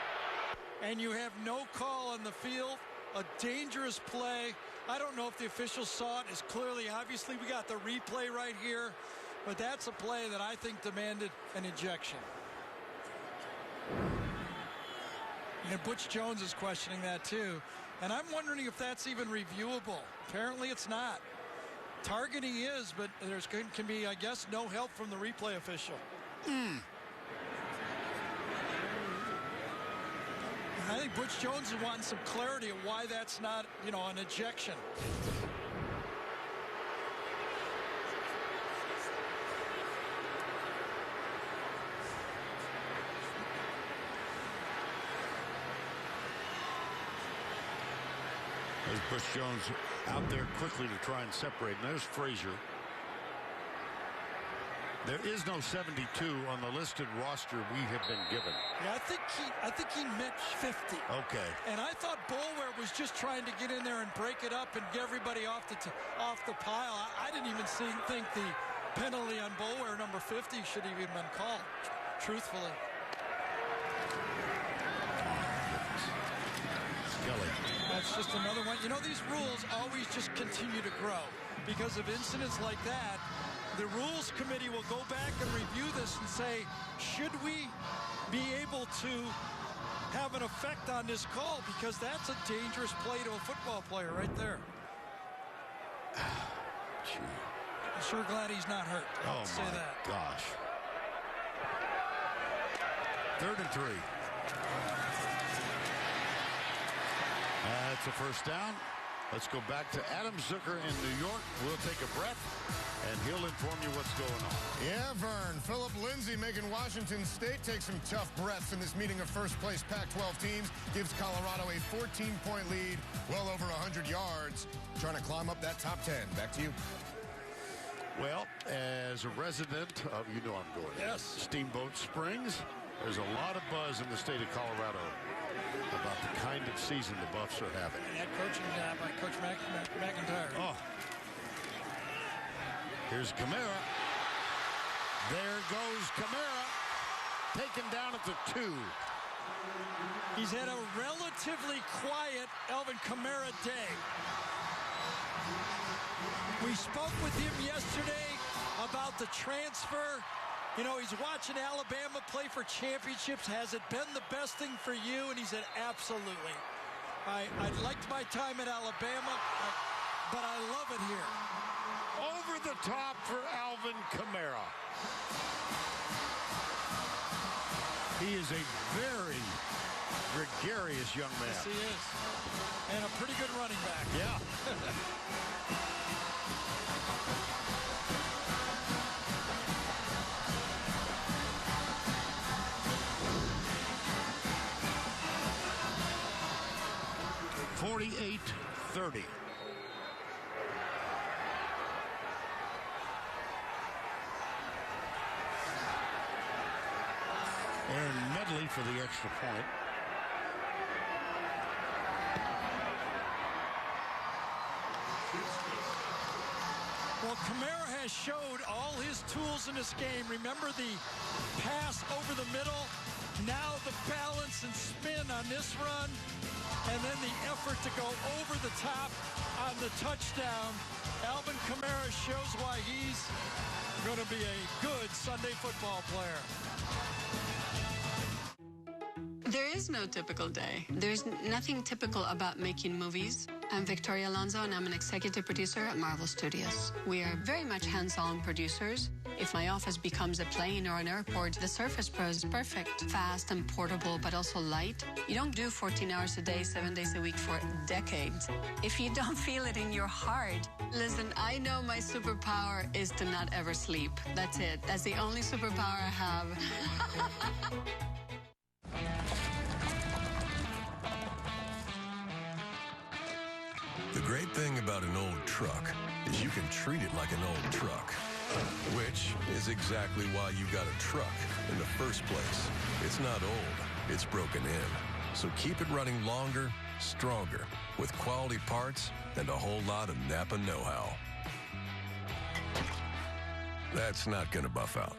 And you have no call on the field. A dangerous play. I don't know if the officials saw it as clearly. Obviously, we got the replay right here. But that's a play that I think demanded an ejection. And Butch Jones is questioning that too. And I'm wondering if that's even reviewable. Apparently it's not. Targeting is, but there's can be, I guess, no help from the replay official. I think Butch Jones is wanting some clarity of why that's not, an ejection. There's Butch Jones out there quickly to try and separate. And there's Frazier. There is no 72 on the listed roster we have been given. Yeah, I think he meant 50. Okay. And I thought Boulware was just trying to get in there and break it up and get everybody off the pile. I didn't even think the penalty on Boulware, number 50, should have even been called, truthfully. Kelly. That's just another one. These rules always just continue to grow because of incidents like that. The rules committee will go back and review this and say, should we be able to have an effect on this call? Because that's a dangerous play to a football player right there. I'm sure glad he's not hurt. I'll say that. Gosh. 3rd and 3. That's a first down. Let's go back to Adam Zucker in New York. We'll take a breath. and he'll inform you what's going on. Yeah, Vern. Philip Lindsay making Washington State take some tough breaths in this meeting of first-place Pac-12 teams. Gives Colorado a 14-point lead, well over 100 yards, trying to climb up that top 10. Back to you. Well, as a resident of, you know I'm going. Yes. Steamboat Springs, there's a lot of buzz in the state of Colorado about the kind of season the Buffs are having. And that coaching job by Coach McIntyre. Oh. Here's Kamara. There goes Kamara. Taken down at the 2. He's had a relatively quiet Alvin Kamara day. We spoke with him yesterday about the transfer. You know, he's watching Alabama play for championships. Has it been the best thing for you? And he said, absolutely. I liked my time at Alabama, but I love it here. Over the top for Alvin Kamara. He is a very gregarious young man. Yes, he is. And a pretty good running back. Yeah. .48-30. Aaron Medley for the extra point. Well, Kamara has showed all his tools in this game. Remember the pass over the middle? Now the balance and spin on this run. And then the effort to go over the top on the touchdown. Alvin Kamara shows why he's going to be a good Sunday football player. There is no typical day. There's nothing typical about making movies. I'm Victoria Alonso, and I'm an executive producer at Marvel Studios. We are very much hands-on producers. If my office becomes a plane or an airport, the Surface Pro is perfect. Fast and portable, but also light. You don't do 14 hours a day, 7 days a week for decades. If you don't feel it in your heart, listen, I know my superpower is to not ever sleep. That's it. That's the only superpower I have. The great thing about an old truck is you can treat it like an old truck, which is exactly why you got a truck in the first place. It's not old, it's broken in. So keep it running longer, stronger, with quality parts and a whole lot of Napa know-how. That's not gonna buff out.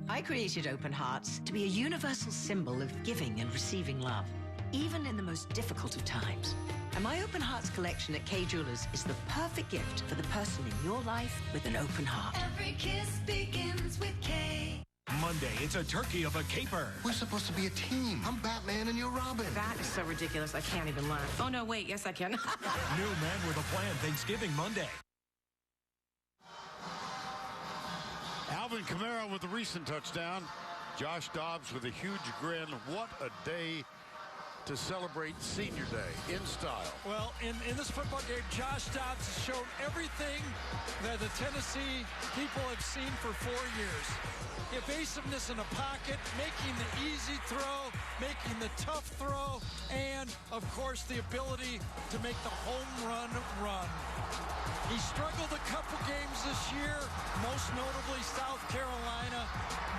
I created Open Hearts to be a universal symbol of giving and receiving love, even in the most difficult of times. And my Open Hearts collection at Kay Jewelers is the perfect gift for the person in your life with an open heart. Every kiss begins with K. Monday, it's a turkey of a caper. We're supposed to be a team. I'm Batman and you're Robin. That is so ridiculous, I can't even laugh. Oh, no, wait, yes, I can. New Man with a Plan, Thanksgiving Monday. Alvin Kamara with the recent touchdown. Josh Dobbs with a huge grin. What a day to celebrate Senior Day in style. Well, in this football game, Josh Dobbs has shown everything that the Tennessee people have seen for 4 years. Evasiveness in the pocket, making the easy throw, making the tough throw, and, of course, the ability to make the home run run. He struggled a couple games this year, most notably South Carolina,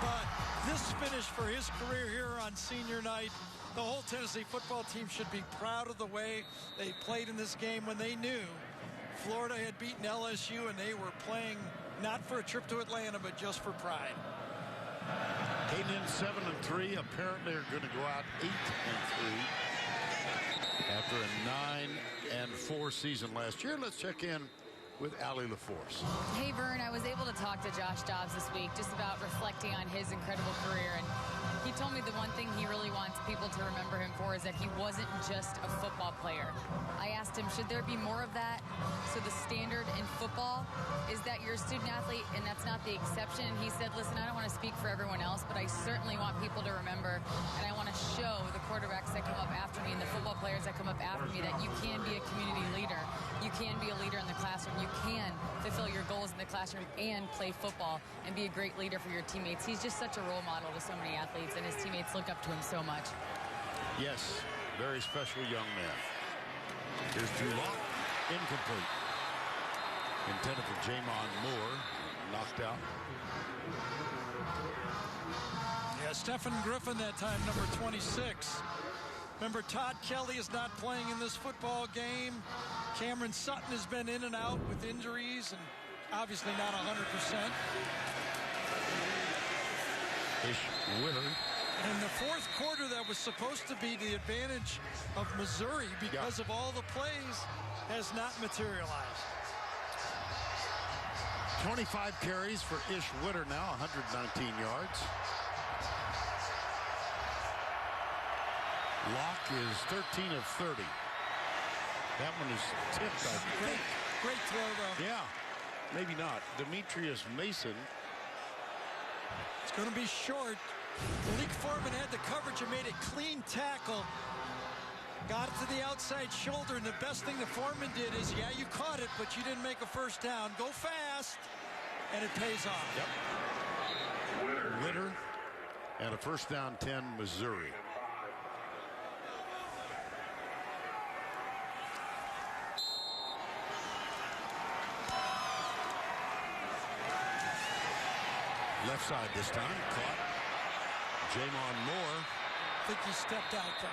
but this finish for his career here on senior night, the whole Tennessee football team should be proud of the way they played in this game when they knew Florida had beaten LSU and they were playing not for a trip to Atlanta, but just for pride. Canaan 7-3, apparently are going to go out 8-3 after a 9-4 season last year. Let's check in with Allie LaForce. Hey, Vern, I was able to talk to Josh Dobbs this week just about reflecting on his incredible career, and He told me the one thing he really wants people to remember him for is that he wasn't just a football player. I asked him, should there be more of that? So the standard in football is that you're a student athlete, and that's not the exception. He said, listen, I don't want to speak for everyone else, but I certainly want people to remember, and I want to show the quarterbacks that come up after me and the football players that come up after me that you can be a community leader. You can be a leader in the classroom. You can fulfill your goals in the classroom and play football and be a great leader for your teammates. He's just such a role model to so many athletes, and his teammates look up to him so much. Yes, very special young man. Here's Drew Lock, incomplete. Intended for Jamon Moore, knocked out. Yeah, Stephen Griffin that time, number 26. Remember, Todd Kelly is not playing in this football game. Cameron Sutton has been in and out with injuries and obviously not 100%. Ish Witter. In the fourth quarter, that was supposed to be the advantage of Missouri because of all the plays, has not materialized. 25 carries for Ish Witter now, 119 yards. Locke is 13 of 30. That one is tipped, I think. Great throw, though. Yeah, maybe not. Demetrius Mason. It's going to be short. Malik Foreman had the coverage and made a clean tackle. Got it to the outside shoulder, and the best thing that Foreman did is, yeah, you caught it, but you didn't make a first down. Go fast, and it pays off. Yep. Witter and a first down 10, Missouri. Left side this time, caught. Jamon Moore. I think he stepped out there.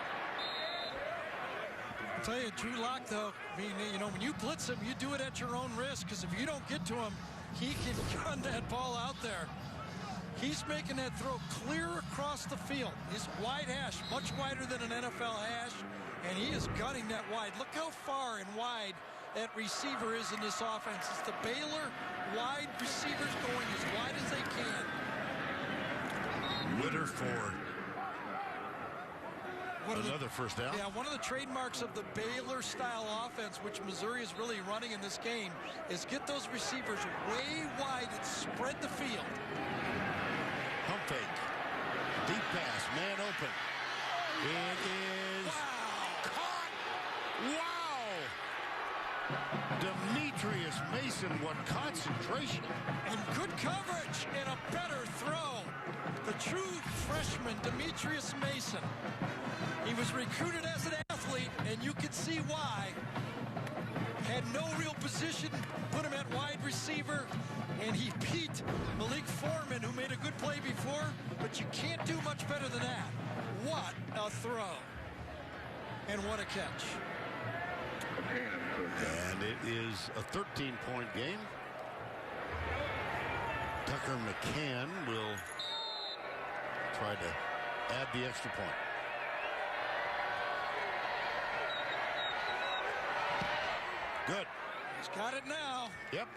I'll tell you, Drew Lock, though, I mean, you know, when you blitz him, you do it at your own risk, because if you don't get to him, he can gun that ball out there. He's making that throw clear across the field. He's wide hash, much wider than an NFL hash, and he is gunning that wide. Look how far and wide that receiver is in this offense. It's the Baylor wide receivers going as wide as they can. Witter for another first down. Yeah, one of the trademarks of the Baylor-style offense, which Missouri is really running in this game, is get those receivers way wide and spread the field. Pump fake. Deep pass. Man open. It is caught. Wow. Demetrius Mason, what concentration. And good coverage and a better throw. The true freshman, Demetrius Mason. He was recruited as an athlete, and you can see why. Had no real position, put him at wide receiver, and he beat Malik Foreman, who made a good play before, but you can't do much better than that. What a throw. And what a catch. And it is a 13-point game. Tucker McCann will try to add the extra point. Good. He's got it now. Yep.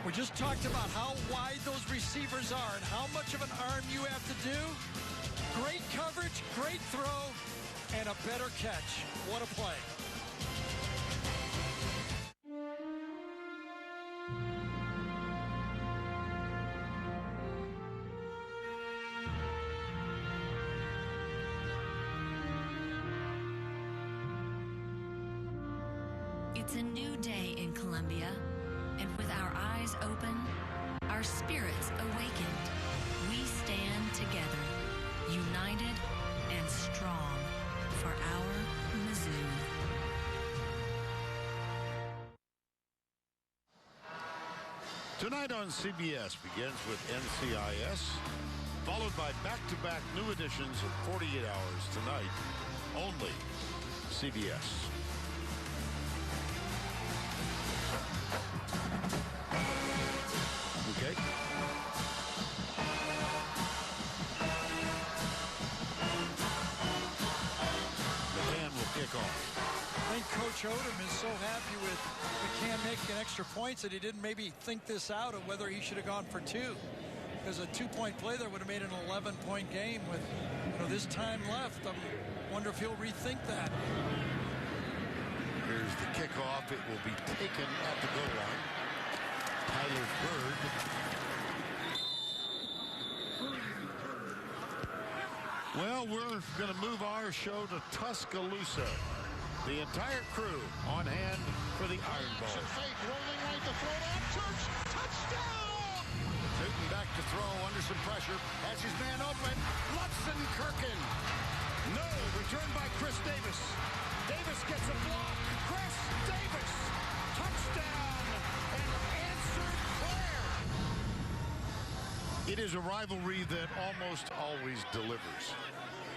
We just talked about how wide those receivers are and how much of an arm you have to do. Great coverage, great throw, and a better catch. What a play. It's a new day in Columbia, and with our eyes open, our spirits awakened, we stand together, united and strong for our Mizzou. Tonight on CBS begins with NCIS, followed by back-to-back new editions of 48 Hours tonight, only CBS. Okay. McCann will kick off. I think Coach Odom is so happy with McCann making extra points that he didn't maybe think this out of whether he should have gone for two. because a 2-point play there would have made an 11-point game with this time left. I wonder if he'll rethink that. Here's the kickoff. It will be taken at the goal line. Tyler Bird. Well, we're going to move our show to Tuscaloosa. The entire crew on hand for the Iron Bowl. Rolling right to throw to Church. Touchdown! Newton back to throw under some pressure. Has his man open. Lutsen Kirkin. No, returned by Chris Davis. Davis gets a block. Chris Davis. Touchdown. And answered prayer. It is a rivalry that almost always delivers.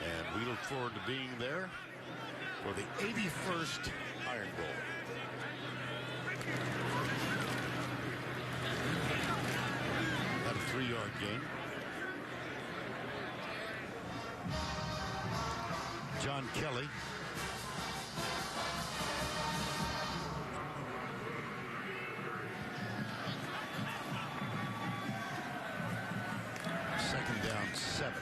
And we look forward to being there for the 81st Iron Bowl. At a 3-yard gain. John Kelly. Second down, 7.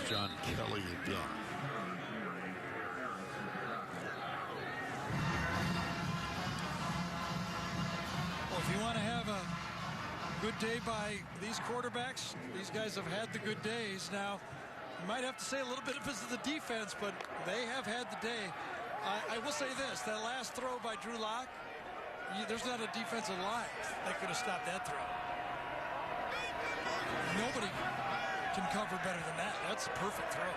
John Kelly again. Well, if you want to have a good day by these quarterbacks, these guys have had the good days. Now, you might have to say a little bit because of the defense, but they have had the day. I will say this, that last throw by Drew Lock, there's not a defensive line that could have stopped that throw. Nobody can cover better than that. That's a perfect throw.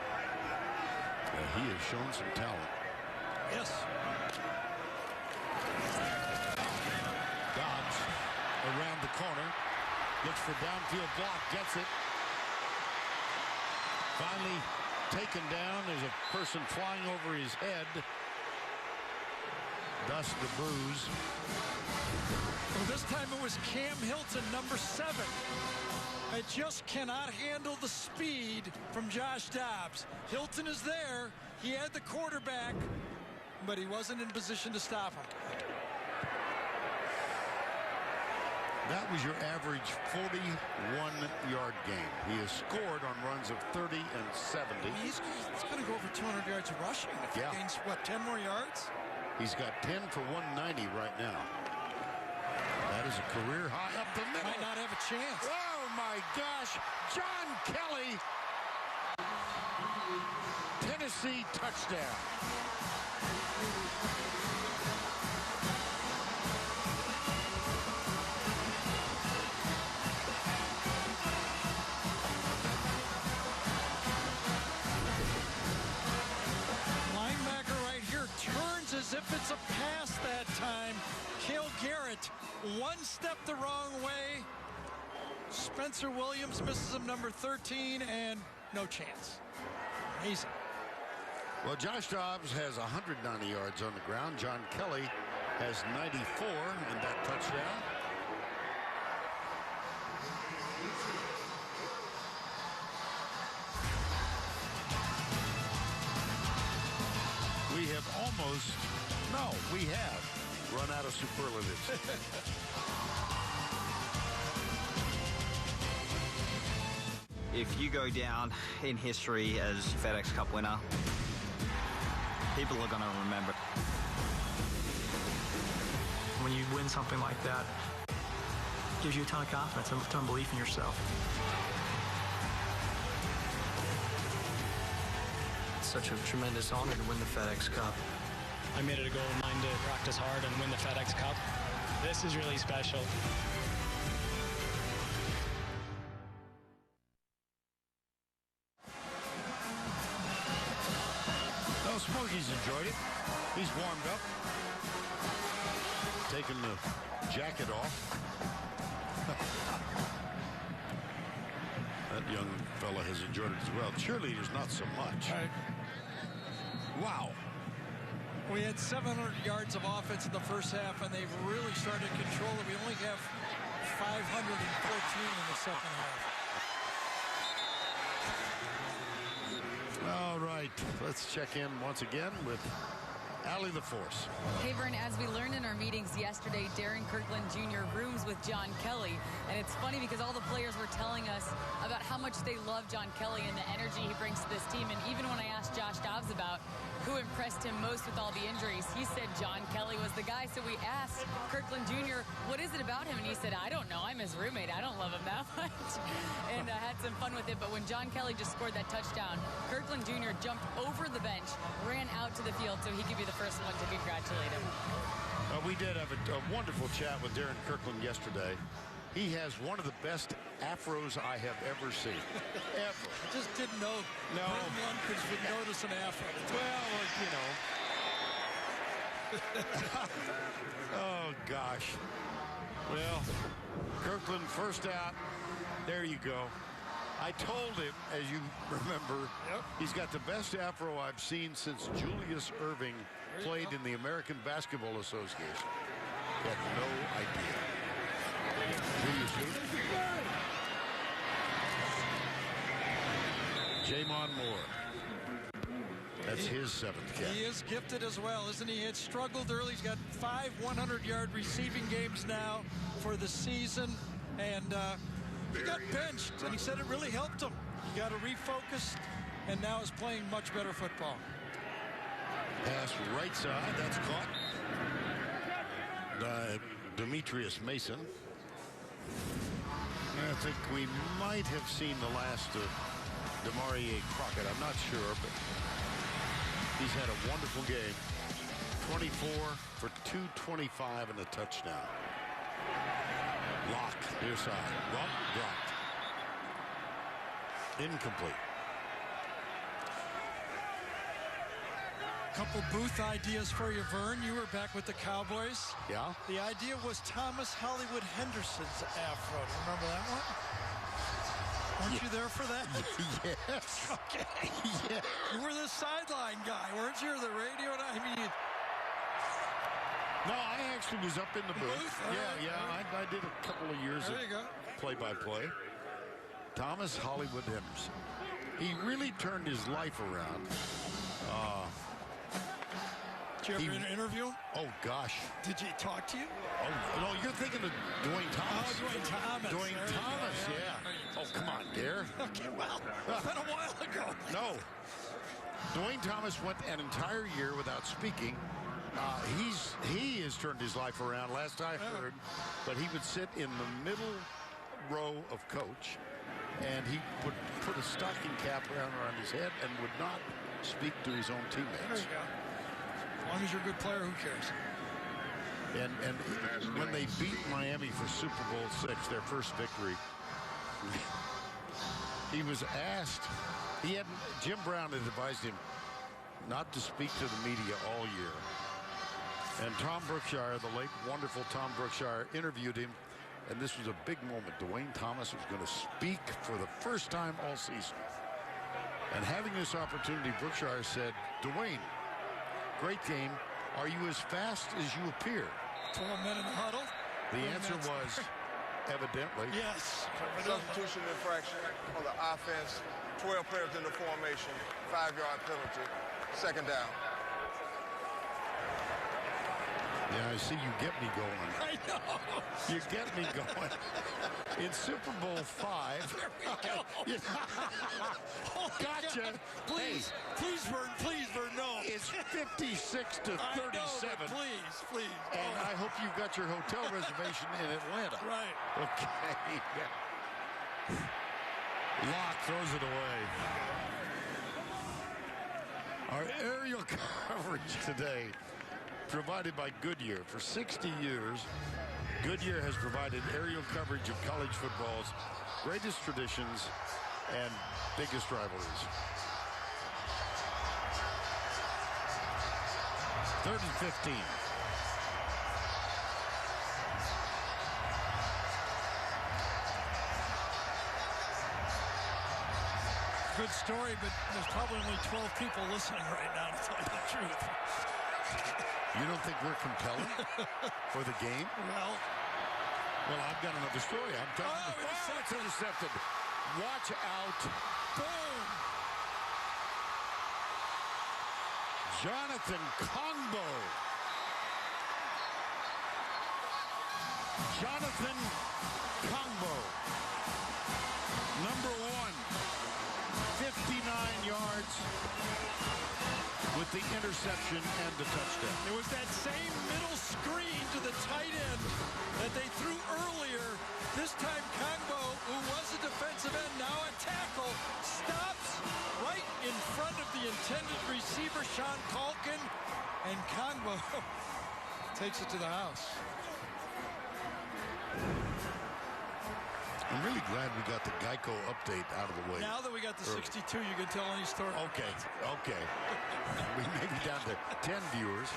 He has shown some talent. Yes. Dobbs around the corner. Looks for downfield block. Gets it. Finally taken down. There's a person flying over his head. Dust the bruise. Well, this time it was Cam Hilton, number 7. I just cannot handle the speed from Josh Dobbs. Hilton is there. He had the quarterback, but he wasn't in position to stop him. That was your average 41-yard game. He has scored on runs of 30 and 70. He's going to go over 200 yards rushing if he gains, what, 10 more yards? He's got 10 for 190 right now. That is a career high up the middle. Might not have a chance. Oh, my gosh. John Kelly. Tennessee touchdown. Linebacker right here turns as if it's a pass that time. Cale Garrett, one step the wrong way. Spencer Williams misses him, number 13, and no chance. Amazing. Well, Josh Dobbs has 190 yards on the ground. John Kelly has 94 in that touchdown. We have almost, no, we have run out of superlatives. If you go down in history as FedEx Cup winner, people are going to remember. When you win something like that, it gives you a ton of confidence and a ton of belief in yourself. It's such a tremendous honor to win the FedEx Cup. I made it a goal of mine to practice hard and win the FedEx Cup. This is really special. Smokey's enjoyed it. He's warmed up. Taking the jacket off. That young fella has enjoyed it as well. Cheerleaders, not so much. Right. Wow. We had 700 yards of offense in the first half, and they've really started to control it. We only have 514 in the second half. All right, let's check in once again with Allie the Force. Hey, Vern, as we learned in our meetings yesterday, Darren Kirkland Jr. rooms with John Kelly. And it's funny because all the players were telling us about how much they love John Kelly and the energy he brings to this team. And even when I asked Josh Dobbs about who impressed him most with all the injuries, he said John Kelly was the guy. So we asked Kirkland Jr., what is it about him? And he said, I don't know. I'm his roommate. I don't love him that much. And had some fun with it. But when John Kelly just scored that touchdown, Kirkland Jr. jumped over the bench, ran out to the field so he could be the first one to congratulate him. We did have a wonderful chat with Darren Kirkland yesterday. He has one of the best afros I have ever seen. Ever. I just didn't know Brent Lundquist would notice an afro. Well, oh, gosh. Well, Kirkland first out. There you go. I told him, as you remember, he's got the best afro I've seen since Julius Erving played in the American Basketball Association. He had no idea. Julius who? Jamon Moore. That's his seventh catch. He is gifted as well, isn't he? He had struggled early. He's got 5 100-yard receiving games now for the season. And he got benched, and he said it really helped him. He got refocused, and now is playing much better football. Pass right side. That's caught. Demetrius Mason. I think we might have seen the last of Demarie Crockett. I'm not sure, but he's had a wonderful game. 24 for 225 and a touchdown. Lock, near side. Dropped. Incomplete. Couple booth ideas for you, Vern. You were back with the Cowboys. Yeah. The idea was Thomas Hollywood Henderson's afro. Do you remember that one? Weren't you there for that? Yes. Okay. Yeah. You were the sideline guy, weren't you? The radio. I mean, no, I actually was up in the booth. I did a couple of years of play-by-play. Thomas Hollywood Henderson. He really turned his life around. Did you ever interview him? Oh, gosh. Did he talk to you? Oh, no, you're thinking of Dwayne Thomas. Oh, Dwayne Thomas. Dwayne Thomas, yeah. Oh, come on, Dare. Okay, well, it's been a while ago. No. Dwayne Thomas went an entire year without speaking. He has turned his life around, last I heard. But he would sit in the middle row of coach, and he would put a stocking cap around his head and would not speak to his own teammates. There you go. As long as you're a good player, who cares? And when they beat Miami for Super Bowl VI, their first victory, he was asked, Jim Brown had advised him not to speak to the media all year. And Tom Brookshire, the late wonderful Tom Brookshire, interviewed him, and this was a big moment. Dwayne Thomas was going to speak for the first time all season. And having this opportunity, Brookshire said, Dwayne, great game. Are you as fast as you appear? 12 men in the huddle. The answer was, evidently. Yes. Substitution infraction on the offense. 12 players in the formation. 5-yard penalty. Second down. Yeah, I see you get me going. I know. You get me going. In Super Bowl V. There we go. Gotcha. Please, please, Vern, no. It's 56 to 37. I know, please. And I hope you've got your hotel reservation in Atlanta. Right. Okay. Locke throws it away. Our aerial coverage today provided by Goodyear. For 60 years, Goodyear has provided aerial coverage of college football's greatest traditions and biggest rivalries. 3rd and 15. Good story, but there's probably only 12 people listening right now, to tell you the truth. You don't think we're compelling for the game? Well, I've got another story. I'm telling you. Oh, it's intercepted. Watch out. Boom. Jonathan Kongbo. Jonathan Kongbo. Number 1. 59 yards with the interception and the touchdown. It was that same middle screen to the tight end that they threw earlier. This time Kongbo, who was a defensive end, now a tackle, stops right in front of the intended receiver, Sean Culkin, and Kongbo takes it to the house. I'm really glad we got the Geico update out of the way. Now that we got the 62, you can tell any story. Okay. We may be down to 10 viewers.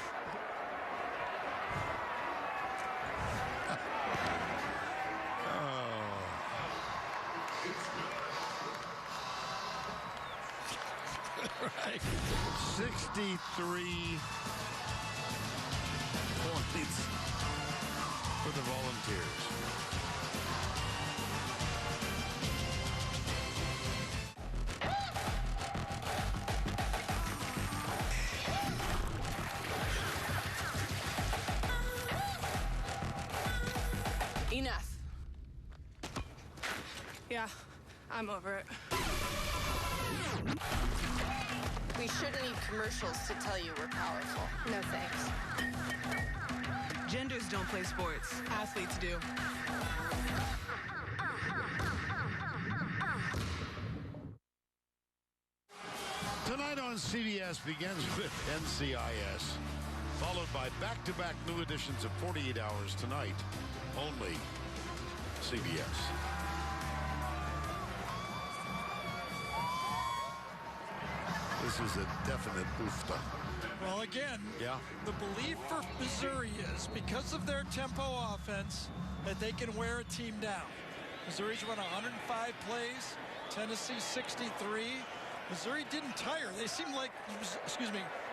Right. 63 points for the Volunteers. Enough. Yeah, I'm over it. We shouldn't need commercials to tell you we're powerful. No thanks. Genders don't play sports. Athletes do. Tonight on CBS begins with NCIS, followed by back-to-back new editions of 48 Hours Tonight, only CBS. This is a definite oofta. Well, again, the belief for Missouri is because of their tempo offense that they can wear a team down. Missouri's run 105 plays, Tennessee 63. Missouri didn't tire. They seemed like,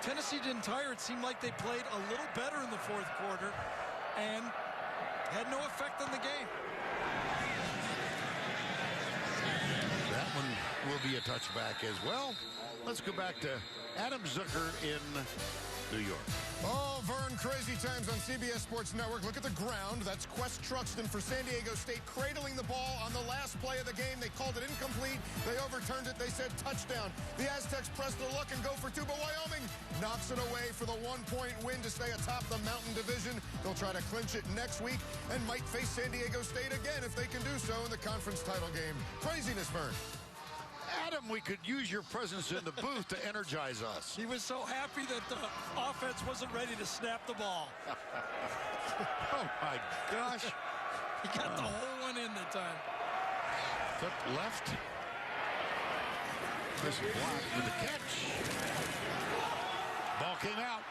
Tennessee didn't tire. It seemed like they played a little better in the fourth quarter and had no effect on the game. That one will be a touchback as well. Let's go back to Adam Zucker in New York. Oh, Vern, crazy times on CBS Sports Network. Look at the ground. That's Quest Truxton for San Diego State cradling the ball on the last play of the game. They called it incomplete. They overturned it. They said touchdown. The Aztecs press their luck and go for two, but Wyoming knocks it away for the 1-point win to stay atop the Mountain Division. They'll try to clinch it next week and might face San Diego State again if they can do so in the conference title game. Craziness, Vern. Adam, we could use your presence in the booth to energize us. He was so happy that the offense wasn't ready to snap the ball. Oh, my gosh. He got the whole one in that time. Flip left. Chris Black with the catch. Ball came out.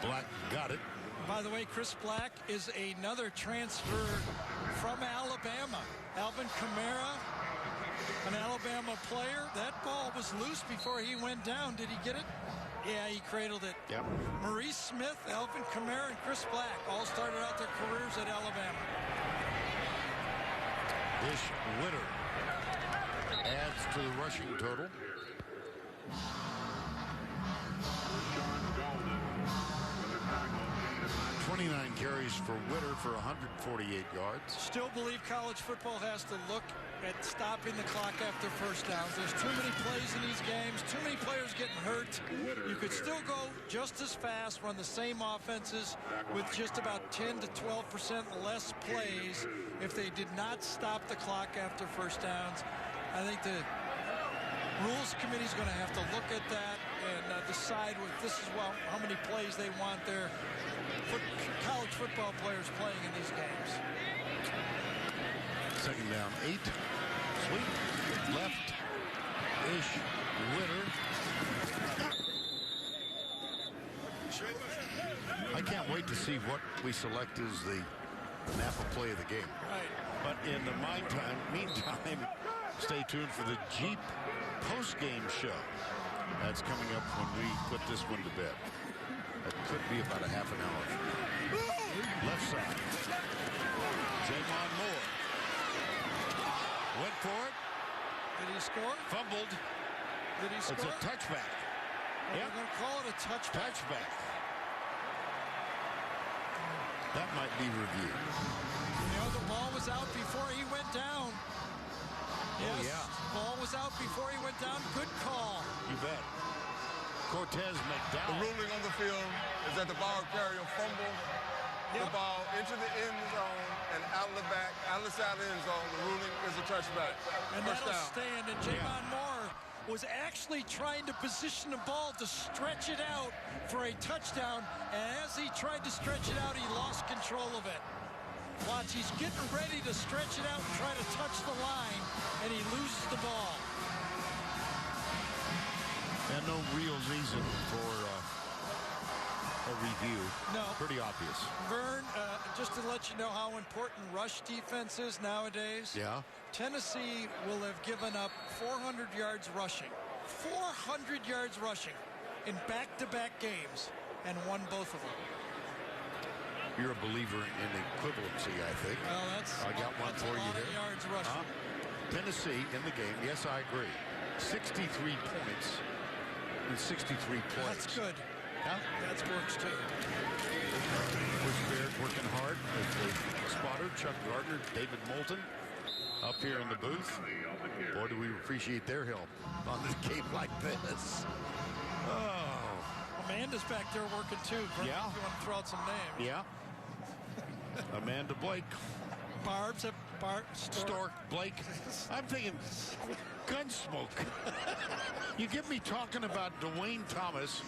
Black got it. By the way, Chris Black is another transfer from Alabama. Alvin Kamara, an Alabama player. That ball was loose before he went down. Did he get it? Yeah, he cradled it. Yep. Maurice Smith, Alvin Kamara, and Chris Black all started out their careers at Alabama. Ish Witter adds to the rushing total. 29 carries for Witter for 148 yards. Still believe college football has to look at stopping the clock after first downs. There's too many plays in these games, too many players getting hurt. You could still go just as fast, run the same offenses with just about 10 to 12% less plays if they did not stop the clock after first downs. I think the Rules Committee is going to have to look at that and decide what this is, well, how many plays they want their college football players playing in these games. Second down, 8. Sweep, left, Ish Witter. I can't wait to see what we select as the Napa play of the game. Right. But in the meantime, stay tuned for the Jeep post-game show. That's coming up when we put this one to bed. That could be about a half an hour from now. Left side. Jamon Moore. Went for it. Did he score? Fumbled. Did he score? It's a touchback. We're going to call it a touchback. Touchback. That might be reviewed. You know, the ball was out before he went down. Yes, ball was out before he went down. Good call. You bet. Cortez McDowell. The ruling on the field is that the ball carrier fumbled the ball into the end zone and out of the back, out of the side of the end zone. The ruling is a touchback. And First that'll down. stand. And Jamon Moore was actually trying to position the ball to stretch it out for a touchdown. And as he tried to stretch it out, he lost control of it. Watch, he's getting ready to stretch it out and try to touch the line, and he loses the ball. And no real reason for a review. No. Pretty obvious. Vern, just to let you know how important rush defense is nowadays. Yeah. Tennessee will have given up 400 yards rushing. 400 yards rushing in back-to-back games and won both of them. You're a believer in equivalency, I think. Well, I got one for you there. Yards rushing. Tennessee in the game. Yes, I agree. 63 points in 63 plays. That's good. Yeah. That works too. Chris Baird working hard with the spotter, Chuck Gardner, David Moulton up here in the booth. Boy, do we appreciate their help on this game like this. Oh. Amanda's back there working too. Yeah. If you want to throw out some names. Yeah. Amanda Blake. Barb's Stork Blake. I'm thinking Gunsmoke. You get me talking about Dwayne Thomas,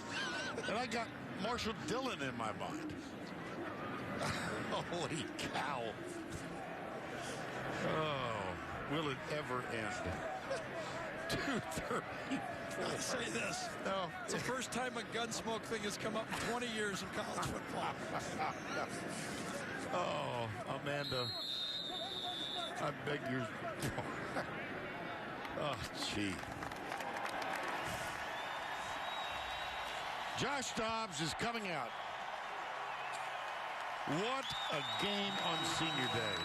and I got Marshall Dillon in my mind. Holy cow. Oh, will it ever end? 2:30. I'll say this. No. It's the first time a Gunsmoke thing has come up in 20 years in college football. Oh, Amanda. I beg your... Oh, gee. Josh Dobbs is coming out. What a game on Senior Day.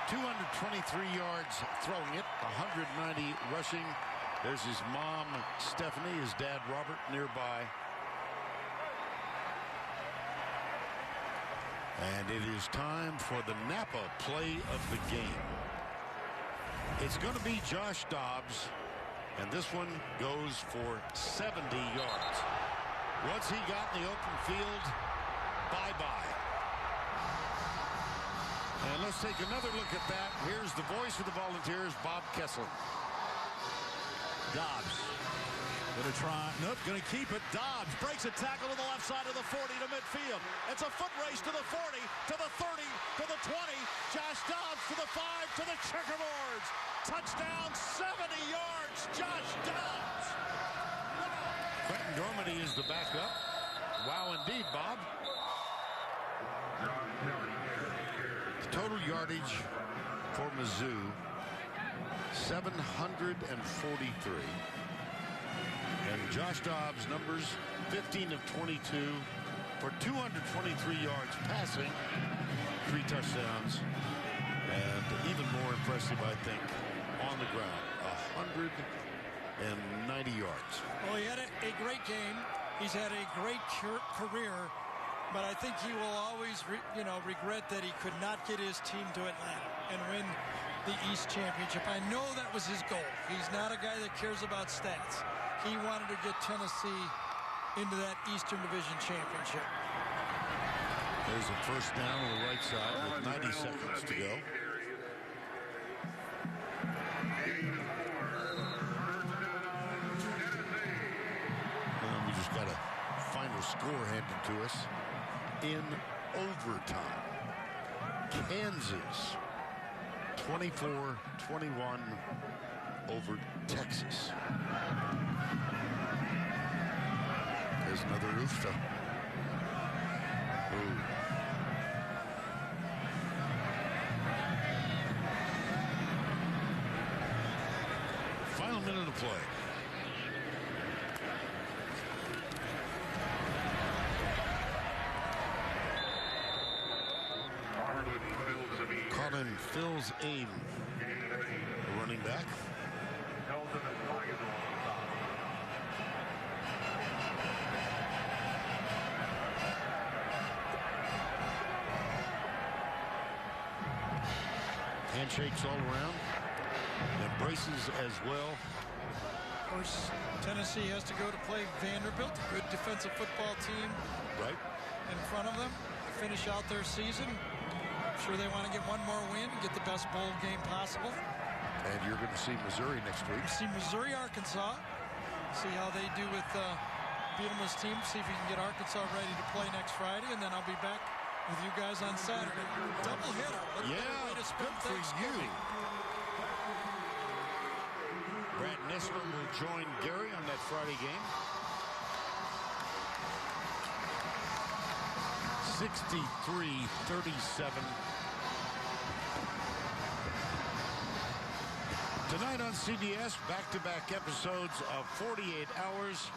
...223 yards throwing it, 190 rushing. There's his mom, Stephanie, his dad, Robert, nearby. And it is time for the Napa play of the game. It's going to be Josh Dobbs, and this one goes for 70 yards. Once he got in the open field, bye-bye. And let's take another look at that. Here's the voice of the Volunteers, Bob Kessler. Dobbs gonna try, nope, gonna keep it. Dobbs breaks a tackle to the left side of the 40 to midfield. It's a foot race to the 40, to the 30, to the 20. Josh Dobbs to the 5, to the checkerboards. Touchdown, 70 yards, Josh Dobbs. Quentin Dormady is the backup. Wow, indeed, Bob. The total yardage for Mizzou, 743. And Josh Dobbs' numbers, 15 of 22 for 223 yards passing, 3 touchdowns, and even more impressive, I think, on the ground, 190 yards. Well, he had a great game. He's had a great career, but I think he will always, regret that he could not get his team to Atlanta and win the East Championship. I know that was his goal. He's not a guy that cares about stats. He wanted to get Tennessee into that Eastern Division Championship. There's a first down on the right side with 90 seconds to go. And we just got a final score handed to us in overtime. Kansas 24-21 over Texas. There's another Ufta. Ooh. Final minute of play. Colin Phil's aim. Running back. Handshakes all around. Embraces as well. Of course, Tennessee has to go to play Vanderbilt, a good defensive football team. Right. In front of them to finish out their season. I'm sure they want to get one more win and get the best bowl game possible. And you're going to see Missouri next week. See Missouri, Arkansas. See how they do with Bielema's team. See if we can get Arkansas ready to play next Friday. And then I'll be back with you guys on Saturday. Double hitter. What a better way to spend Thanksgiving. Brad Nessler will join Gary on that Friday game. 63-37. Tonight on CBS, back-to-back episodes of 48 Hours.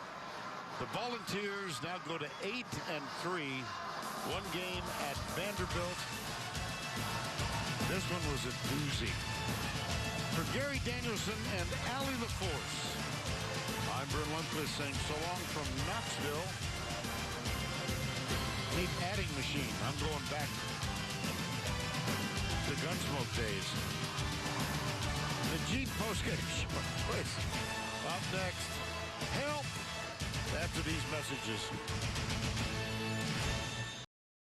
The Volunteers now go to 8-3. One game at Vanderbilt. This one was a doozy. For Gary Danielson and Allie LaForce, I'm Vern Lundquist saying so long from Knoxville. Need adding machine. I'm going back to Gunsmoke days. The Gene postgame show. Please. Up next, help after these messages.